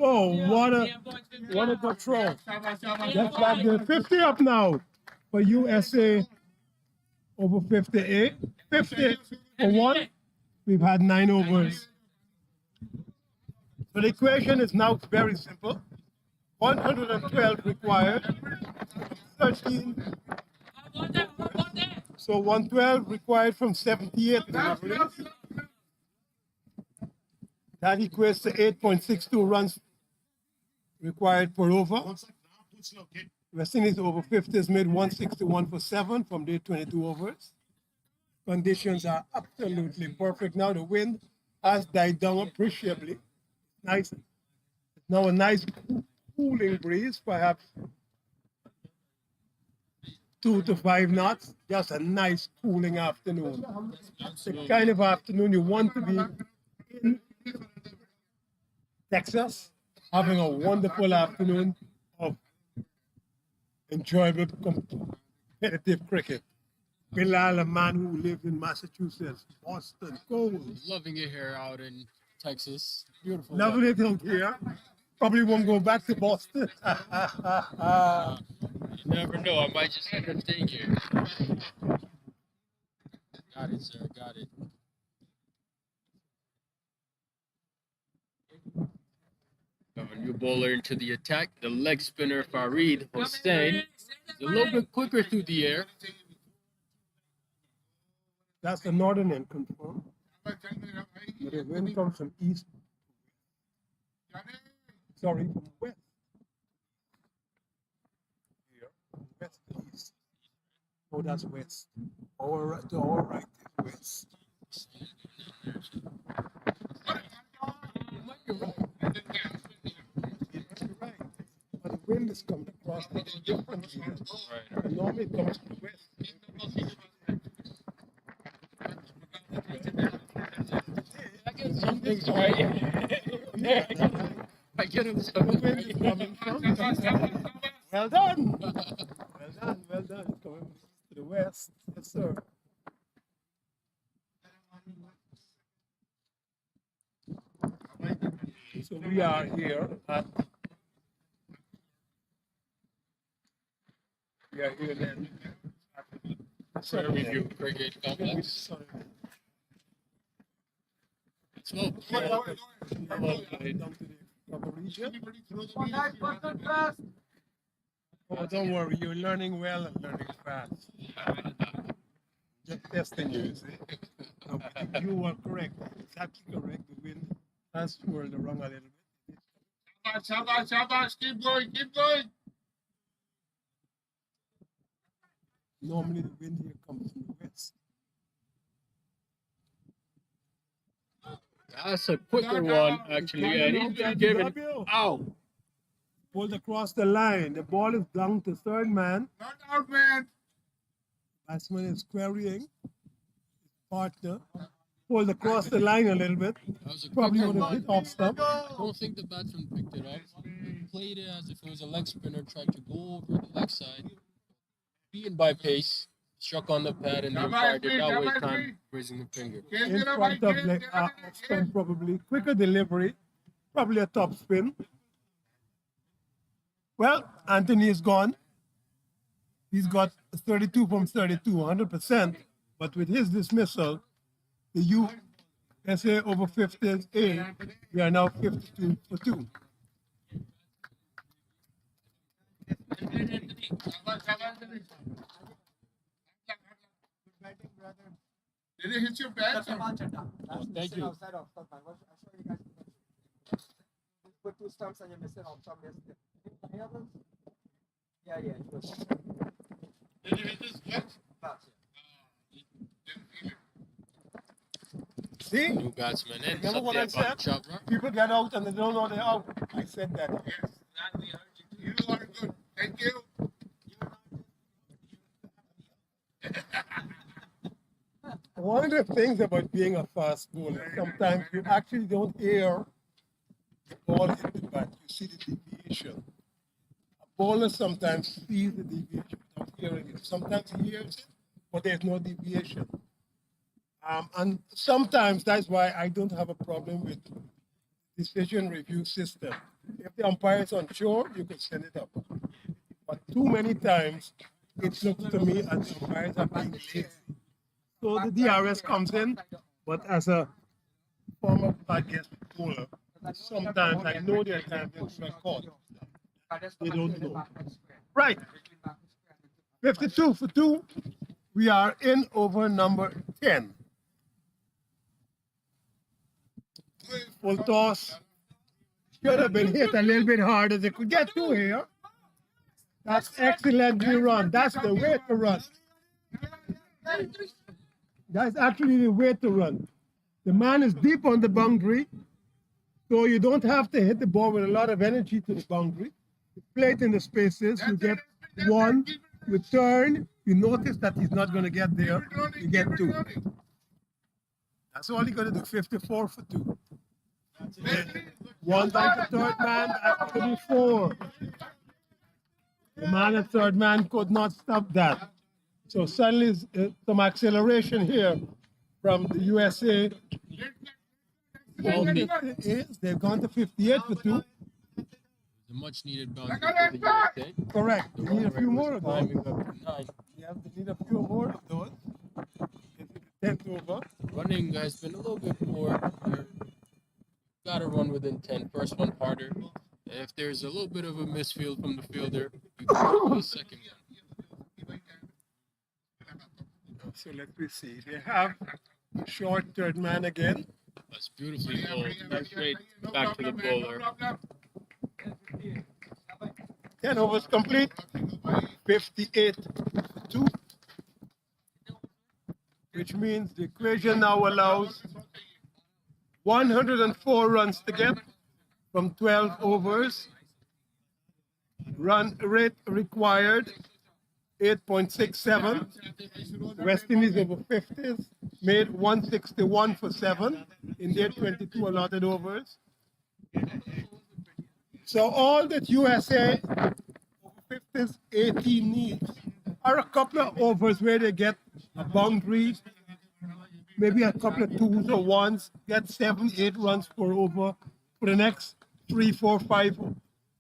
Oh, what a good throw. That's back there. 50 up now for USA over 58. 50 for 1. We've had 9 overs. So the equation is now very simple. 112 required. 13. So 112 required from 78 deliveries. That equates to 8.62 runs required per over. West Indies over 50 has made 161 for 7 from their 22 overs. Conditions are absolutely perfect. Now the wind has died down appreciably. Nice. Now a nice cooling breeze, perhaps 2 to 5 knots. Just a nice cooling afternoon. It's the kind of afternoon you want to be in Texas, having a wonderful afternoon of enjoyable competitive cricket. Bilal, a man who lived in Massachusetts, Boston, cold. Loving it here out in Texas. Beautiful. Loving it out here. Probably won't go back to Boston. You never know. I might just end up staying here. Got it, sir. Got it. Got a new bowler into the attack. The leg spinner Farid Hossein is a little bit quicker through the air. That's the northern end confirmed. But the wind comes from east. Sorry, from west. Here, west to east. Oh, that's west. To our right is west. You might be right. You might be right. But the wind is coming across a little differently. Right. Normally it comes from the west. I get something's right. I get him The something wind is coming from the west. Well done. Well done. Well done. It's coming to the west. Yes, sir. So we are here at then For a review cricket complex. It's well played. Well played. Down to the upper region. Oh, don't worry, you're learning well and learning fast. Just testing you, see? No, but you were correct, exactly correct. The wind has swirled around a little bit. Shabash, shabash, keep going, keep going. Normally the wind here comes from the west. That's a quicker one, actually. Yeah, he's been giving. Ow! Pulled across the line. The ball is down to third man. Not out, man. Batsman is querying his partner. Pulled across the line a little bit. That was a Probably quicker would have one. hit off stump. I don't think the batsman picked it up. He played it as if it was a leg spinner, tried to go over the leg side. Beaten by pace, struck on the pad, and the umpire did not waste time raising the finger. In front of the off stump, probably. Quicker delivery. Probably a top spin. Well, Anthony is gone. He's got 32 from 32, 100%. But with his dismissal, the USA over 50s A, we are now 52 for 2. Did it hit your bat? Thank you. Outside of stuff, man. I'll show you guys. Put 2 stumps and you're missing off some yesterday. Any others? Yeah, yeah. It was. Did you hit this bat? Fast, See? New batsman in. Remember what I Something about said? Chabra. People get out and they don't know they're out. I said that. Yes. You are good. Thank you. One of the things about being a fast bowler, sometimes you actually don't hear the ball hit the bat. You see the deviation. A bowler sometimes sees the deviation without hearing it. Sometimes he hears it, but there's no deviation. And sometimes that's why I don't have a problem with decision review system. If the umpire is unsure, you can send it up. But too many times, it looks to me as the umpires are being lazy. So the DRS comes in, but as a former podcast bowler, sometimes I know there are times they get caught. They don't know. Right. 52 for 2. We are in over number 10. Full toss. Should have been hit a little bit harder. They could get to here. That's excellently run. That's the way to run. That's actually the way to run. The man is deep on the boundary, so you don't have to hit the ball with a lot of energy to the boundary. You play it in the spaces. You get 1. You turn. You notice that he's not going to get there. You get 2. That's all you got to do. 54 for 2. One by the third man, that's 34. The man at third man could not stop that. So suddenly some acceleration here from the USA. They've gone to 58 for 2. The much needed bounce for the USA. Correct. You need a few more of those. Timing up to 9. You have to need a few more of those. Get to 10th over. Running has been a little bit poor. Got to run within 10. First one harder. If there's a little bit of a misfield from the fielder, you can go to the second one. So let me see. They have a short third man again. That's beautifully bowled. Straight back to the bowler. 10 overs complete. 58 for 2. which means the equation now allows 104 runs to get from 12 overs. Run rate required 8.67. West Indies over 50s made 161 for 7 in their 22 allotted overs. So all that USA over 50s 18 needs are a couple of overs where they get a boundary, maybe a couple of twos or ones, get 7, 8 runs per over for the next 3, 4, 5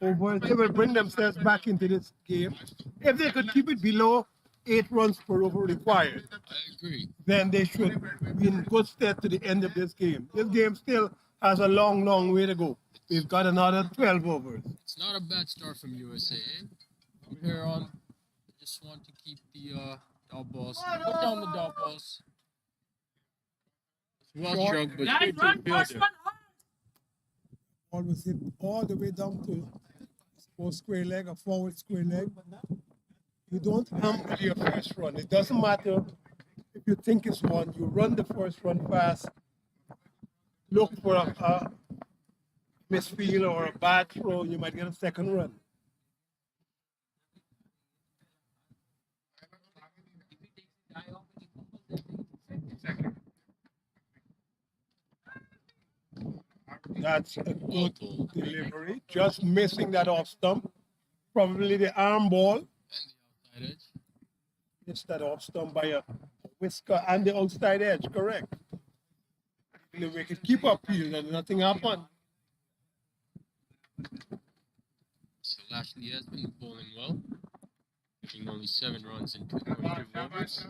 overs. They will bring themselves back into this game. If they could keep it below 8 runs per over required, I agree. then they should be in good stead to the end of this game. This game still has a long, long way to go. We've got another 12 overs. It's not a bad start from USA. From here on, I just want to keep the dot balls. Put down the dot balls. It's well struck, but good to the fielder. Ball was hit all the way down to post square leg or forward square leg. You don't hamper your first run. It doesn't matter if you think it's one. You run the first run fast. Look for a misfield or a bad throw. You might get a second run. That's a good delivery. Just missing that off stump. Probably the arm ball. And the outside edge. Missed that off stump by a whisker and the outside edge, correct. The wicket keeper appealed and nothing happened. So Lashley has been bowling well, getting only 7 runs in 2.2 overs.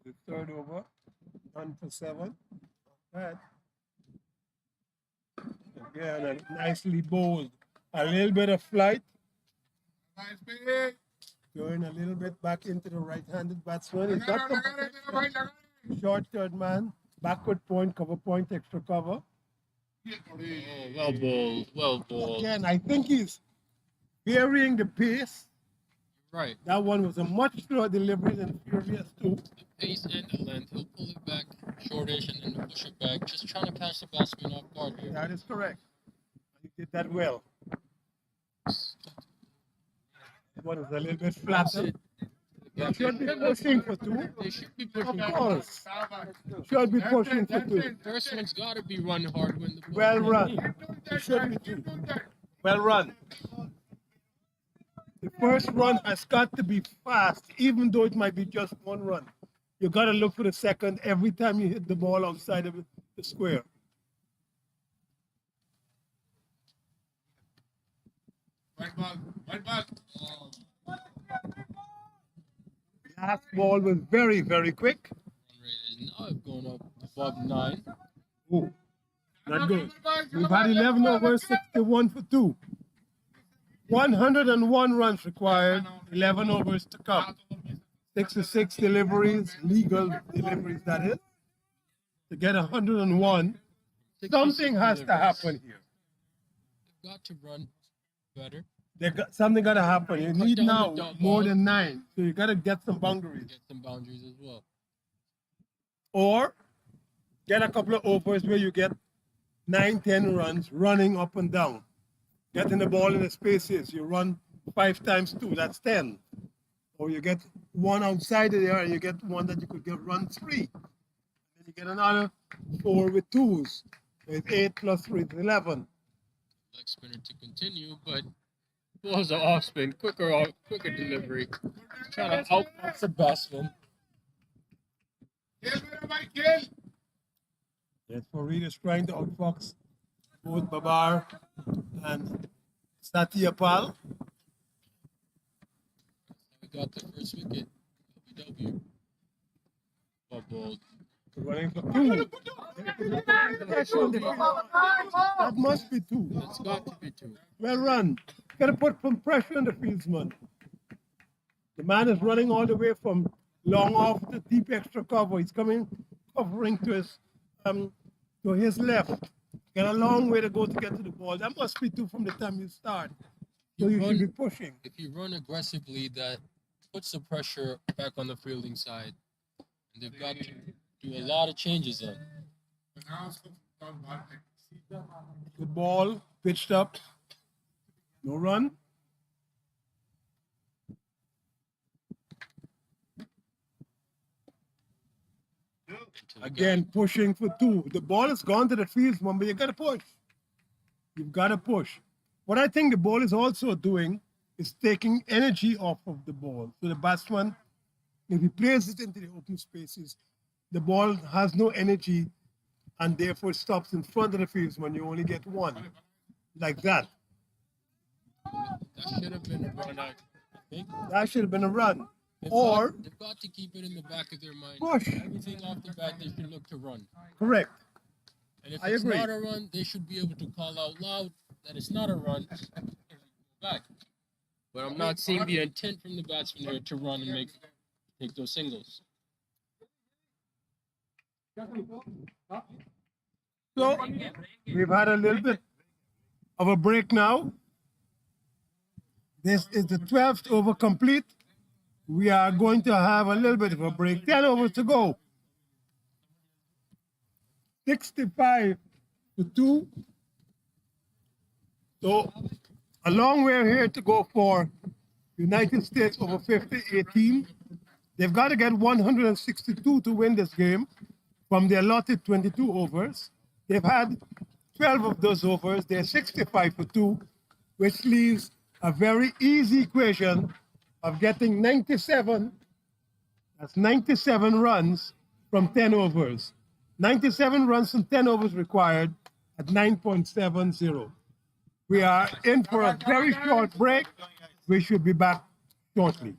The third over, 1 for 7. Not bad. Again, nicely bowled. A little bit of flight. Going a little bit back into the right-handed batsman. He's got some protection. Short third man, backward point, cover point, extra cover. Oh, well bowled, well bowled. Again, I think he's varying the pace. Right. That one was a much slower delivery than the previous two. The pace and the length. He'll pull it back shortish and then push it back. Just trying to catch the batsman off guard here. That is correct. You did that well. That one was a little bit flatter. They should be pushing for 2. They should be pushing. Of course. Should be pushing for 2. First one's got to be run hard when the Well run. It should be 2. Well run. The first run has got to be fast, even though it might be just 1 run. You got to look for the second every time you hit the ball outside of the square. White ball, white ball. Last ball was very, very quick. Run rate is now going up above 9. Oh, not good. We've had 11 overs, 61 for 2. 101 runs required, 11 overs to come. 66 deliveries, legal deliveries, that is. To get 101, something has to happen here. They've got to run better. Something got to happen. You Cut need down the now dot more ball. than 9. So you got to get some boundaries. Get some boundaries as well. Or get a couple of overs where you get 9, 10 runs running up and down. Getting the ball in the spaces. You run 5 times 2, that's 10. Or you get 1 outside of there and you get 1 that you could get run 3. And then you get another 4 with 2s. With 8 plus 3 is 11. Leg spinner to continue, but balls are off spin, quicker delivery. Trying to outbox the batsman. Kill, Mike, kill. Yes, Farid is trying to outfox both Babar and Satyapal. We got the first wicket. WW. Well bowled. Running for 2. That must be 2. That's got to be 2. Well run. Got to put some pressure on the fieldsman. The man is running all the way from long off the deep extra cover. He's coming, covering to his left. Got a long way to go to get to the ball. That must be 2 from the time you start. So you should be pushing. If you run aggressively, that puts the pressure back on the fielding side. And they've got to do a lot of changes then. But now it's called ball technique. Good ball, pitched up. No run. Again, pushing for 2. The ball has gone to the fieldsman, but you got to push. You've got to push. What I think the ball is also doing is taking energy off of the ball. So the batsman, if he plays it into the open spaces, the ball has no energy and therefore stops in front of the fieldsman. You only get 1. Like that. That should have been a run out, I think. That should have been a run. They've got to keep it in the back of their mind. Push. Everything off the bat, they should look to run. Correct. And if I it's agree. not a run, they should be able to call out loud that it's not a run and go back. But I'm not seeing the intent from the batsman here to run and take those singles. So we've had a little bit of a break now. This is the 12th over complete. We are going to have a little bit of a break. 10 overs to go. 65 to 2. So a long way here to go for United States over 50 18. They've got to get 162 to win this game from the allotted 22 overs. They've had 12 of those overs. They're 65 for 2, which leaves a very easy equation of getting 97. That's 97 runs from 10 overs. 97 runs from 10 overs required at 9.70. We are in for a very short break. We should be back shortly.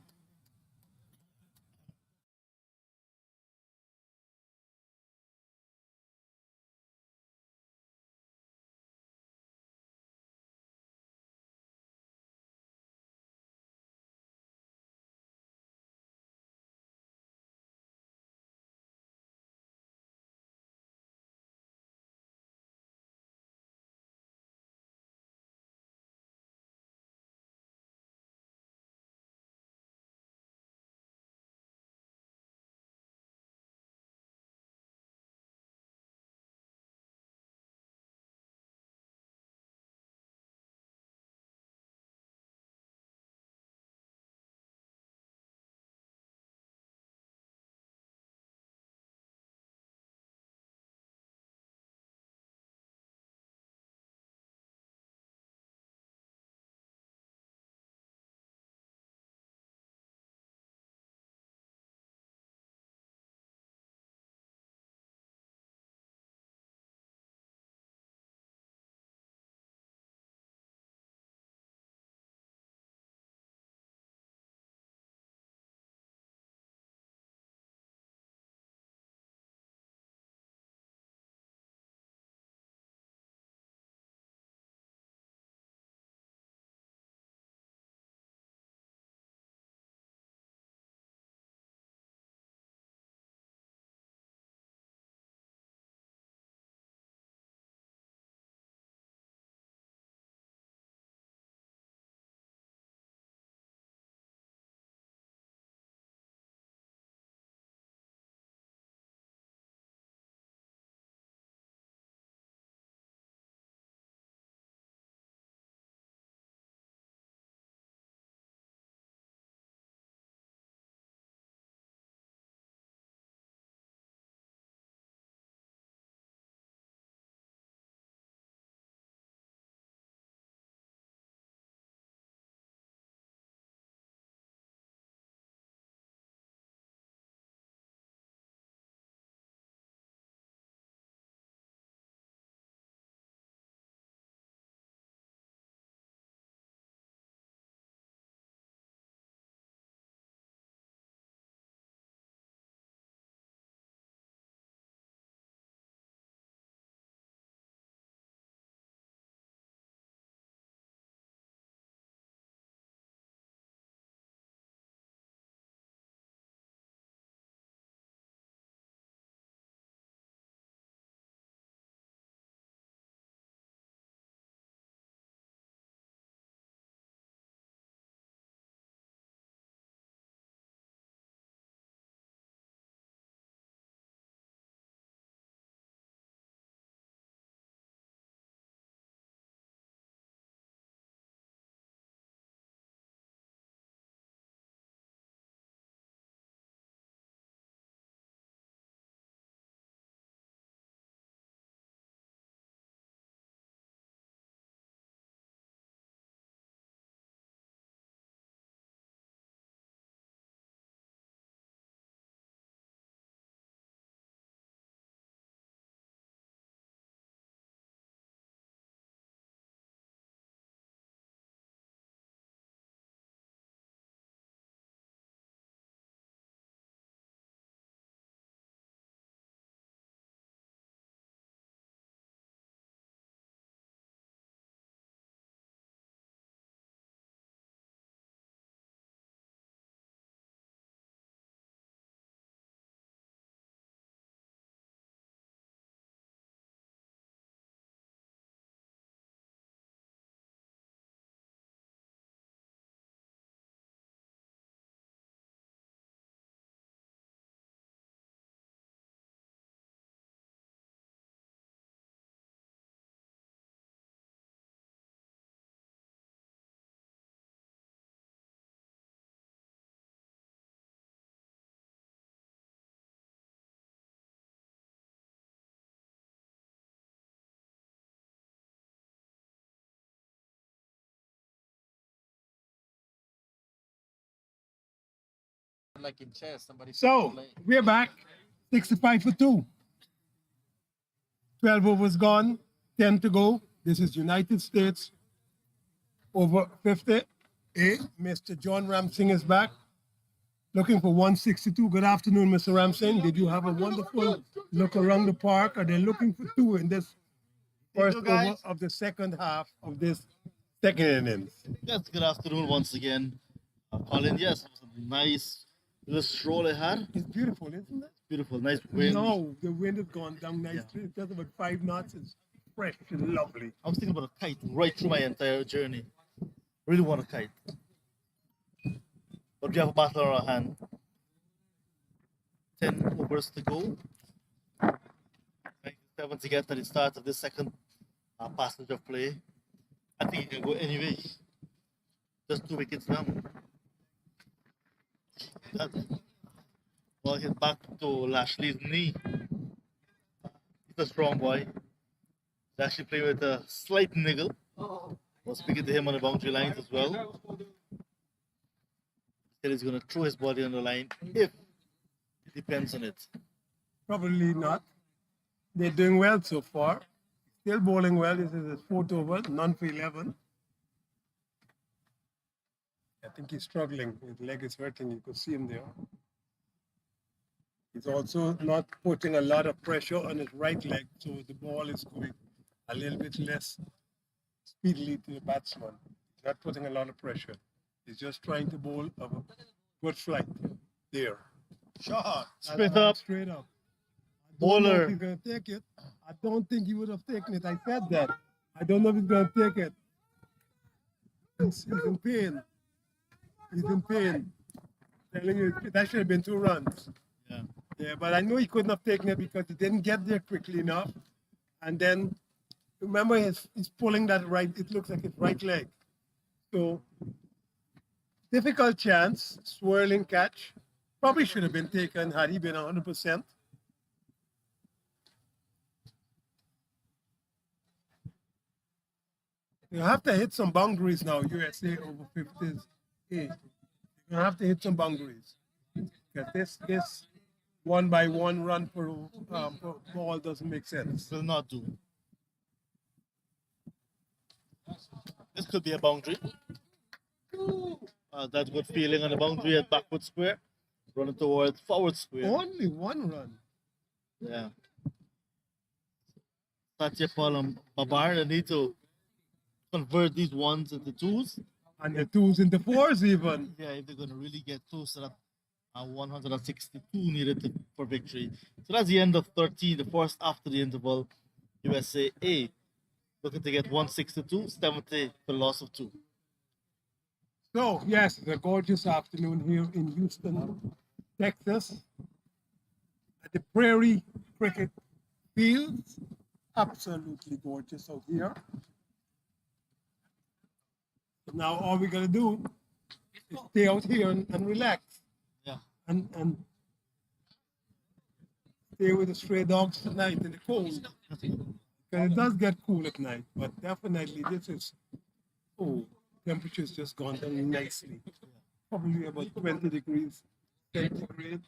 like in chess, somebody. So we're back. 65 for 2. 12 overs gone, 10 to go. This is United States over 50. Mr. John Ramsing is back. Looking for 162. Good afternoon, Mr. Ramsing. Did you have a wonderful look around the park? Are they looking for 2 in this first over of the second half of this second innings? Yes, good afternoon once again. Colin, yes, it was a nice little stroll I had. It's beautiful, isn't it? Beautiful, nice wind. No, the wind has gone down nicely. It's just about 5 knots. It's fresh and lovely. I was thinking about a kite right through my entire journey. Really want a kite. But we have a battle on our hand. 10 overs to go. 97 to get to the start of the second passage of play. I think it can go anyway. Just 2 wickets down. Well, hit back to Lashley's knee. He's a strong boy. He's actually playing with a slight niggle. Was speaking to him on the boundary lines as well. Said he's going to throw his body on the line if it depends on it. Probably not. They're doing well so far. Still bowling well. This is his 4th over, none for 11. I think he's struggling. His leg is hurting. You could see him there. He's also not putting a lot of pressure on his right leg, so the ball is going a little bit less speedily to the batsman. He's not putting a lot of pressure. He's just trying to bowl a good flight. There. Shot. Straight up. Straight up. Bowler. He's going to take it. I don't think he would have taken it. I said that. I don't know if he's going to take it. He's in pain. He's in pain. Telling you, that should have been 2 runs. Yeah. Yeah, but I know he couldn't have taken it because he didn't get there quickly enough. And then, remember, he's pulling that right, it looks like his right leg. So, difficult chance, swirling catch. Probably should have been taken had he been 100%. You have to hit some boundaries now, USA over 50s. You have to hit some boundaries. Because this 1 by 1 run per ball doesn't make sense. Will not do. This could be a boundary. That good feeling on the boundary at backward square. Running towards forward square. Only 1 run. Yeah. Satya Paul and Babar, they need to convert these 1s into 2s. And the 2s into 4s even. Yeah, if they're going to really get close to that 162 needed for victory. So that's the end of 13, the first after the interval. USA A looking to get 162, 70 for the loss of 2. So, yes, it's a gorgeous afternoon here in Houston, Texas. At the Prairie Cricket Fields. Absolutely gorgeous out here. So now all we got to do is stay out here and relax. Yeah. And stay with the stray dogs tonight in the cold. Because it does get cool at night, but definitely this is, temperature's just gone down nicely. Probably about 20 degrees centigrade,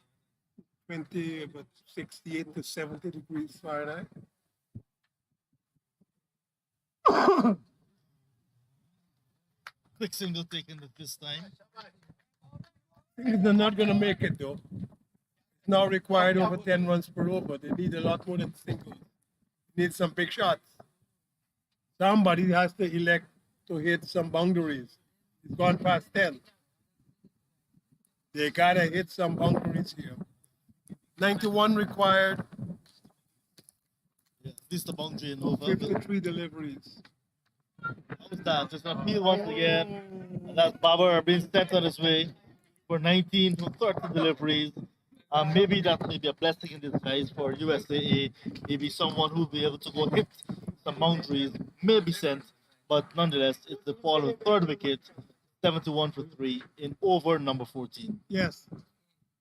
about 68 to 70 degrees Fahrenheit. Quick single taken at this time. They're not going to make it though. It's now required over 10 runs per over. They need a lot more than singles. They need some big shots. Somebody has to elect to hit some boundaries. It's gone past 10. They got to hit some boundaries here. 91 required. Yeah, this is the boundary and over. 53 deliveries. How was that? Just an appeal once again. And that's Babar being set on his way for 19 to 30 deliveries. Maybe that may be a blessing in disguise for USAA. Maybe someone who will be able to go hit some boundaries may be sent. But nonetheless, it's the fall of third wicket, 71 for 3 in over number 14. Yes.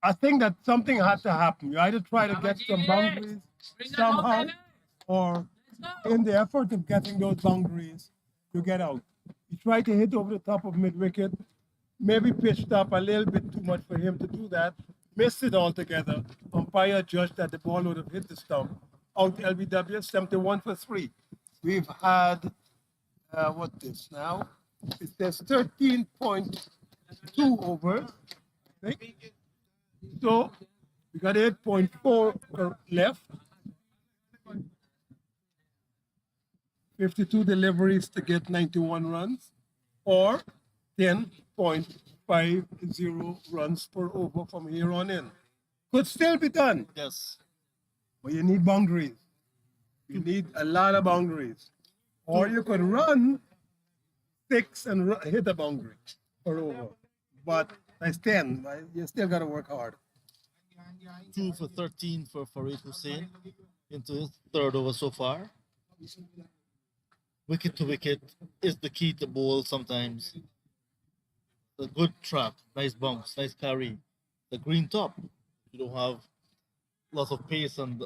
I think that something had to happen. You either try to get some boundaries somehow, or in the effort of getting those boundaries, you get out. You try to hit over the top of mid-wicket, maybe pitched up a little bit too much for him to do that. Missed it altogether. Umpire judged that the ball would have hit the stump. Out LBW, 71 for 3. We've had, what this now? It says 13.2 overs. I think. So we got 8.4 left. 52 deliveries to get 91 runs, or 10.50 runs per over from here on in. Could still be done, Yes. but you need boundaries. You need a lot of boundaries. Or you could run 6 and hit a boundary per over. But that's 10. You still got to work hard. 2 for 13 for Farid Hussein into his third over so far. Wicket to wicket is the key to bowl sometimes. A good trap, nice bounce, nice carry. The green top, you don't have lots of pace on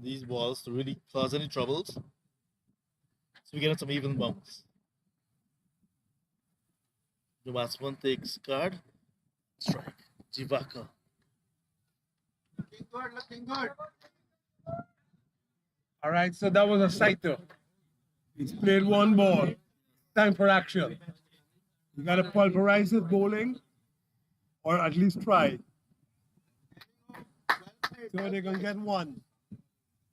these balls to really cause any troubles. So we get some even bounce. The batsman takes card, strike, Jivaka. Looking good, looking good. All right, so that was a sighter. He's played one ball. Time for action. You got to pulverize his bowling, or at least try. So they're going to get one.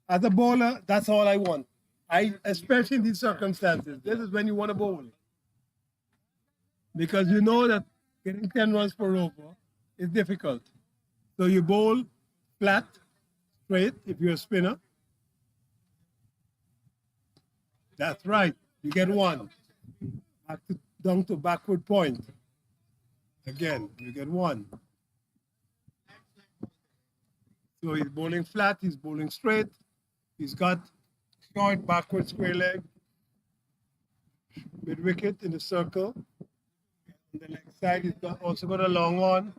As a bowler, that's all I want. Especially in these circumstances, this is when you want to bowl. Because you know that getting 10 runs per over is difficult. So you bowl flat, straight, if you're a spinner. That's right. You get one. Down to backward point. Again, you get one. So he's bowling flat, he's bowling straight. He's got short backward square leg, mid wicket in the circle. On the leg side, he's also got a long one,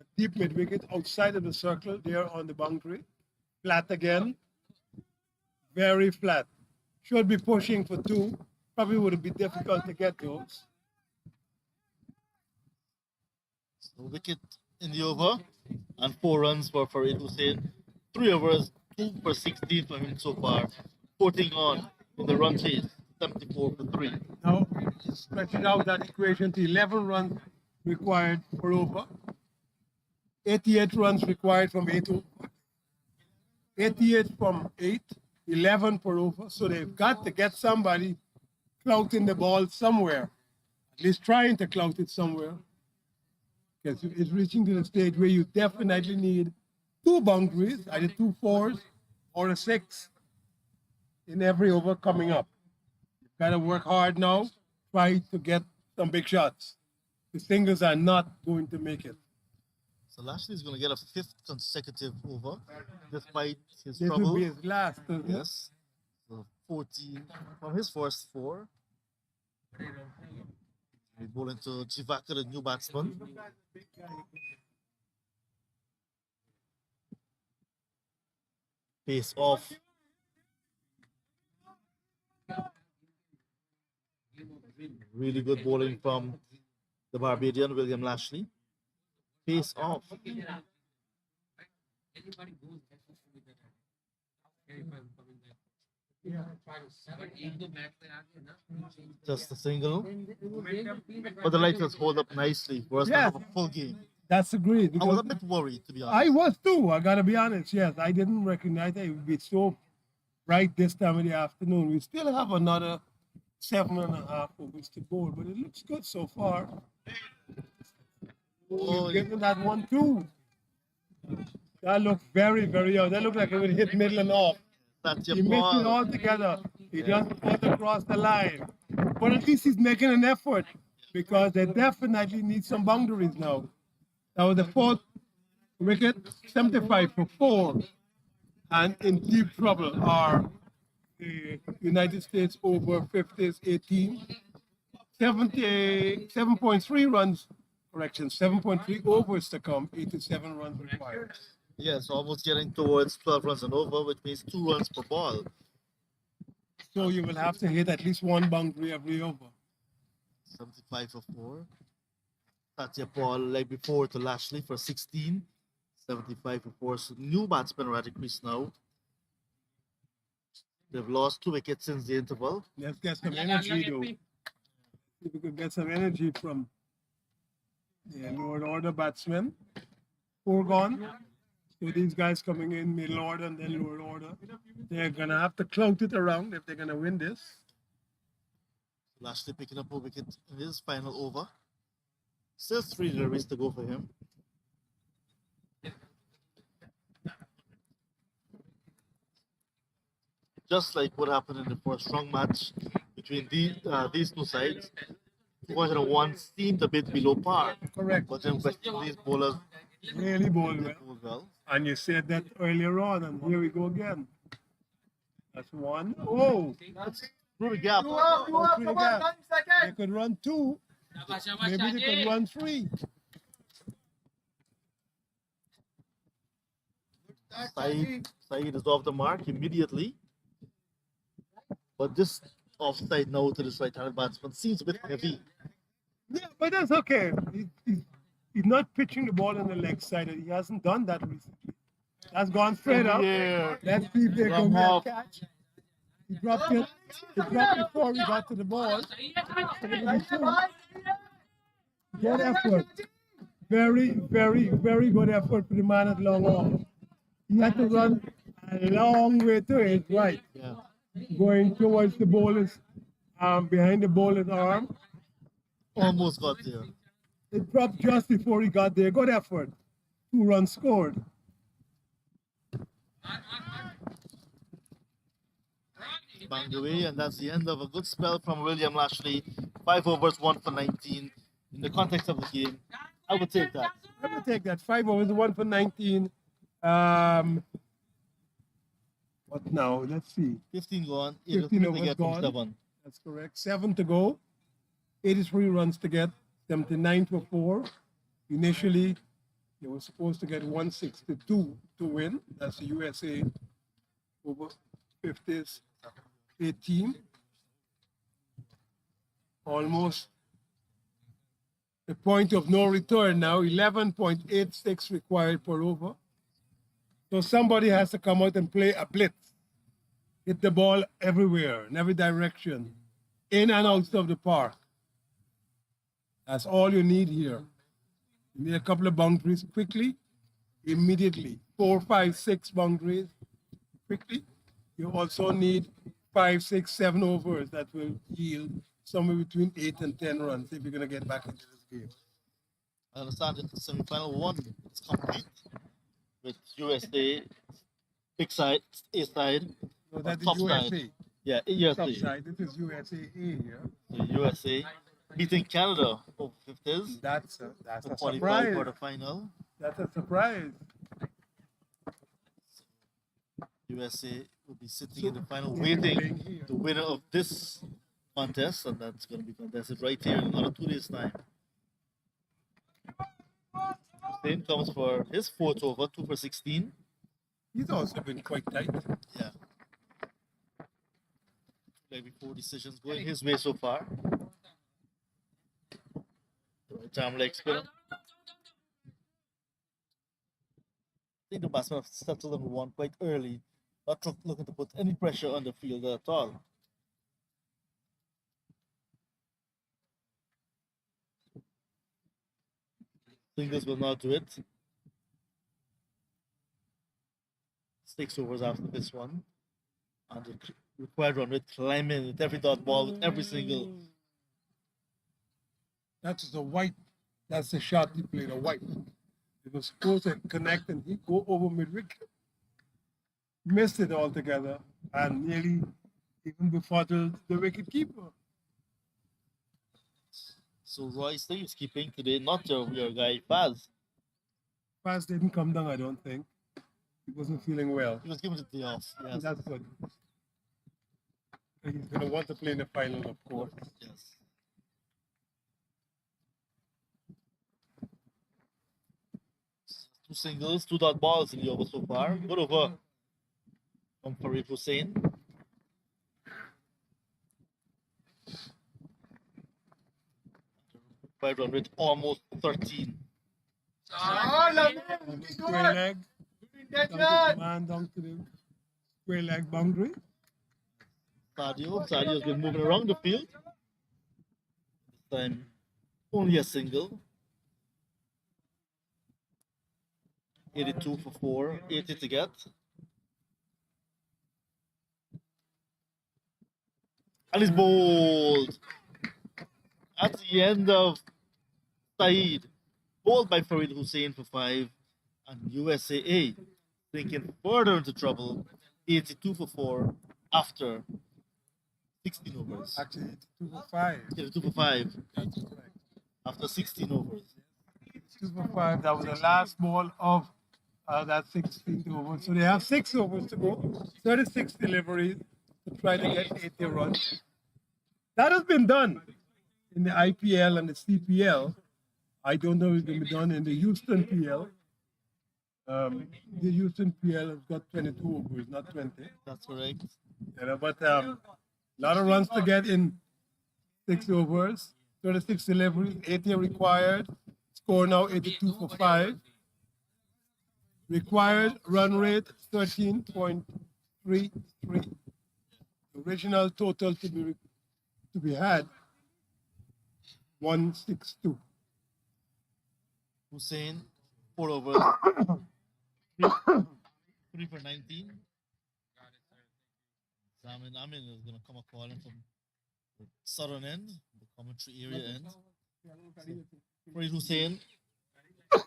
a deep mid wicket outside of the circle there on the boundary. Flat again. Very flat. Should be pushing for 2. Probably would be difficult to get those. So wicket in the over and 4 runs for Farid Hussein. 3 overs, 2 for 16 for him so far. 14 on in the run chase, 74 for 3. Now, stretching out that equation to 11 runs required per over. 88 runs required from 8 over. 88 from 8, 11 per over. So they've got to get somebody clouting the ball somewhere, at least trying to clout it somewhere. Because it's reaching to the stage where you definitely need 2 boundaries, either 2 fours or a 6 in every over coming up. You've got to work hard now, try to get some big shots. The singles are not going to make it. So Lashley is going to get a 5th consecutive over, despite his This trouble. will be his last. Isn't it? Yes. So 14 from his first 4. We ball into Jivaka, the new batsman. Pace off. Really good bowling from the Barbadian, William Lashley. Pace off. Just a single. But the Lighters hold up nicely for us to Yes. have a full game. That's agreed. I was because a bit worried, to be honest. I was too. I gotta be honest. Yes, I didn't recognize that it would be so bright this time of the afternoon. We still have another 7.5 overs to bowl, but it looks good so far. Oh, Given that one too. That looked very, very out. That looked like it would hit middle and off. that's He your missed it ball. altogether. He just put across the line. But at least he's making an effort because they definitely need some boundaries now. That was the 4th wicket, 75 for 4. And in deep trouble are the United States over 50s 18. 7.3 runs, correction, 7.3 overs to come, 87 runs required. Yes, almost getting towards 12 runs and over, which means 2 runs per ball. So you will have to hit at least one boundary every over. 75 for 4. That's your ball leg before to Lashley for 16. 75 for 4. So new batsmen are at the crease now. They've lost 2 wickets since the interval. Let's get some energy, though. If we could get some energy from the lower order batsmen. 4 gone. So these guys coming in middle order and then lower order. They're going to have to clout it around if they're going to win this. Lashley picking up a wicket in his final over. Still 3 deliveries to go for him. Just like what happened in the first strong match between these two sides, 201 seemed a bit below par. Correct. But then West Indies bowlers Really bowled did well. bowl well. And you said that earlier on, and here we go again. That's 1. Oh, Through the gap. You up, Go through the come on, gap. 90 They seconds. could run 2. Maybe they could run 3. Saeed is off the mark immediately. But this offside now to this right-handed batsman seems a bit heavy. Yeah, but that's okay. He's not pitching the ball on the leg side. He hasn't done that recently. That's gone straight up. Yeah. Let's see if they Drop can get a off. catch. He dropped it. He dropped it before we got to the ball. Good effort. Very, very, very good effort for the man at long off. He had to run a long way to his right, Yeah. going towards the bowler's behind the bowler's arm. Almost got there. It dropped just before he got there. Good effort. 2 runs scored. Banged away, and that's the end of a good spell from William Lashley. 5 overs, 1 for 19. In the context of the game, I would take that. I'm gonna take that. 5 overs, 1 for 19. What now? Let's see. 15 gone, 15 to overs get from gone. 7. That's correct. 7 to go. 83 runs to get. 79 for 4. Initially, they were supposed to get 162 to win. That's the USA over 50s 18. Almost the point of no return now. 11.86 required per over. So somebody has to come out and play a blitz. Hit the ball everywhere, in every direction, in and out of the park. That's all you need here. You need a couple of boundaries quickly, immediately. 4, 5, 6 boundaries quickly. You also need 5, 6, 7 overs that will yield somewhere between 8 and 10 runs if you're going to get back into this game. I understand that the semi-final 1 is complete with USA big side, A side, So that is top USA. side. Yeah, USA. Top side. This is USA A here. The USA beating Canada over 50s. That's to a qualify surprise. for the final. That's a surprise. USA will be sitting So, in the final they're playing waiting here. the winner of this contest, and that's going to be contested right here in another 2 days' time. Hussein comes for his 4th over, 2 for 16. He's also been quite tight. Yeah. Maybe 4 decisions going his way so far. Right arm leg spinner. I think the batsman have settled on 1 quite early, not looking to put any pressure on the fielder at all. Singles will not do it. 6 overs after this one. And the required run rate climbing with every dot ball, with every single. That's the white. That's the shot he played, a white. It was supposed to connect and he go over mid-wicket. Missed it altogether and nearly even befuddled the wicket keeper. So Roy is keeping today, not your guy Faz. Fast didn't come down, I don't think. He wasn't feeling well. He was given the day off. Yes. That's good. He's going to want to play in the final, of course. Yes. Two singles, 2 dot balls in the over so far. Good over from Farid Hussein. required run rate almost 13. Oh, lovely. And the square leg. Down to the man, down to the square leg boundary. Sadio's been moving around the field. This time, only a single. 82 for 4, 80 to get. And he's bowled. At the end of Saeed, bowled by Farid Hussein for 5, and USAA thinking further into trouble, 82 for 4 after 16 overs. Actually, 2 for 5. 82 for 5 That's correct. after 16 overs. 2 for 5. That was the last ball of that 16th over. So they have 6 overs to go. 36 deliveries to try to get 80 runs. That has been done in the IPL and the CPL. I don't know if it can be done in the Houston PL. The Houston PL has got 22 overs, not 20. That's correct. You know, but a lot of runs to get in 6 overs, 36 deliveries, 80 required. Score now 82 for 5. Required run rate 13.33. Original total to be had 162. Hussein, 4 overs, 3 for 19. Amin is going to come a calling from the southern end, the commentary area end. Farid Hussein, 3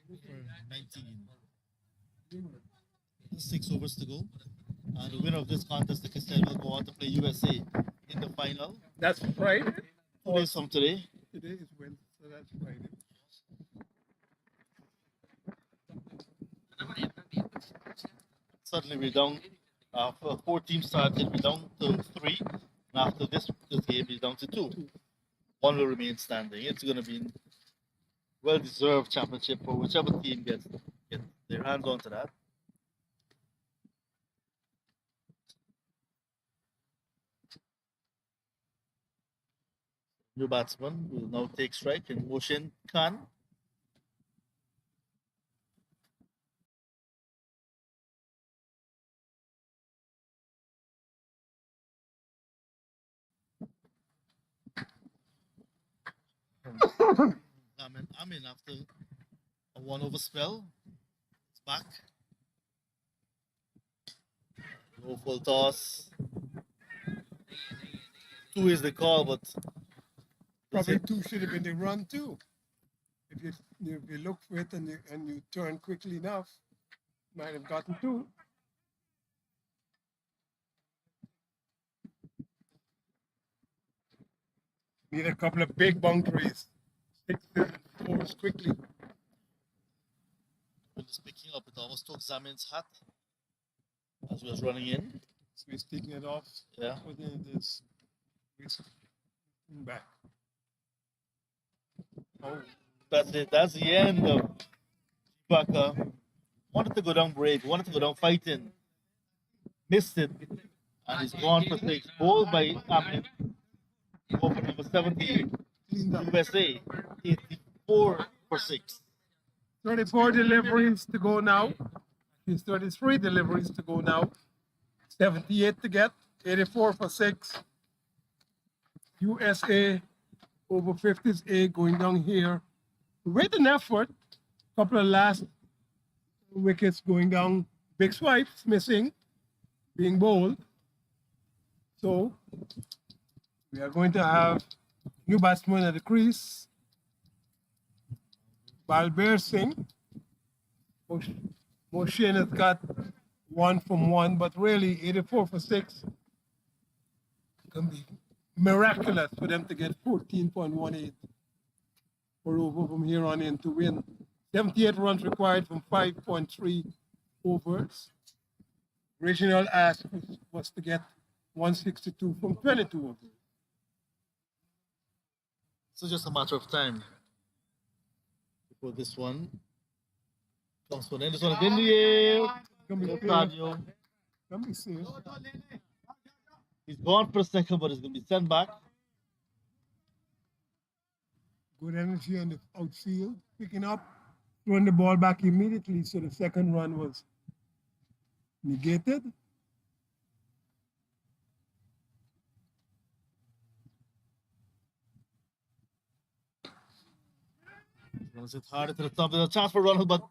for 19. 6 overs to go. And the winner of this contest, like I said, will go on to play USA in the final. That's Friday. 2 days from today. Today is Wednesday, so that's Friday. Suddenly we're down. After 4 teams started, we're down to 3. And after this game, we're down to 2. 1 will remain standing. It's going to be a well-deserved championship for whichever team gets their hands onto that. New batsman will now take strike in Moshin Khan. Amin after a 1 over spell. It's back. No full toss. 2 is the call, but Probably 2 should have been the run too. If you look for it and you turn quickly enough, might have gotten 2. Need a couple of big boundaries. 6 overs quickly. when it's picking up, it almost took Zamin's hat as he was running in. So he's taking it off. Yeah. Within this back. Oh, that's it. That's the end of Ibaka. Wanted to go down brave, wanted to go down fighting. Missed it. And he's gone for 6. Bowled by Amin. Over number 78. USA. 84 for 6. 34 deliveries to go now. He's 33 deliveries to go now. 78 to get. 84 for 6. USA over 50s A going down here. With an effort. Couple of last wickets going down. Big swipes missing. Being bowled. So we are going to have new batsman at the crease. Balbir Singh. Moshin has got 1 from 1, but really 84 for 6 can be miraculous for them to get 14.18 for over from here on in to win. 78 runs required from 5.3 overs. Original ask was to get 162 from 22 overs. So just a matter of time before this one comes to an end. This one is in the air. Gonna be Sadio. safe. He's gone for a second, but he's going to be sent back. Good energy on the outfield, picking up, throwing the ball back immediately. So the second run was negated. Runs it hard to the top. There's a chance for runners, but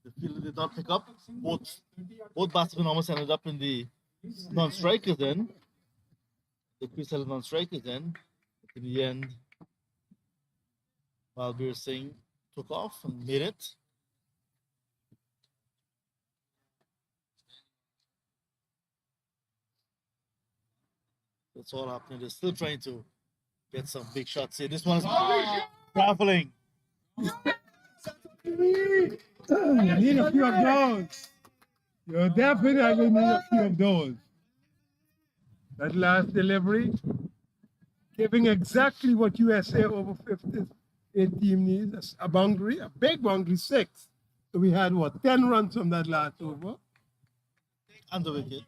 the fielder did not pick up. Both batsmen almost ended up in the non-strikers then. The crease held non-strikers then. In the end, Balbir Singh took off and made it. That's all happening. They're still trying to get some big shots here. This one is traveling. You need a few of those. You definitely need a few of those. That last delivery, giving exactly what USA over 50 team needs, a boundary, a big boundary, 6. So we had, what, 10 runs from that last over? And the wicket.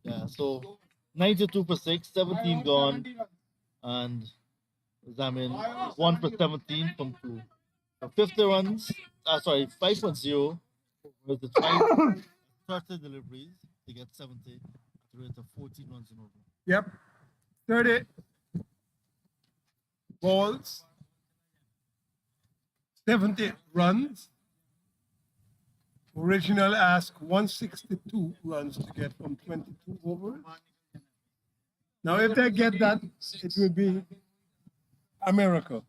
Yeah, so 92 for 6, 17 gone. And Zamin 1 for 17 from 2. So 50 runs, 5.0 was the 30 deliveries to get 70 at the rate of 14 runs in over. Yep. 30 balls, 70 runs. Original ask 162 runs to get from 22 overs. Now, if they get that, it will be a miracle.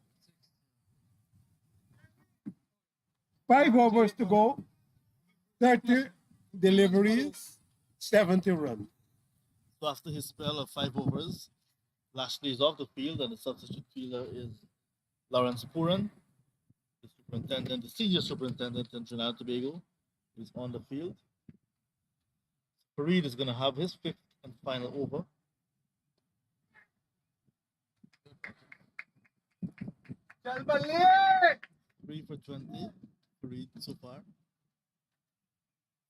5 overs to go, 30 deliveries, 70 runs. So after his spell of 5 overs, Lashley is off the field and the substitute fielder is Lawrence Puran, the superintendent, the senior superintendent in Trinidad and Tobago, is on the field. Fareed is going to have his 5th and final over. Three for 20, Fareed so far.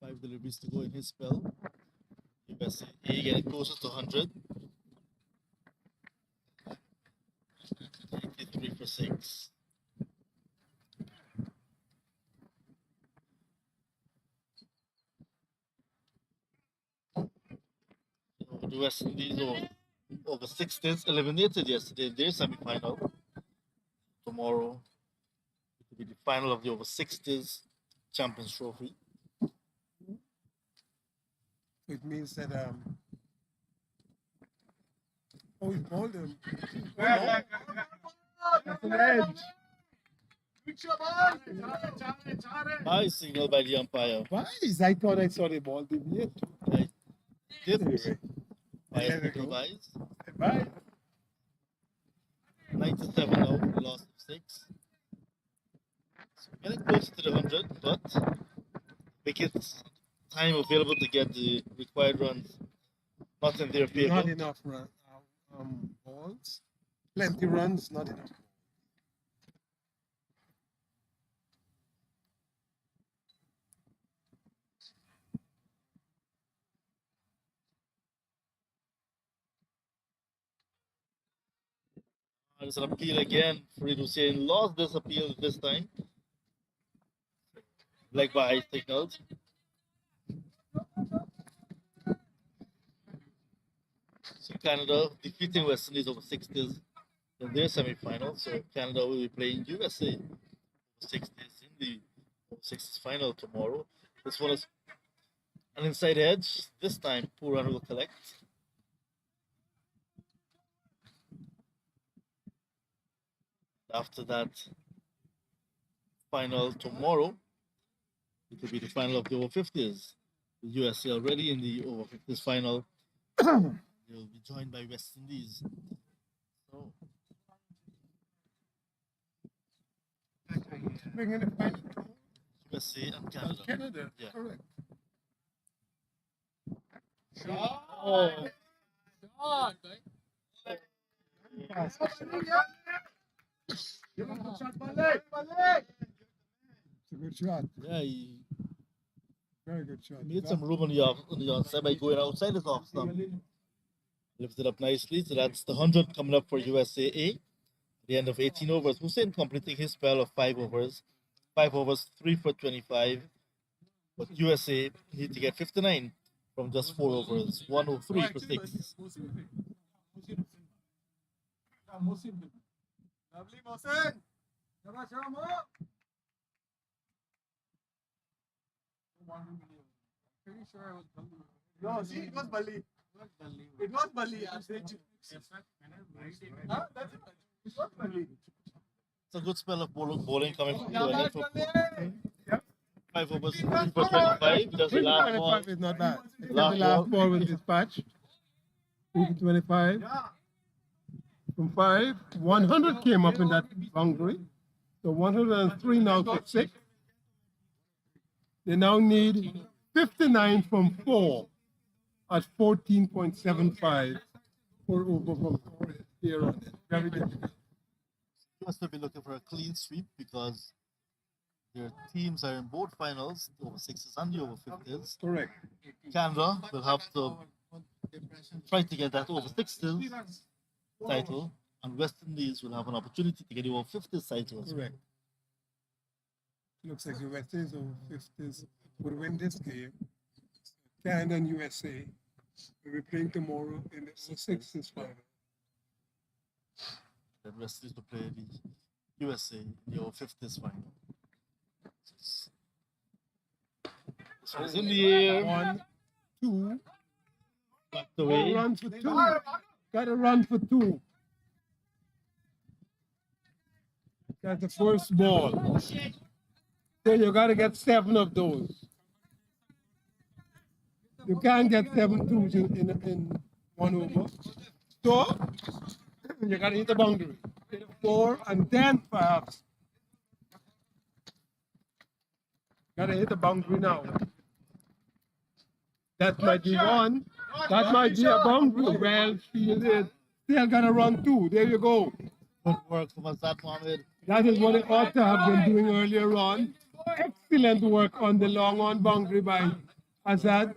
5 deliveries to go in his spell. USA getting closer to 100. 83 for 6. So the West Indies over 60s eliminated yesterday in their semi-final. Tomorrow it will be the final of the over 60s Champions Trophy. It means that he called him. That's an edge. High signal by the umpire. Why? I thought I saw the ball deviate. Right. Did Anyway, by there we signal go. buys. Bye. 97 now, lost of 6. So getting close to the 100, but wickets time available to get the required runs not in their favor. Not enough balls. Plenty runs, not enough. There's an appeal again. Farid Hussein lost this appeal this time. Black by signals. So Canada defeating West Indies over 60s in their semi-final. So Canada will be playing USA over 60s in the over 60s final tomorrow. This one is an inside edge. This time Puran will collect. After that final tomorrow, it will be the final of the over 50s. The USA already in the over 50s final. They will be joined by West Indies. So Bring in the final. USA and Canada. Canada, Yeah. correct. Oh, God, It's a good shot. yeah, he Very good shot. made some room on the outside by going outside his off stump. Lifted up nicely. So that's the 100 coming up for USAA. At the end of 18 overs, Hussein completing his spell of 5 overs. 5 overs, 3 for 25. But USA need to get 59 from just 4 overs. 103 for 6. Lovely, Mohsen. Shabas, Shamo. Pretty sure it was Bali. No, see, it was Bali. It was Bali. I said you. Huh? That's it. It was Bali. It's a good spell of bowling coming from Shabas, for Bali. 5 overs, 3 for 25. Just the last ball. 25 is not bad. Except Last the last ball. ball was dispatched. 3 to 25. From 5, 100 came up in that boundary. So 103 now for 6. They now need 59 from 4 at 14.75 for over from here on. Very difficult. Must have been looking for a clean sweep because their teams are in both finals, the over 6s and the over 50s. Correct. Canada will have to try to get that over 60s title, and West Indies will have an opportunity to get the over 50s title. Correct. Looks like the West Indies over 50s would win this game. Canada and USA will be playing tomorrow in the over 60s final. The West Indies will play the USA in the over 50s final. This one's in the air. 1, 2, Knocked away. run for 2. Got to run for 2. That's the first ball. So you got to get 7 of those. You can't get 7 twos in 1 over. So you got to hit the boundary. Hit a 4 and then perhaps. Got to hit the boundary now. That might be 1. That might be a boundary. Well fielded. Still got to run 2. There you go. Good work from Azad Mohammed. That is what they ought to have been doing earlier on. Excellent work on the long on boundary by Azad.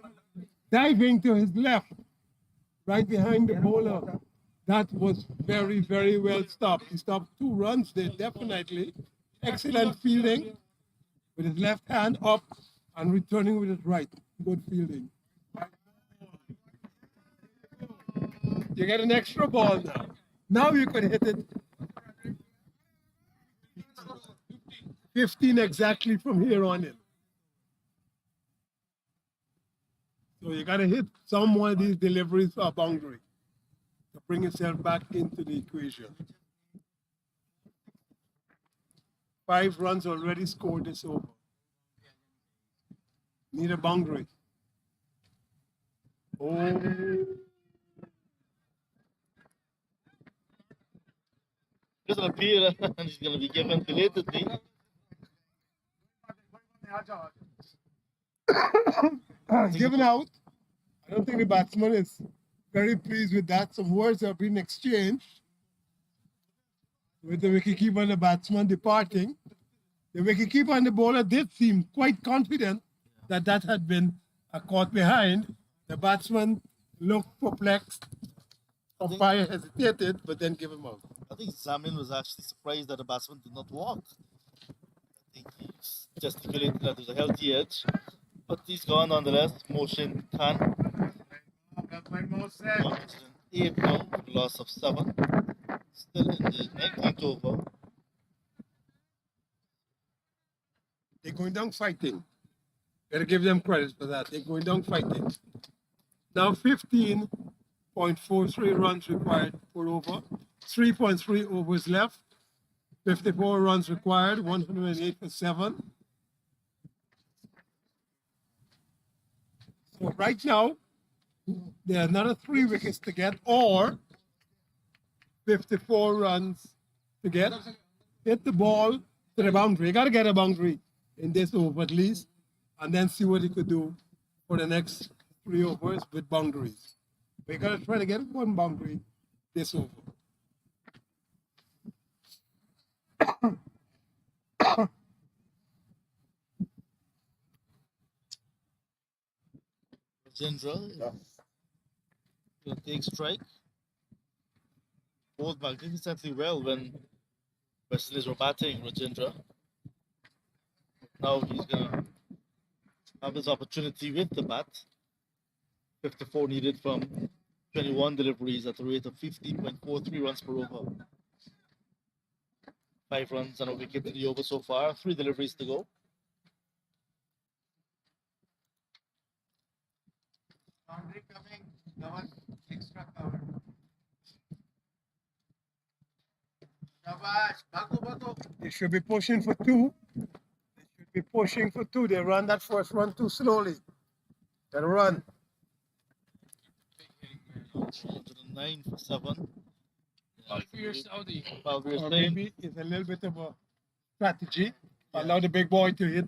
Diving to his left, right behind the bowler. That was very, very well stopped. He stopped 2 runs there, definitely. Excellent fielding with his left hand up and returning with his right. Good fielding. You get an extra ball now. Now you can hit it 15 exactly from here on in. So you got to hit some one of these deliveries for a boundary to bring yourself back into the equation. 5 runs already scored this over. Need a boundary. Oh, There's an appeal and he's going to be given belatedly. given out. I don't think the batsman is very pleased with that. Some words have been exchanged with the wicketkeeper and the batsman departing. The wicketkeeper and the bowler did seem quite confident that that had been a caught behind. The batsman looked perplexed. Umpire hesitated, but then gave him out. I think Zamin was actually surprised that the batsman did not walk. I think he's gesticulated that there's a healthy edge. But he's gone nonetheless. Motion can. That's my most said. 8 now, with a loss of 7. Still in the 19th over. They're going down fighting. Gotta give them credit for that. They're going down fighting. Now 15.43 runs required for over. 3.3 overs left. 54 runs required. 108 for 7. So right now, there are another 3 wickets to get, or 54 runs to get. Hit the ball to the boundary. You got to get a boundary in this over at least, and then see what you could do for the next 3 overs with boundaries. But you got to try to get 1 boundary this over. Jindra will take strike. Bowled magnificently well when West Indies were batting Rajendra. Now he's gonna have his opportunity with the bat. 54 needed from 21 deliveries at a rate of 15.43 runs per over. 5 runs and a wicket in the over so far. 3 deliveries to go. Boundary coming, cover, extra cover. Shabash, bago. They should be pushing for 2. They should be pushing for 2. They run that first run too slowly. Gotta run. 109 for 7. Alfir Saudi. Balbir Or Singh. maybe it's a little bit of a strategy. Allow the big boy to hit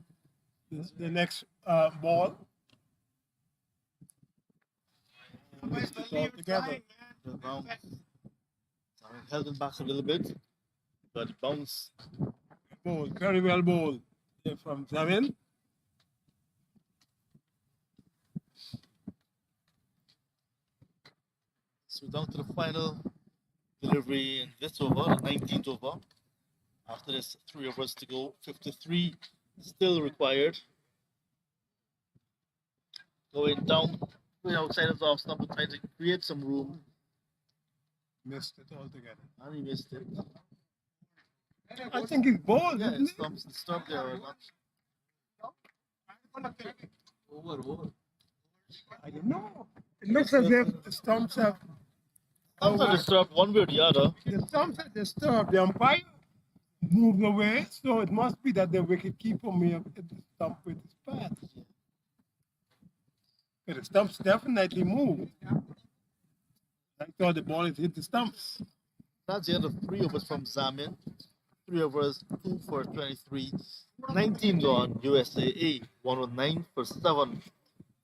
the next ball. Mix it all together. The bounce. Held it back a little bit, but bounce. Ball, very well bowled. From Zamin. So down to the final delivery in this over, the 19th over. After this, 3 overs to go. 53 still required. Going down, going outside of the off stump, trying to create some room, Missed it altogether. and he missed it. I think it's bowled, Yeah, isn't it it? stopped there or not. I don't know. It looks as if the stumps have Stumps are disturbed one way or the other. the stumps are disturbed. The umpire moved away, so it must be that the wicket keeper may have hit the stump with his bat. But the stumps definitely moved. I thought the ball had hit the stumps. That's the end of 3 overs from Zamin. 3 overs, 2 for 23. 19 gone, USA 109 for 7.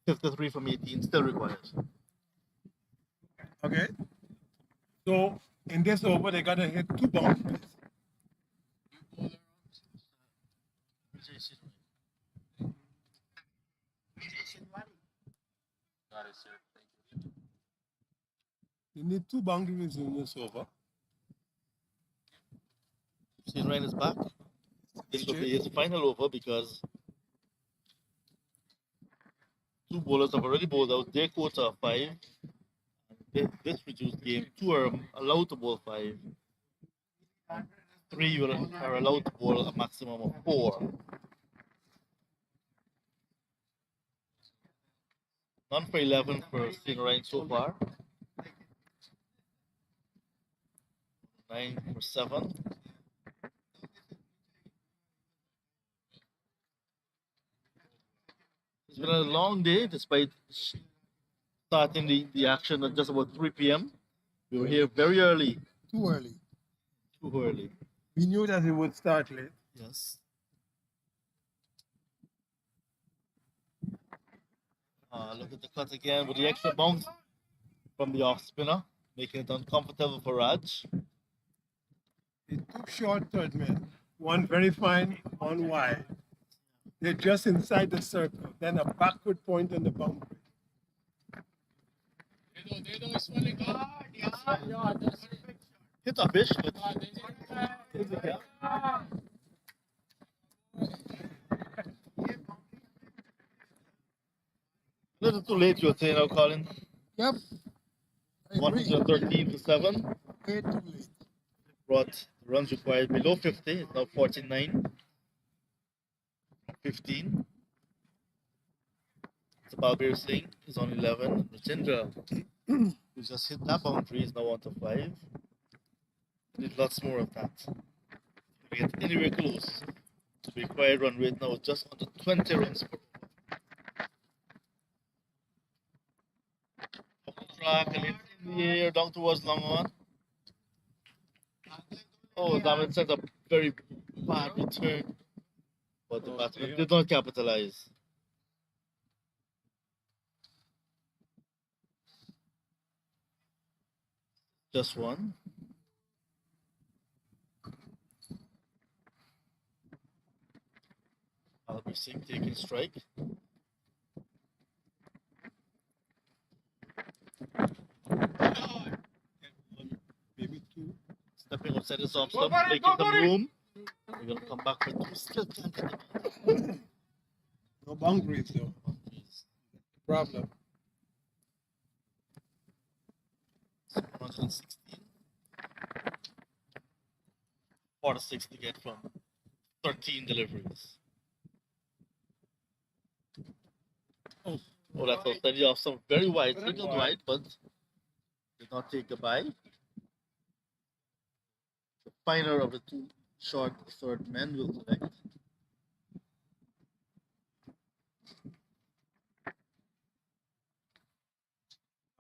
53 from 18, still required. Okay. So in this over, they gotta hit 2 boundaries. Got it, sir. Thank you. You need 2 boundaries in this over. Shane Ryan is back. This will be his final over because 2 bowlers have already bowled out their quota of 5. This reduced game, 2 are allowed to bowl 5. 3 are allowed to bowl a maximum of 4. None for 11 for Shane Ryan so far. 9 for 7. It's been a long day despite starting the action at just about 3 p.m. We were here very early, Too early. too early. We knew that it would start late. Yes. Look at the cut again with the extra bounce from the off spinner, making it uncomfortable for Raj. It's 2 short third men. One very fine, one wide. They're just inside the circle. Then a backward point on the boundary. Dedo is falling hard. Yeah, that's Hit a fish, but a little too late, you'll say now, Colin. Yep. I One agree. to 13 to 7. Way too late. Brought the runs required below 50. It's now 49. 15. So Balbir Singh is on 11. Rajendra, who just hit that boundary, is now on to 5. Need lots more of that. We get anywhere close to the required run rate now, just under 20 runs per over. Off the track, and it's in the air, down towards long on. Oh, David sent a very bad return, but the batsman did not capitalize. Just one. Albert Singh taking strike. Maybe 2. stepping outside his off stump, making some room. We're gonna come back for two. Still can't get the ball. No boundaries though. Problem. 116. 46 to get from 13 deliveries. Oh, that's outside the off stump. Very wide, single wide, but did not take a bye. The finer of the two short third men will select.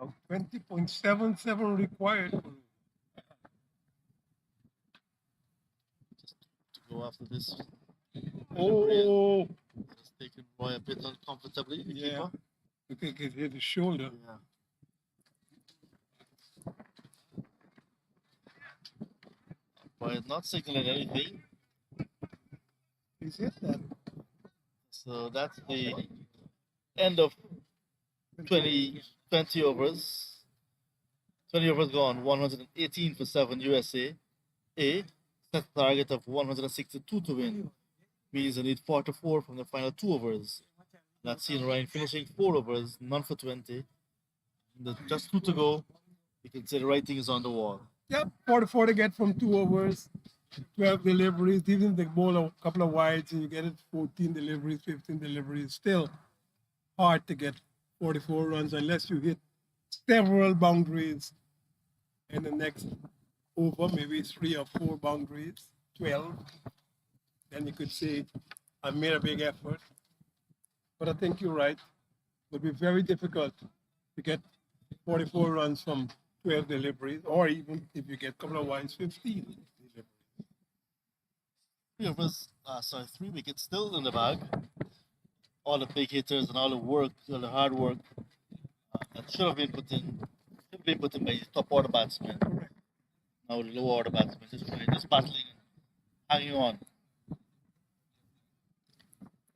Now 20.77 required. To go after this. Oh, It's taken Roy a bit uncomfortably. The yeah. keeper. I think it hit his shoulder. Yeah. Roy is not signaling anything. He's hit that. So that's the end of 20 overs. 20 overs gone, 118 for 7 USA. A set target of 162 to win. Means they need 44 from the final 2 overs. That's seen Ryan finishing 4 overs, none for 20. Just 2 to go. You can say the writing is on the wall. Yep, 44 to get from 2 overs, 12 deliveries. Even if they bowl a couple of wides and you get it 14 deliveries, 15 deliveries, still hard to get 44 runs unless you hit several boundaries in the next over, maybe 3 or 4 boundaries, 12. Then you could say, I made a big effort. But I think you're right. It would be very difficult to get 44 runs from 12 deliveries, or even if you get a couple of wides, 15 deliveries. 3 overs, 3 wickets still in the bag. All the big hitters and all the work, all the hard work that should have been put in by the top order batsmen. Now the lower order batsmen just battling, hanging on.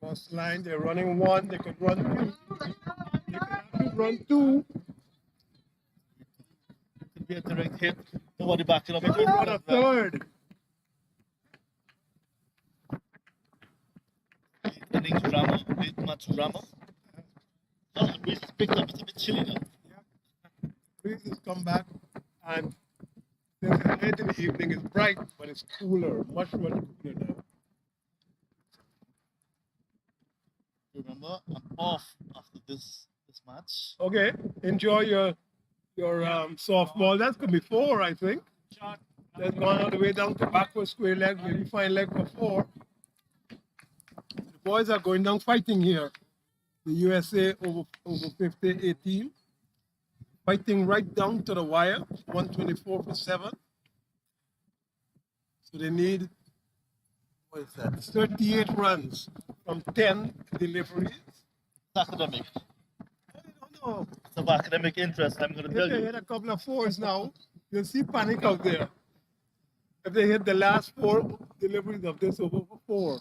First line, they're running 1, they could run 2. They could have to run 2. Could be a direct hit. Nobody backing up. They could run a 3rd. Innings drama, mid-match drama. Oh, the breeze is picked up. It's a bit chilly now. Breeze has come back, and since it's late in the evening, it's bright, but it's cooler, much cooler now. Remember, I'm off after this match. Okay, enjoy your softball. That's gonna be 4, I think. That's gone all the way down to backward square leg, maybe fine leg for 4. The boys are going down fighting here. The USA over 50, 18. Fighting right down to the wire, 124 for 7. So they need, what is that, 38 runs from 10 deliveries. It's academic. I don't know. It's of academic interest, I'm going to tell If they you. hit a couple of 4s now, you'll see panic out there. If they hit the last 4 deliveries of this over 4,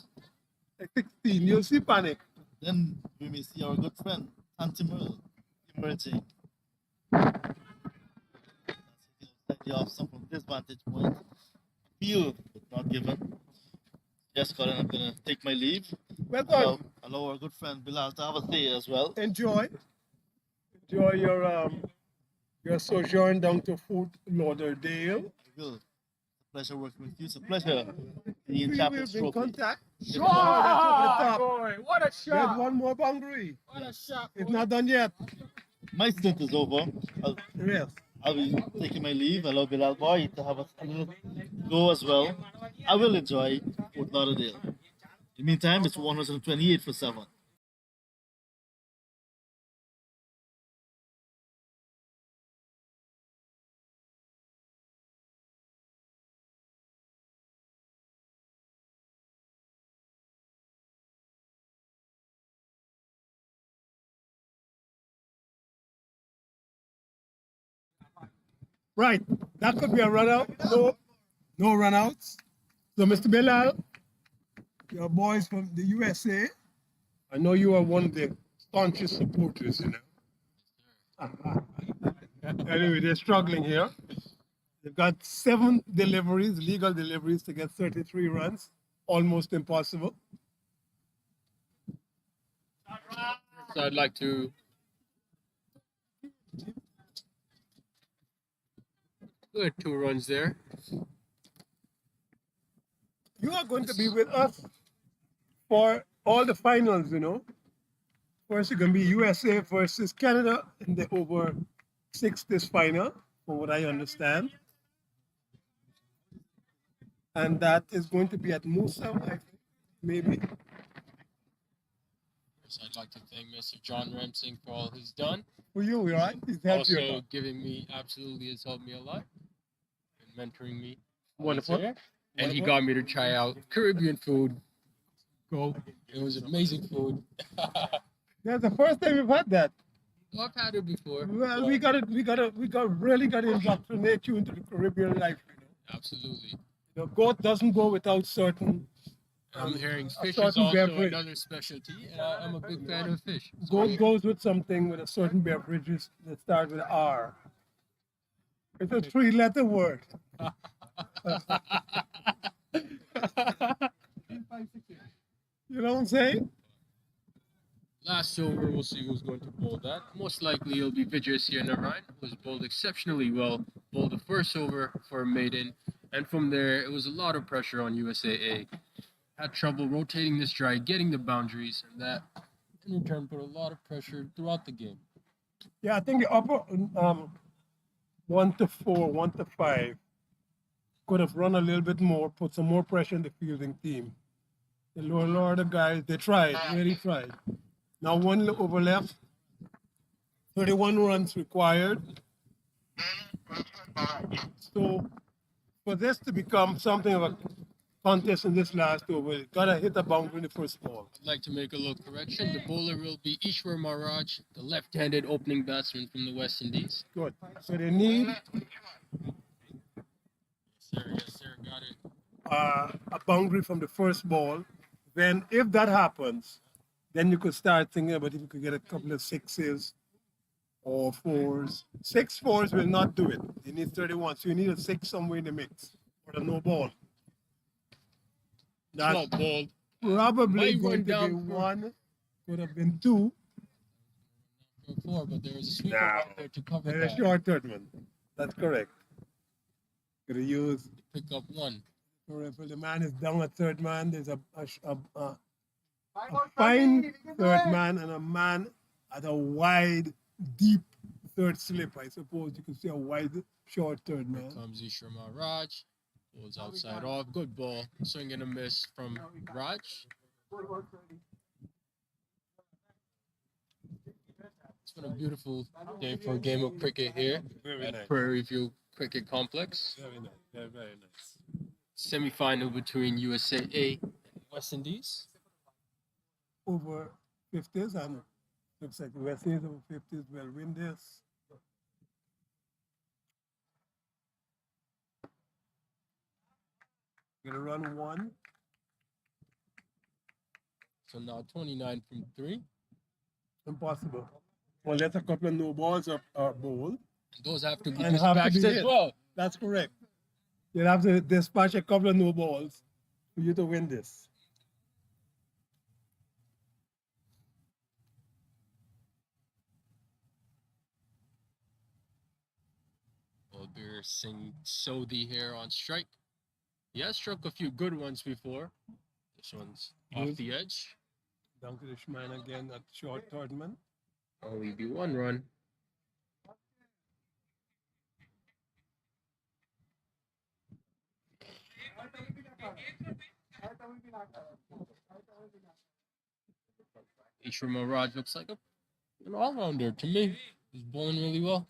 like 16, you'll see panic. Then we may see our good friend, Antimurl, emerging. The off some from this vantage point. Field, but not given. Yes, Colin, I'm going to take my leave. Well done. Allow our good friend Bilal to have a say as well. Enjoy your sojourn down to Fort Lauderdale. I will. It's a pleasure working with you. It's a pleasure being in We will Champions be in Trophy. contact. Yes, Oh, that's over the top. Boy, what a There's shot! one more boundary. What a shot! It's boy. not done yet. My stint is over. Yes. I'll be taking my leave. Allow Bilal Boy to have a little go as well. I will enjoy Fort Lauderdale. In the meantime, it's 128 for 7. Right. That could be a run out. No run outs. So, Mr. Bilal, your boys from the USA, I know you are one of the staunchest supporters, you know. Anyway, they're struggling here. They've got 7 deliveries, legal deliveries to get 33 runs. Almost impossible. So I'd like to good 2 runs there. You are going to be with us for all the finals, you know. First, it's going to be USA versus Canada in the over 60s final, from what I understand. And that is going to be at Musa, I think, maybe. So I'd like to thank Mr. John Ramsing for all he's done. For you, right? He's helped you a Also lot. giving me absolutely has helped me a lot and mentoring me. Wonderful. And he Wonderful. got me to try out Caribbean food. It was amazing food. That's the first time we've had that. I've had it before. Well, but we really got to indoctrinate you into the Caribbean life. You know, absolutely. goat doesn't go without certain. I'm hearing a fish is certain also beverage. another specialty, and I'm a big fan of fish. Goat goes with something with a certain beverages that start with R. It's a 3-letter word. You know what I'm saying? Last over, we'll see who's going to bowl that. Most likely it'll be Vijay Sienarayan, who has bowled exceptionally well. Bowled the first over for a maiden, and from there it was a lot of pressure on USAA. Had trouble rotating the strike, getting the boundaries, and that in return put a lot of pressure throughout the game. Yeah, I think the upper 1 to 4, 1 to 5 could have run a little bit more, put some more pressure on the fielding team. The lower order guys, they tried, really tried. Now 1 over left, 31 runs required. So for this to become something of a contest in this last over, you gotta hit the boundary in the first ball. I'd like to make a little correction. The bowler will be Ishwar Maharaj, the left-handed opening batsman from the West Indies. Good. So they need Yes, sir, got it. a boundary from the first ball. Then if that happens, then you could start thinking about if you could get a couple of 6s or 4s. 6 4s will not do it. You need 31. So you need a 6 somewhere in the mix or a no ball. It's not bold. Probably Might going run to be down for- 1, could have been 2. For 4, but there was a sweeper No. right there to cover And a that. short third one. That's correct. Gonna use, Pick up 1. if the man is down a third man, there's a fine third man and a man at a wide, deep third slip. I suppose you could say a wide, short third man. Comes Ishwar Maharaj. Bowls outside off. Good ball. Swing and a miss from Raj. It's been a beautiful day for a game of cricket here Very at nice. Prairie View Cricket Complex. Very nice. Very, very nice. Semi-final between USAA and West Indies. Over 50s and looks like the West Indies over 50s will win this. Gonna run 1. So now 29 from 3. Impossible. Well, there's a couple of no balls are bowled. Those have to be And have to dispatched be as hit. well. That's correct. You'll have to dispatch a couple of no balls for you to win this. Balbir Singh Sodhi here on strike. He has struck a few good ones before. This one's off Good. the edge. Down to the man again at short third man. Only be 1 run. Ishwar Maharaj looks like an all-rounder to me. He's bowling really well.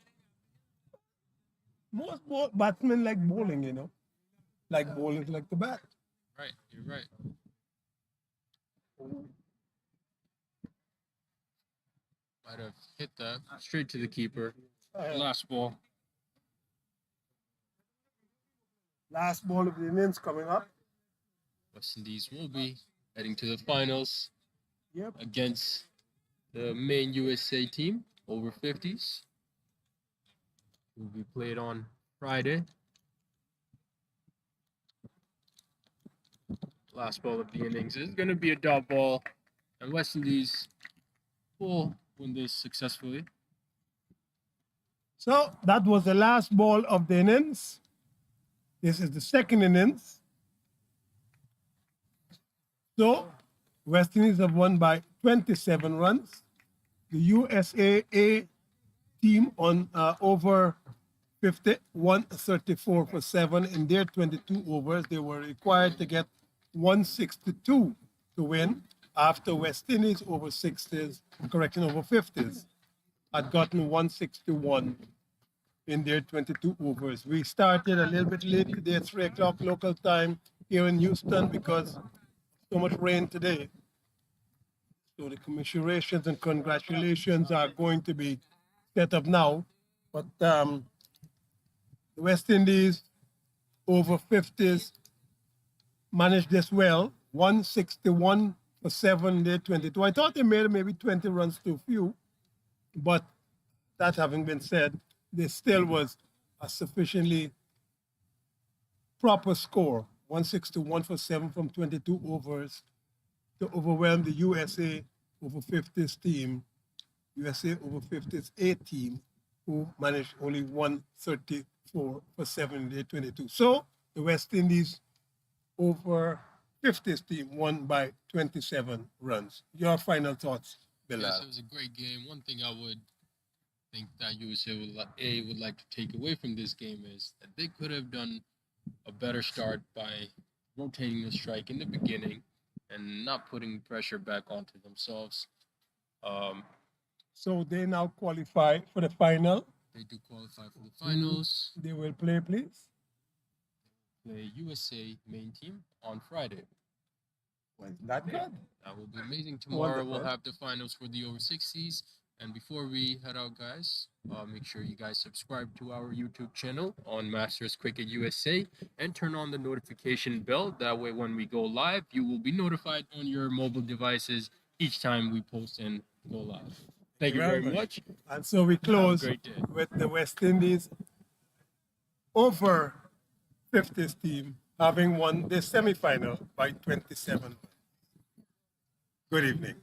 Most batsmen like bowling, you know. Like bowlers like to bat. Right, you're right. Might have hit that straight to the keeper. Last ball. Last ball of the innings coming up. West Indies will be heading to the finals Yep. against the main USA team, over 50s. Will be played on Friday. last ball of the innings is going to be a dot ball, and West Indies will win this successfully. So that was the last ball of the innings. This is the second innings. So West Indies have won by 27 runs. The USA team on over 50, 134 for 7 in their 22 overs. They were required to get 162 to win after West Indies over 60s, correction, over 50s, had gotten 161 in their 22 overs. We started a little bit late today at 3 o'clock local time here in Houston because so much rain today. So the commiserations and congratulations are going to be set up now. But the West Indies over 50s managed this well, 161 for 7, they 22. I thought they made maybe 20 runs too few, but that having been said, there still was a sufficiently proper score, 161 for 7 from 22 overs to overwhelm the USA over 50s team, USA over 50s A team, who managed only 134 for 7 in 22. So the West Indies over 50s team won by 27 runs. Your final thoughts, Bilal? Yes, it was a great game. One thing I would think that USA would like to take away from this game is that they could have done a better start by rotating the strike in the beginning and not putting pressure back onto themselves. So they now qualify for the final. They do qualify for the finals. They will play, please. Play USA main team on Friday. Well, that good. That will be amazing. Tomorrow Wonderful. we'll have the finals for the over 60s. And before we head out, guys, make sure you guys subscribe to our YouTube channel on Masters Cricket USA and turn on the notification bell. That way, when we go live, you will be notified on your mobile devices each time we post and go live. Thank you very much. And so we close great day. with the West Indies over 50s team having won the semifinal by 27. Good evening.